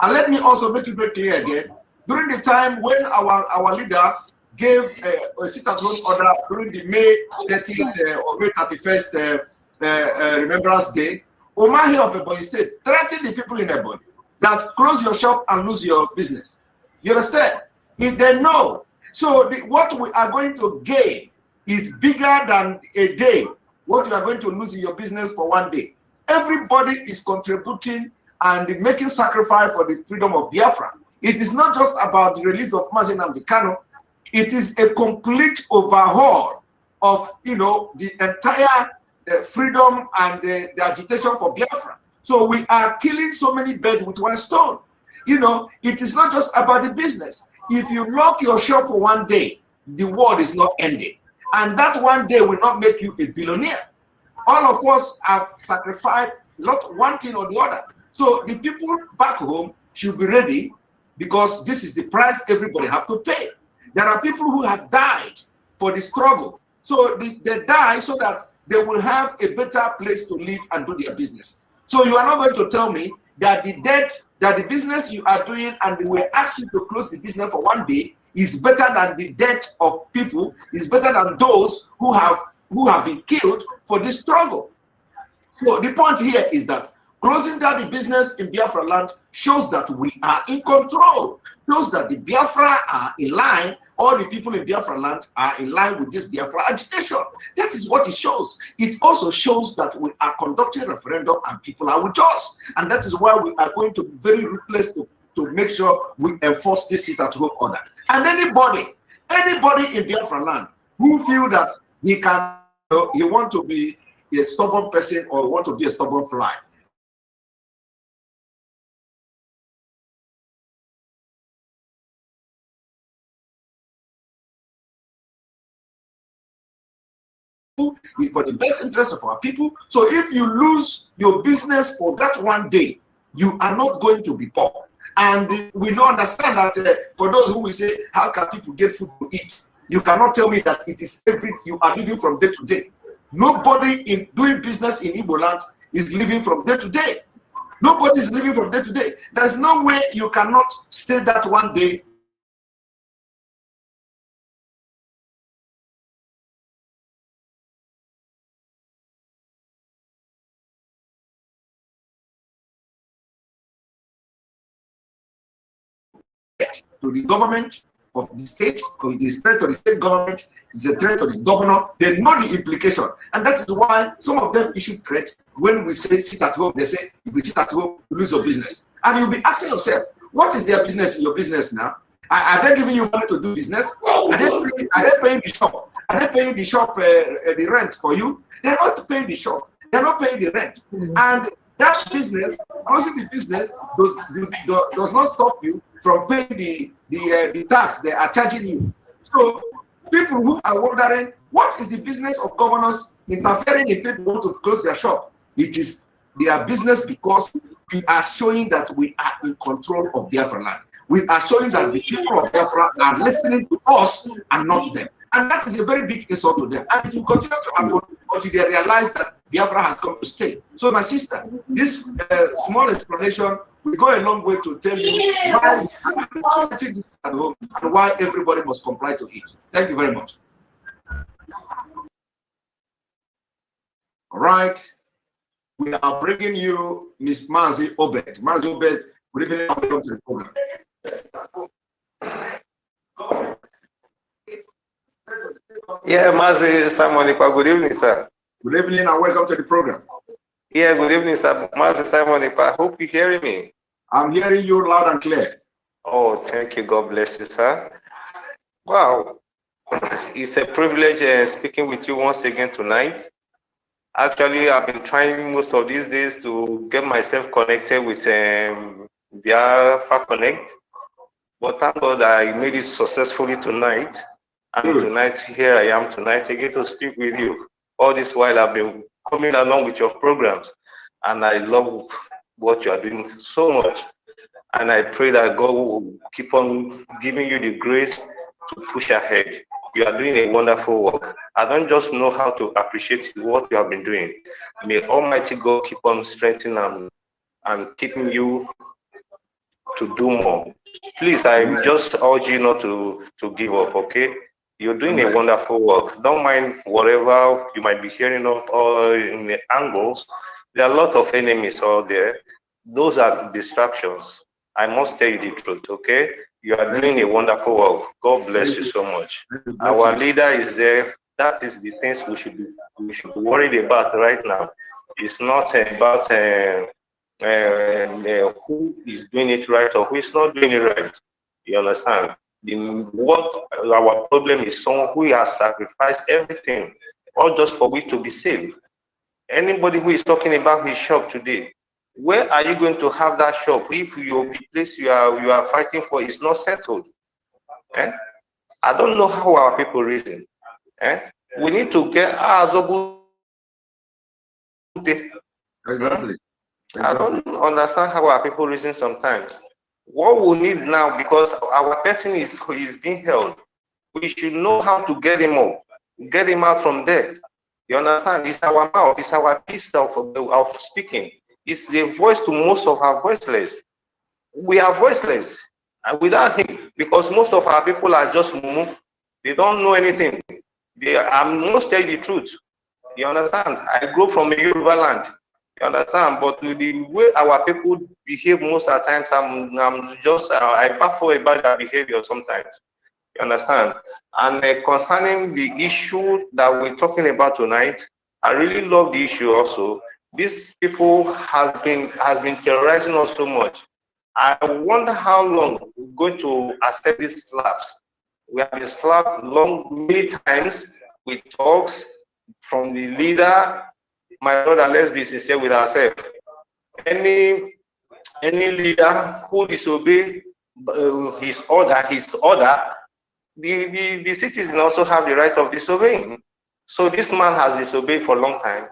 And let me also make it very clear again, during the time when our leader gave a sit-at-home order during the May 30th or May 31st Remembrance Day, Omahi of Ebonyi State threatened the people in Ebonyi that close your shop and lose your business. You understand? If they know, so what we are going to gain is bigger than a day. What you are going to lose in your business for one day. Everybody is contributing and making sacrifice for the freedom of Biafra. It is not just about the release of MAZI NNAMDI KANU. It is a complete overhaul of the entire freedom and the agitation for Biafra. So we are killing so many birds with one stone. It is not just about the business. If you lock your shop for one day, the world is not ending. And that one day will not make you a billionaire. All of us have sacrificed not one thing or the other. So the people back home should be ready, because this is the price everybody have to pay. There are people who have died for the struggle. So they die so that they will have a better place to live and do their business. So you are not going to tell me that the business you are doing and they will ask you to close the business for one day is better than the death of people, is better than those who have been killed for this struggle. So the point here is that closing down the business in Biafra land shows that we are in control, shows that the Biafra are in line, all the people in Biafra land are in line with this Biafra agitation. That is what it shows. It also shows that we are conducting a referendum and people are with us. And that is why we are going to be very ruthless to make sure we enforce this sit-at-home order. And anybody in Biafra land who feel that he can, he want to be a stubborn person or want to be a stubborn fly, is for the best interest of our people. So if you lose your business for that one day, you are not going to be poor. And we don't understand that for those who will say, how can people get food to eat? You cannot tell me that it is you are living from day to day. Nobody in doing business in Igbo land is living from day to day. Nobody is living from day to day. There's no way you cannot stay that one day. To the government of the state, or it is threat to the state government, it's a threat to the governor. They know the implication, and that is why some of them issue threat. When we say sit at home, they say if we sit at home, you lose your business. And you'll be asking yourself, what is their business in your business now? Are they giving you money to do business? Are they paying the shop? Are they paying the shop the rent for you? They're not paying the shop. They're not paying the rent. And that business, closing the business, does not stop you from paying the tax they are charging you. So people who are wondering, what is the business of governors interfering in people who want to close their shop? It is their business because we are showing that we are in control of Biafra land. We are showing that the people of Biafra are listening to us and not them. And that is a very big insult to them. And it will continue to happen until they realize that Biafra has come to stay. So my sister, this small explanation will go a long way to tell you why at home and why everybody must comply to it. Thank you very much. All right. We are bringing you Miss MAZI Obed. MAZI Obed, good evening and welcome to the program. Yeah, MAZI Simon Ekpa, good evening, sir. Good evening and welcome to the program. Yeah, good evening, sir. MAZI Simon Ekpa, hope you're hearing me. I'm hearing you loud and clear. Oh, thank you. God bless you, sir. Wow. It's a privilege speaking with you once again tonight. Actually, I've been trying most of these days to get myself connected with Biafra Connect, but thank God I made it successfully tonight. And tonight, here I am tonight again to speak with you. All this while I've been coming along with your programs, and I love what you are doing so much. And I pray that God will keep on giving you the grace to push ahead. You are doing a wonderful work. I don't just know how to appreciate what you have been doing. May Almighty God keep on strengthening and keeping you to do more. Please, I just urge you not to give up, okay? You're doing a wonderful work. Don't mind whatever you might be hearing of or in the angles. There are a lot of enemies out there. Those are distractions. I must tell you the truth, okay? You are doing a wonderful work. God bless you so much. Our leader is there. That is the things we should be worried about right now. It's not about who is doing it right or who is not doing it right. You understand? What our problem is someone who has sacrificed everything, all just for we to be saved. Anybody who is talking about his shop today, where are you going to have that shop if your place you are fighting for is not settled? I don't know how our people reason. We need to get Exactly. I don't understand how our people reason sometimes. What we need now, because our person is being held, we should know how to get him up, get him out from there. You understand? It's our mouth, it's our piece of speaking. It's the voice to most of our voiceless. We are voiceless, and without him, because most of our people are just moved, they don't know anything. I must tell you the truth. You understand? I grew from a Yoruba land. You understand? But the way our people behave most of the times, I baffle about their behavior sometimes. You understand? And concerning the issue that we're talking about tonight, I really love the issue also. These people has been terrorizing us so much. I wonder how long we're going to accept these slaps. We have been slapped many times with talks from the leader. My brother, let's be sincere with ourselves. Any leader who disobey his order, the citizens also have the right of disobeying. So this man has disobeyed for a long time,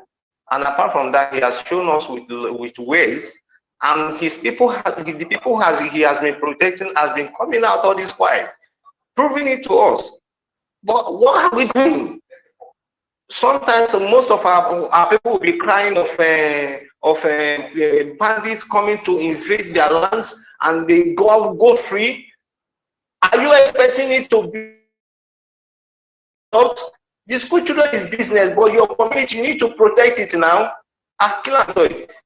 and apart from that, he has shown us with ways, and his people, the people he has been protecting, has been coming out all this while, proving it to us. But what are we doing? Sometimes most of our people will be crying of bandits coming to invade their lands, and they go free. Are you expecting it to be not? The school children is business, but your community, you need to protect it now.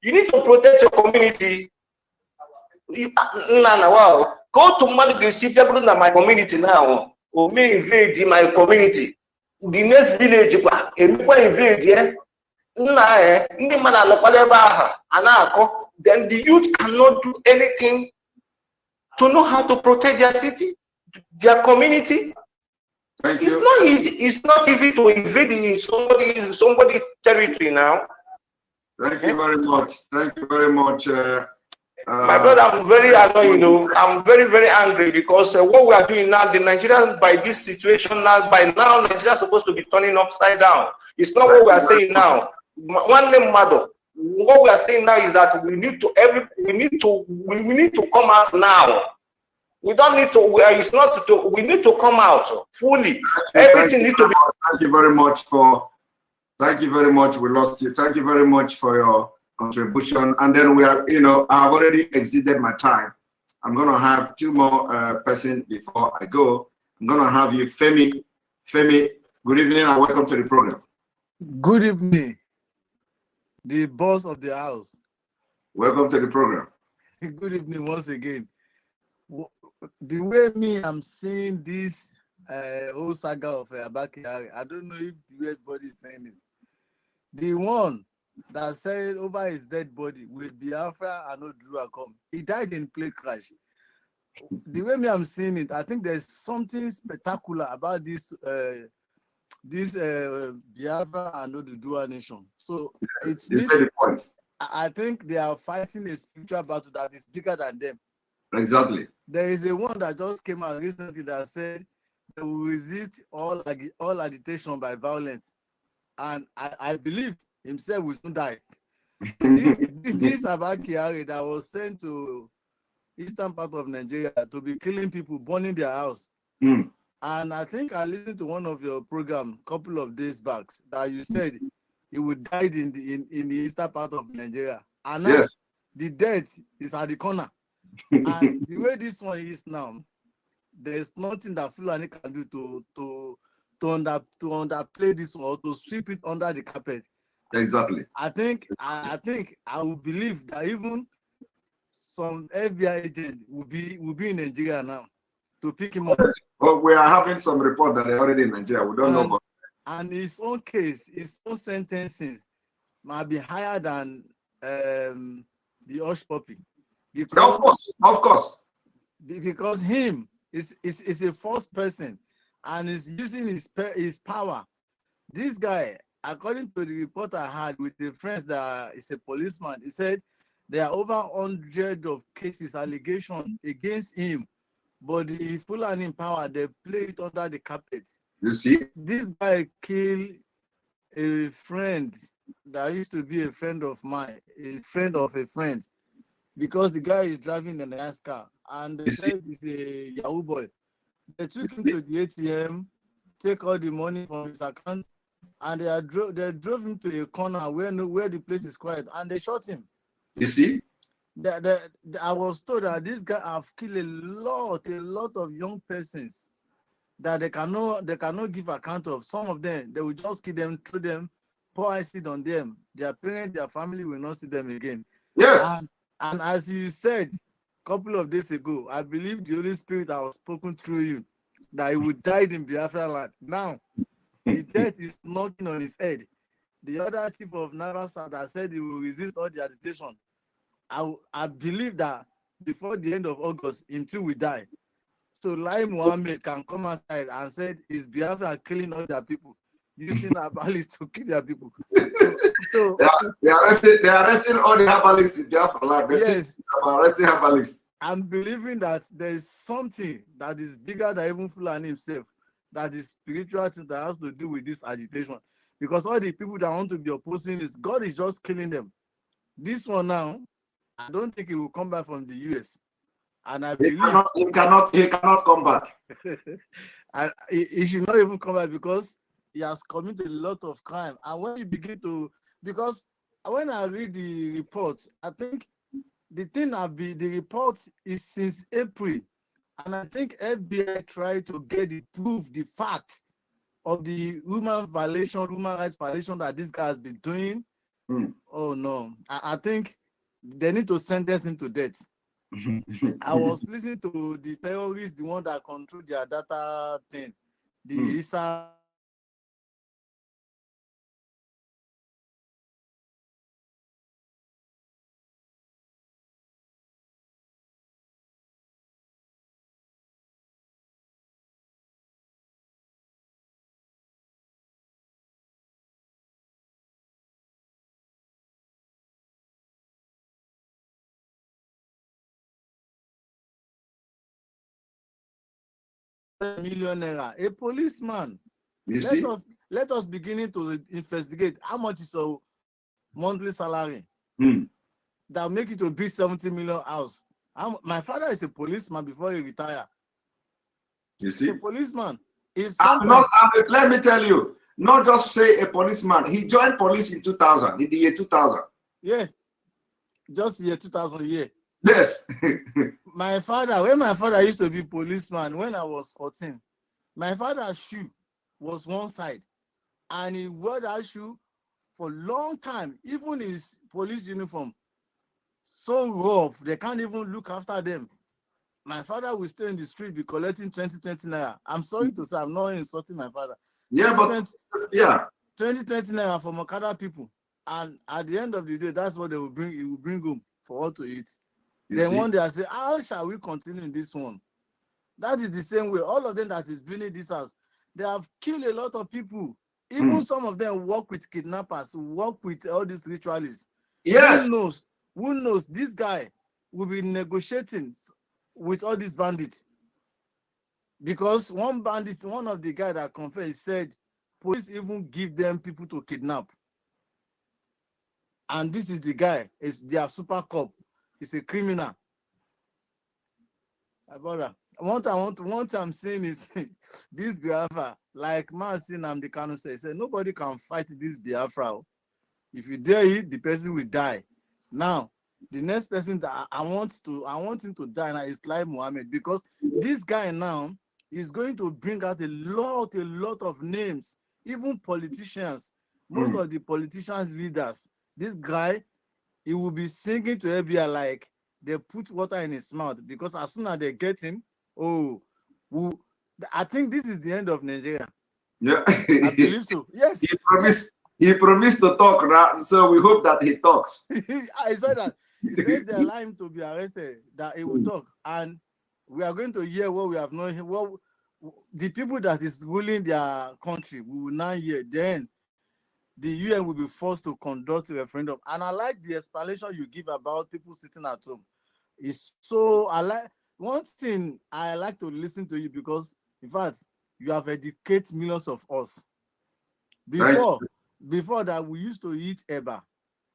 You need to protect your community. Wow. Go to my community now, or may invade my community. The next village, invade, yeah? then the youth cannot do anything to know how to protect their city, their community. It's not easy. It's not easy to invade somebody territory now. Thank you very much. Thank you very much. My brother, I'm very annoyed, I'm very, very angry because what we are doing now, the Nigerians, by this situation now, by now, Nigeria is supposed to be turning upside down. It's not what we are saying now. One name mother. What we are saying now is that we need to come out now. We don't need to. It's not to. We need to come out fully. Everything needs to be. Thank you very much for. Thank you very much. We lost you. Thank you very much for your contribution. And then we are, I've already exceeded my time. I'm going to have two more persons before I go. I'm going to have you, Femi. Femi, good evening and welcome to the program. Good evening, the boss of the house. Welcome to the program. Good evening once again. The way I'm seeing this whole saga of Abaki, I don't know if the way everybody is saying it. The one that said over his dead body with Biafra and no Drew come. He died in plane crash. The way I'm seeing it, I think there's something spectacular about this Biafra and no Drew nation. So it's the point. I think they are fighting a spiritual battle that is bigger than them. Exactly. There is a one that just came out recently that said they will resist all agitation by violence. And I believe himself will soon die. This Abaki that was sent to eastern part of Nigeria to be killing people, burning their house. And I think I listened to one of your programs a couple of days back that you said he would die in the eastern part of Nigeria. And now the death is at the corner. And the way this one is now, there's nothing that Fulani can do to underplay this or to sweep it under the carpet. Exactly. I think I will believe that even some FBI agent will be in Nigeria now to pick him up. Well, we are having some report that they're already in Nigeria. We don't know about. And his own case, his own sentences might be higher than the Hush Puppy. Because, of course. Because him is a first person and is using his power. This guy, according to the report I had with the friends that is a policeman, he said there are over 100 of cases, allegations against him, but the Fulani power, they play it under the carpet. You see? This guy killed a friend that used to be a friend of mine, a friend of a friend, because the guy is driving a nice car and they said he's a Yahoo boy. They took him to the ATM, take all the money from his account, and they drove him to a corner where the place is quiet, and they shot him. You see? I was told that this guy have killed a lot of young persons that they cannot give account of. Some of them, they will just kill them, throw them, pour acid on them. Their parents, their family will not see them again. Yes. And as you said a couple of days ago, I believe the Holy Spirit has spoken through you that he would die in Biafra land. Now, the death is knocking on his head. The other chief of Naval Staff that said he will resist all the agitation. I believe that before the end of August, him too will die. So Lai Mohammed can come outside and say, is Biafra killing all their people, using herbalists to kill their people. So they are arresting all the herbalists in Biafra land. Yes. Arresting herbalists. I'm believing that there is something that is bigger than even Fulani himself, that is spiritual thing that has to do with this agitation. Because all the people that want to be opposing this, God is just killing them. This one now, I don't think he will come back from the US. And I believe he cannot come back. And he should not even come back because he has committed a lot of crime. And when you begin to, because when I read the report, I think the report is since April. And I think FBI tried to get the proof, the fact of the human rights violation that this guy has been doing. Oh no, I think they need to sentence him to death. I was listening to the terrorists, the one that control their data thing, the ISA million naira. A policeman. You see? Let us begin to investigate how much is your monthly salary. That make it to be 70 million house. My father is a policeman before he retired. You see? He's a policeman. Let me tell you, not just say a policeman. He joined police in 2000, in the year 2000. Yeah, just year 2000 year. Yes. when my father used to be policeman, when I was 14, my father's shoe was one side, and he wore that shoe for a long time. Even his police uniform, so rough, they can't even look after them. My father will stay in the street, be collecting 20 naira. I'm sorry to say, I'm not insulting my father. Yeah, 20 naira from Okada people. And at the end of the day, that's what they will bring. He will bring home for all to eat. Then one day I say, how shall we continue in this one? That is the same way. All of them that is building this house, they have killed a lot of people. Even some of them work with kidnappers, work with all these ritualists. Yes. Who knows? This guy will be negotiating with all these bandits. Because one of the guys that confessed said, police even give them people to kidnap. And this is the guy, is their super cop. He's a criminal. My brother, what I'm saying is this Biafra, like MAZI NNAMDI KANU said, nobody can fight this Biafra. If you dare it, the person will die. Now, the next person that I want him to die now is Lai Mohammed, because this guy now is going to bring out a lot of names, even politicians, most of the politicians leaders. This guy, he will be singing to FBI like they put water in his mouth, because as soon as they get him, I think this is the end of Nigeria. Yeah, I believe so. Yes. He promised to talk now, so we hope that he talks. I said that. He said they allow him to be arrested, that he will talk, and we are going to hear what we have known. What the people that is ruling their country, we will now hear. Then the UN will be forced to conduct a referendum. And I like the explanation you give about people sitting at home. One thing I like to listen to you, because in fact you have educated millions of us. Before that, we used to eat eba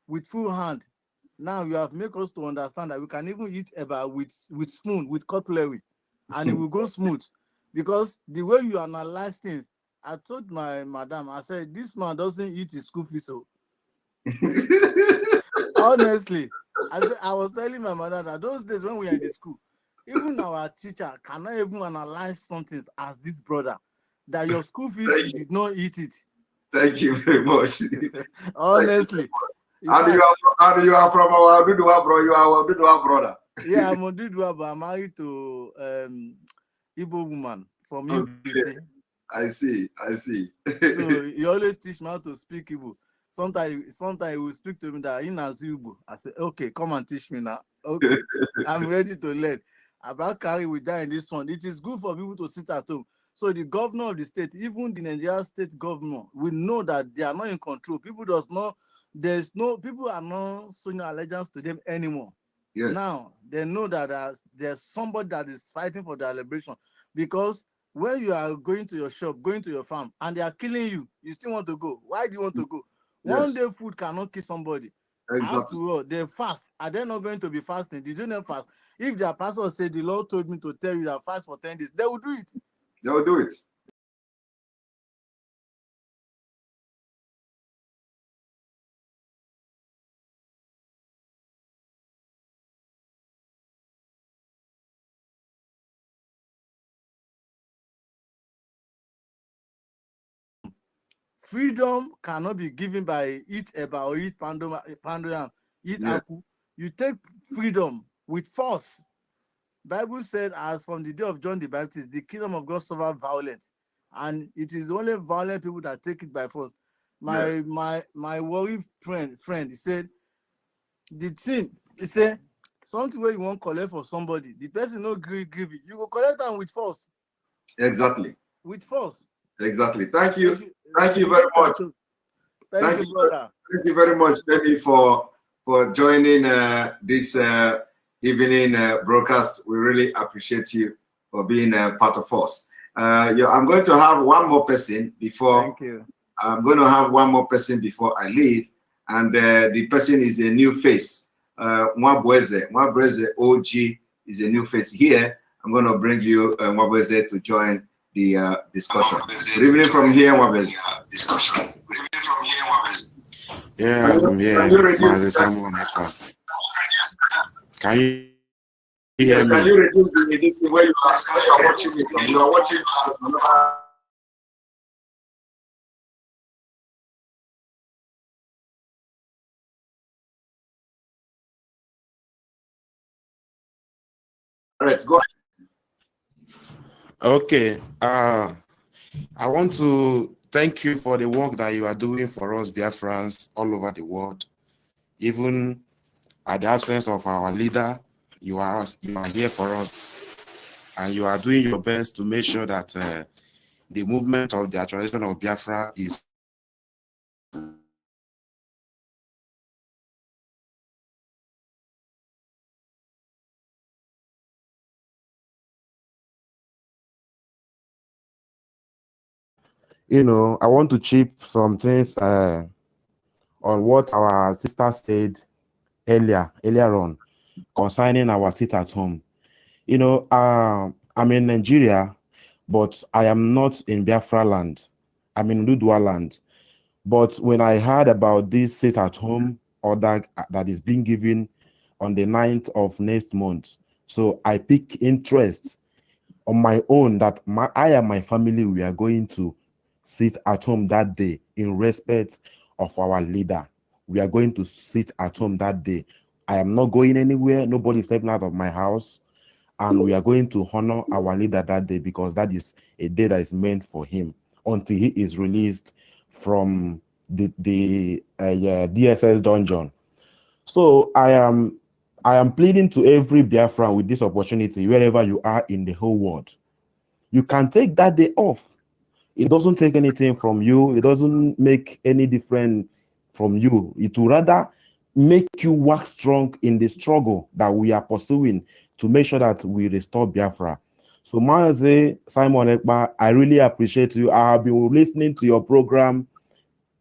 with full hand. Now you have made us to understand that we can even eat eba with spoon, with cutlery, and it will go smooth. Because the way you analyze things, I told my madam, I said, this man doesn't eat his school fees. So honestly, I was telling my mother that those days when we were in the school, even our teacher cannot even analyze something as this brother, that your school fees did not eat it. Thank you very much. Honestly. And you are from our Odudua, bro. You are our Odudua brother. Yeah, I'm Odudua, but I'm married to Igbo woman from UBC. I see. So he always teach me how to speak Igbo. Sometimes he will speak to me that in Igbo. I say, okay, come and teach me now. Okay, I'm ready to learn. About carry we die in this one. It is good for people to sit at home. So the governor of the state, even the Nigerian state governor, will know that they are not in control. People are not showing allegiance to them anymore. Yes. Now they know that there's somebody that is fighting for their liberation. Because when you are going to your shop, going to your farm, and they are killing you, you still want to go. Why do you want to go? Yes. One day food cannot kill somebody. Exactly. After all, they fast. Are they not going to be fasting? Did you not fast? If their pastor said, the Lord told me to tell you that fast for 10 days, they will do it. They will do it. Freedom cannot be given by eat eba or eat pandoyam, eat aku. You take freedom with force. Bible said, as from the day of John the Baptist, the kingdom of God suffered violence, and it is only violent people that take it by force. My worried friend, he said, the thing, he said, something where you want to collect for somebody, the person no give it, you go collect them with force. Exactly. With force. Exactly. Thank you very much. Thank you, brother. Thank you very much, Baby, for joining this evening broadcast. We really appreciate you for being part of us. I'm going to have one more person before. Thank you. I'm going to have one more person before I leave, and the person is a new face. Mwabweze OG is a new face here. I'm going to bring you Mwabweze to join the discussion. Good evening from here, Mwabweze. Yeah, I'm here. Can you reduce the where you are watching it from? You are watching. All right, go ahead. Okay. I want to thank you for the work that you are doing for us Biafrans all over the world. Even at the absence of our leader, you are here for us, and you are doing your best to make sure that the movement of the actualization of Biafra is I want to chip some things on what our sister said earlier on concerning our sit at home. I'm in Nigeria, but I am not in Biafra land. I'm in Ludwa land. But when I heard about this sit at home order that is being given on the 9th of next month, so I pick interest on my own that I and my family, we are going to sit at home that day in respect of our leader. We are going to sit at home that day. I am not going anywhere. Nobody is stepping out of my house. And we are going to honor our leader that day because that is a day that is meant for him until he is released from the DSS dungeon. So I am pleading to every Biafran with this opportunity, wherever you are in the whole world. You can take that day off. It doesn't take anything from you. It doesn't make any difference from you. It will rather make you work strong in the struggle that we are pursuing to make sure that we restore Biafra. So MAZI, Simon Ekpa, I really appreciate you. I have been listening to your program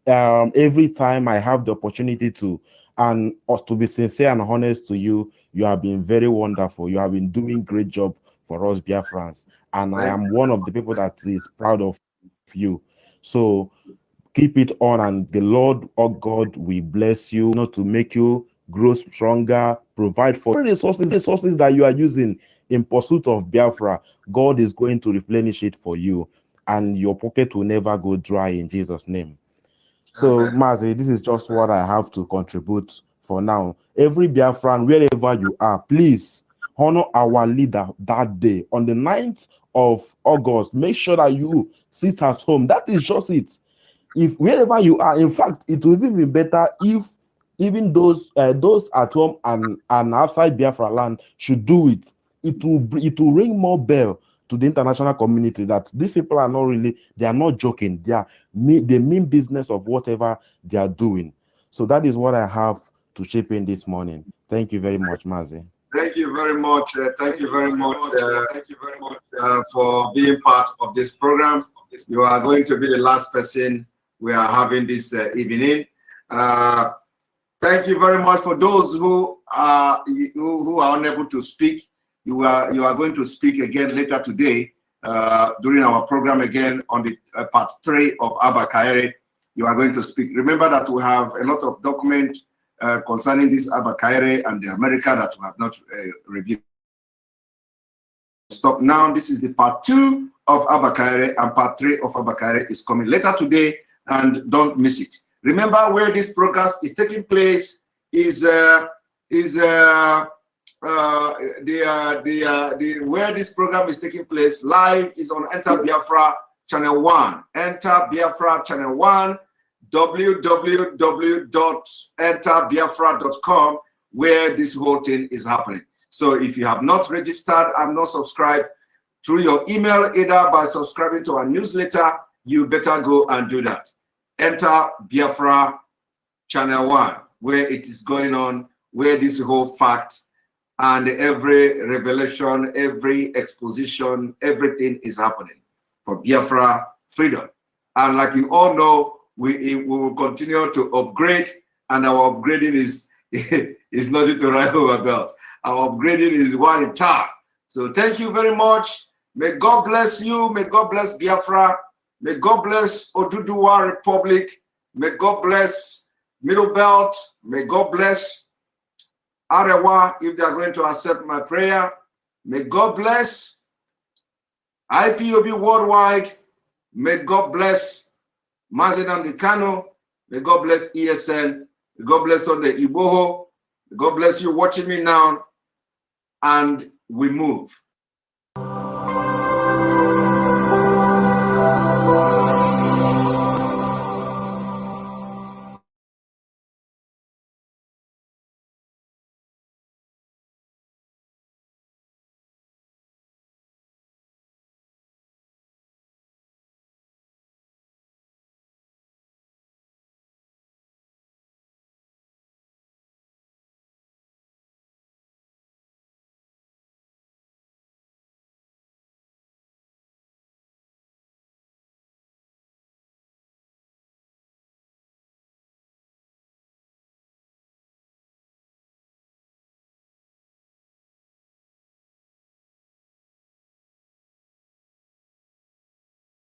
every time I have the opportunity to. And to be sincere and honest to you, you have been very wonderful. You have been doing great job for us Biafrans. And I am one of the people that is proud of you. So keep it on, and the Lord, oh God, we bless you, not to make you grow stronger, provide for resources that you are using in pursuit of Biafra. God is going to replenish it for you, and your pocket will never go dry in Jesus' name. So, MAZI, this is just what I have to contribute for now. Every Biafran, wherever you are, please honor our leader that day on the 9th of August. Make sure that you sit at home. That is just it. If wherever you are, in fact, it will even be better if even those at home and outside Biafra land should do it. It will ring more bell to the international community that these people are not really, they are not joking. They mean business of whatever they are doing. So that is what I have to chip in this morning. Thank you very much, MAZI. Thank you very much. Thank you very much for being part of this program. You are going to be the last person we are having this evening. Thank you very much for those who are unable to speak. You are going to speak again later today during our program again on the part 3 of Abba Kaere. You are going to speak. Remember that we have a lot of documents concerning this Abba Kaere and the America that we have not reviewed. Stop now. This is the part 2 of Abba Kaere, and part 3 of Abba Kaere is coming later today, and don't miss it. Remember where this broadcast is taking place is where this program is taking place live is on Enter Biafra Channel 1. Enter Biafra Channel 1, www.enterbiafra.com, where this whole thing is happening. So if you have not registered and not subscribed through your email, either by subscribing to our newsletter, you better go and do that. Enter Biafra Channel 1, where it is going on, where this whole fact and every revelation, every exposition, everything is happening. for Biafra freedom. And like you all know, we will continue to upgrade, and our upgrading is nothing to write home about. Our upgrading is one in time. So thank you very much. May God bless you. May God bless Biafra. May God bless Oduduwa Republic. May God bless Middle Belt. May God bless Arewa if they are going to accept my prayer. May God bless IPOB worldwide. May God bless MAZI NNAMDI KANU. May God bless ESN. May God bless on the Iboho. May God bless you watching me now. And we move.